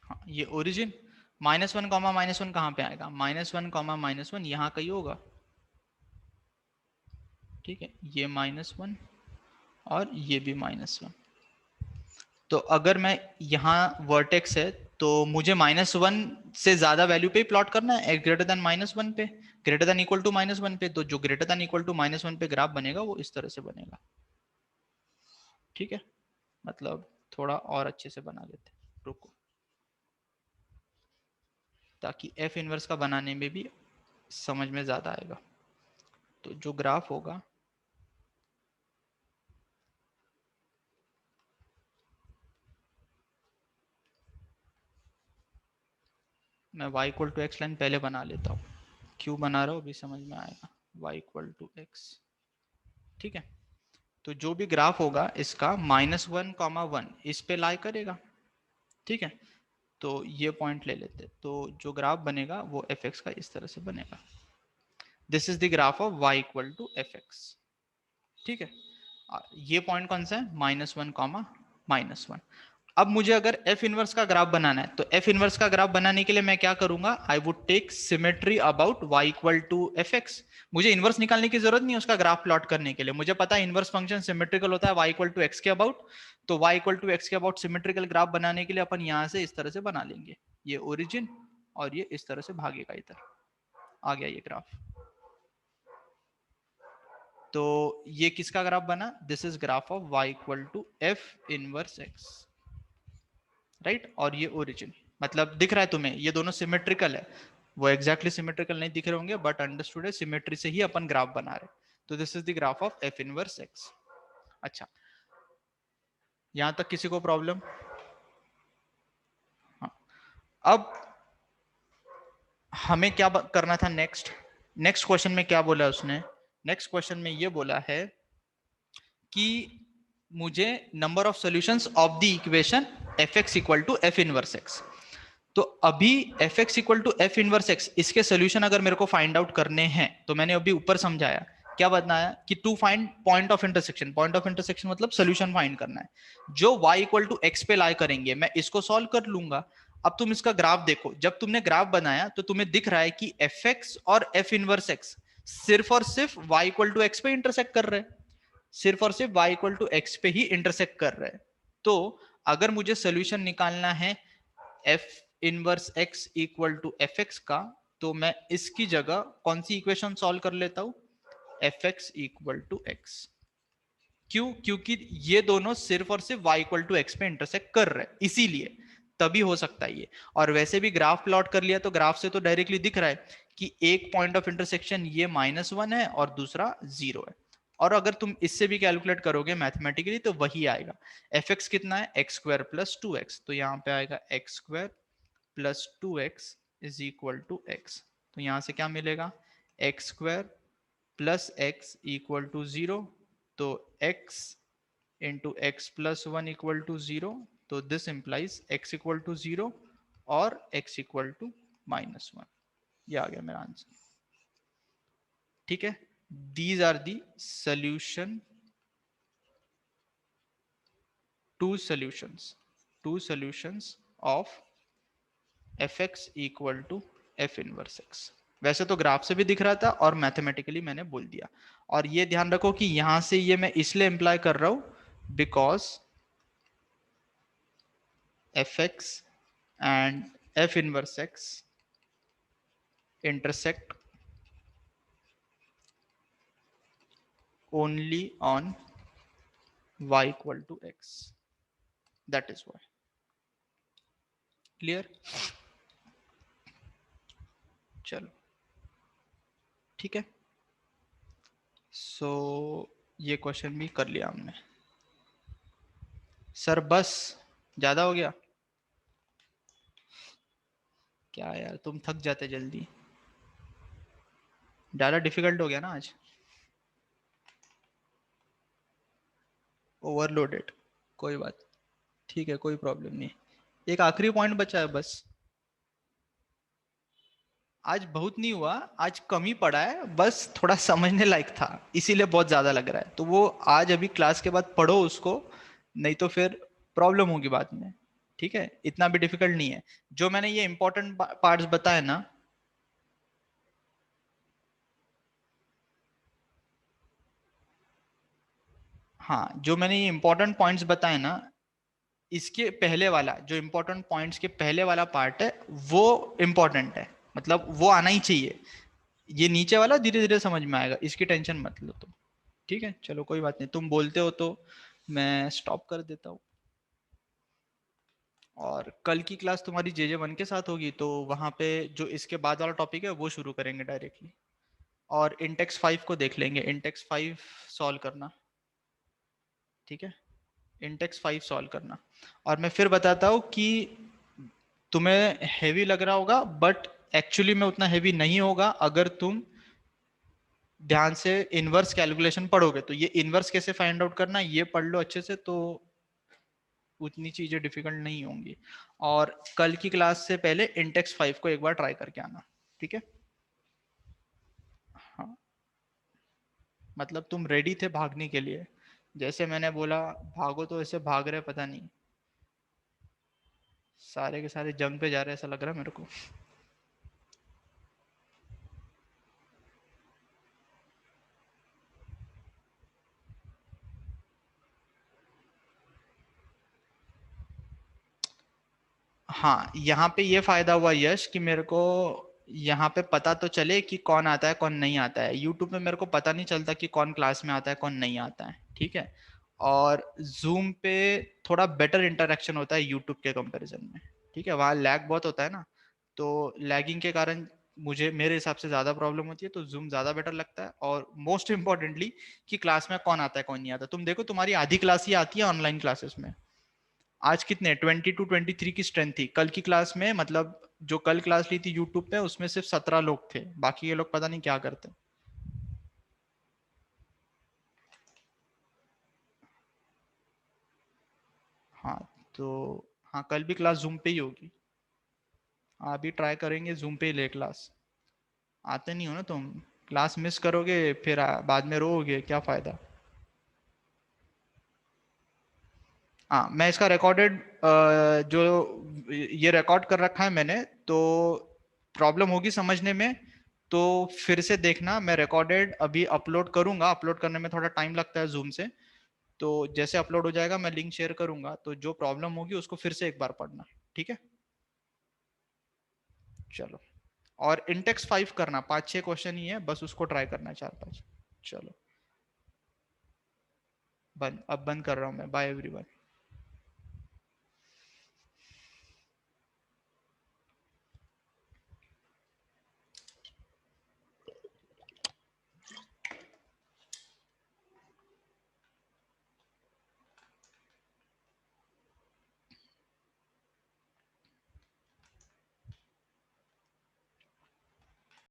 हाँ, ये ओरिजिन -1, -1 कहाँ पे आएगा? -1, यहाँ कहीं होगा, ठीक है? ये -1 और ये भी -1। तो अगर मैं यहाँ वर्टेक्स है तो मुझे -1 से ज्यादा वैल्यू पे ही प्लॉट करना है, ग्रेटर देन -1 पे, ग्रेटर देन इक्वल टू -1 पे। तो जो ग्रेटर देन इक्वल टू -1 पे ग्राफ बनेगा वो इस तरह से बनेगा, ठीक है? मतलब थोड़ा और अच्छे से बना लेते हैं, रुको, ताकि एफ इनवर्स का बनाने में भी समझ में ज्यादा आएगा। तो जो ग्राफ होगा मैं y equal to x line पहले बना लेता हूँ, क्यों बना रहा हूँ अभी समझ में आएगा। y इक्वल टू एक्स, ठीक है। तो जो भी ग्राफ होगा इसका -1, 1 इस पे लाई करेगा, ठीक है। तो ये पॉइंट ले लेते, तो जो ग्राफ बनेगा वो एफ एक्स का इस तरह से बनेगा। This is the graph of y equal to f x, ठीक है। ये पॉइंट कौन सा है, -1, -1। अब मुझे अगर एफ इनवर्स का ग्राफ बनाना है, तो एफ इनवर्स का ग्राफ बनाने के लिए मैं क्या करूंगा, I would take symmetry about y equal to f x. मुझे इनवर्स निकालने की जरूरत नहीं है उसका ग्राफ प्लॉट करने के लिए, मुझे पता है इनवर्स फंक्शन सिमेट्रिकल होता है y इक्वल टू एक्स के अबाउट। तो y इक्वल टू एक्स के अबाउट सिमेट्रिकल ग्राफ बनाने के लिए अपन यहां से इस तरह से बना लेंगे, ये ओरिजिन और ये इस तरह से भागेगा इधर, आ गया ये ग्राफ। तो ये किसका ग्राफ बना, this is graph of y equal to f inverse x, right. और ये ओरिजिन, मतलब दिख रहा है तुम्हें ये दोनों सिमेट्रिकल है, वो एग्जैक्टली सिमेट्रिकल नहीं दिख रहे होंगे बट अंडरस्टूड है, सिमेट्री से ही अपन ग्राफ बना रहे। तो this is the graph of F inverse x. अच्छा, यहां तक किसी को प्रॉब्लम? हाँ। अब हमें क्या करना था नेक्स्ट, नेक्स्ट क्वेश्चन में क्या बोला उसने, नेक्स्ट क्वेश्चन में ये बोला है कि मुझे number of solutions of the equation f x equal to f inverse x. तो अभी f x equal to f inverse x, इसके सोल्यूशन अगर मेरे को फाइंड आउट करने हैं तो मैंने अभी ऊपर समझाया, क्या बताया कि to find point of intersection, point of intersection मतलब सोल्यूशन फाइंड करना है। जो y इक्वल टू एक्स पे लाई करेंगे मैं इसको सॉल्व कर लूंगा। अब तुम इसका ग्राफ देखो, जब तुमने ग्राफ बनाया तो तुम्हें दिख रहा है कि एफ एक्स और एफ इनवर्स एक्स सिर्फ और सिर्फ y इक्वल टू एक्स पे इंटरसेक्ट कर रहे हैं, सिर्फ और सिर्फ y इक्वल टू एक्स पे ही इंटरसेक्ट कर रहे हैं। तो अगर मुझे सोल्यूशन निकालना है f inverse x equal to f x का, तो मैं इसकी जगह कौन सी इक्वेशन सॉल्व कर लेता हूं, f x equal to x. क्यों, क्योंकि ये दोनों सिर्फ और सिर्फ y इक्वल टू एक्स पे इंटरसेक्ट कर रहे हैं, इसीलिए तभी हो सकता है ये। और वैसे भी ग्राफ प्लॉट कर लिया तो ग्राफ से तो डायरेक्टली दिख रहा है कि एक पॉइंट ऑफ इंटरसेक्शन ये -1 है और दूसरा 0 है। और अगर तुम इससे भी कैलकुलेट करोगे मैथमेटिकली तो वही आएगा। एफ एक्स कितना है, एक्स स्क्वायर प्लस 2x, तो यहाँ पे आएगा x square plus 2x is equal to x. तो यहां से क्या मिलेगा, x square plus x equal to 0, तो x into x plus 1 equal to 0, तो this implies x equal to 0 और x इक्वल टू -1। ये आ गया मेरा आंसर, ठीक है। These are the solution, two solutions of f x equal to f inverse x. वैसे तो ग्राफ से भी दिख रहा था और मैथमेटिकली मैंने बोल दिया। और ये ध्यान रखो कि यहां से ये मैं इसलिए इंप्लाई कर रहा हूं because F x and f inverse x intersect only on y equal to x, that is why. Clear? चलो ठीक है, सो ये क्वेश्चन भी कर लिया हमने। सर बस ज्यादा हो गया क्या यार, तुम थक जाते जल्दी, ज्यादा डिफिकल्ट हो गया ना आज, ओवरलोडेड। कोई बात, ठीक है, कोई प्रॉब्लम नहीं। एक आखिरी पॉइंट बचा है बस, आज बहुत नहीं हुआ, आज कम ही पड़ा है, बस थोड़ा समझने लायक था इसीलिए बहुत ज्यादा लग रहा है, तो वो आज अभी क्लास के बाद पढ़ो उसको, नहीं तो फिर प्रॉब्लम होगी बाद में, ठीक है। इतना भी डिफिकल्ट नहीं है, जो मैंने ये इंपॉर्टेंट पार्ट्स बताए ना, हाँ जो मैंने ये इंपॉर्टेंट पॉइंट्स बताए ना, इसके पहले वाला जो इंपॉर्टेंट पॉइंट्स के पहले वाला पार्ट है वो इंपॉर्टेंट है, मतलब वो आना ही चाहिए। ये नीचे वाला धीरे धीरे समझ में आएगा, इसकी टेंशन मत लो तुम, ठीक है। चलो कोई बात नहीं, तुम बोलते हो तो मैं स्टॉप कर देता हूँ। और कल की क्लास तुम्हारी JJ1 के साथ होगी, तो वहां पे जो इसके बाद वाला टॉपिक है वो शुरू करेंगे डायरेक्टली, और इंटेक्स 5 को देख लेंगे, इंटेक्स 5 सॉल्व करना, ठीक है। इंटेक्स 5 सॉल्व करना। और मैं फिर बताता हूँ कि तुम्हें हैवी लग रहा होगा, बट एक्चुअली में उतना हैवी नहीं होगा अगर तुम ध्यान से इनवर्स कैलकुलेशन पढ़ोगे। तो ये इनवर्स कैसे फाइंड आउट करना है ये पढ़ लो अच्छे से, तो उतनी चीजें डिफिकल्ट नहीं होंगी। और कल की क्लास से पहले इंटेक्स 5 को एक बार ट्राई करके आना, ठीक है? हाँ, मतलब तुम रेडी थे भागने के लिए, जैसे मैंने बोला भागो तो ऐसे भाग रहे, पता नहीं सारे के सारे जंग पे जा रहे ऐसा लग रहा है मेरे को। हाँ, यहाँ पे ये फायदा हुआ यश कि मेरे को यहाँ पे पता तो चले कि कौन आता है कौन नहीं आता है। यूट्यूब पे मेरे को पता नहीं चलता कि कौन क्लास में आता है कौन नहीं आता है, ठीक है? और जूम पे थोड़ा बेटर इंटरेक्शन होता है यूट्यूब के कंपैरिजन में, ठीक है? वहाँ लैग बहुत होता है ना, तो लैगिंग के कारण मुझे मेरे हिसाब से ज़्यादा प्रॉब्लम होती है, तो जूम ज़्यादा बेटर लगता है। और मोस्ट इंपॉर्टेंटली कि क्लास में कौन आता है कौन नहीं आता। तुम देखो तुम्हारी आधी क्लास ही आती है ऑनलाइन क्लासेस में। आज कितने 22-23 की स्ट्रेंथ थी कल की क्लास में, मतलब जो कल क्लास ली थी यूट्यूब पे उसमें सिर्फ 17 लोग थे, बाकी ये लोग पता नहीं क्या करते। हाँ तो हाँ, कल भी क्लास जूम पे ही होगी। अभी ट्राई करेंगे जूम पे ही ले क्लास। आते नहीं हो ना तुम, क्लास मिस करोगे फिर बाद में रोओगे, क्या फायदा। हाँ, मैं इसका रिकॉर्डेड जो ये रिकॉर्ड कर रखा है मैंने, तो प्रॉब्लम होगी समझने में तो फिर से देखना। मैं रिकॉर्डेड अभी अपलोड करूंगा, अपलोड करने में थोड़ा टाइम लगता है जूम से, तो जैसे अपलोड हो जाएगा मैं लिंक शेयर करूंगा, तो जो प्रॉब्लम होगी उसको फिर से एक बार पढ़ना, ठीक है? चलो, और इंटेक्स 5 करना, 5-6 क्वेश्चन ही है बस, उसको ट्राई करना 4-5। चलो, बंद, अब बंद कर रहा हूँ मैं। Bye everyone.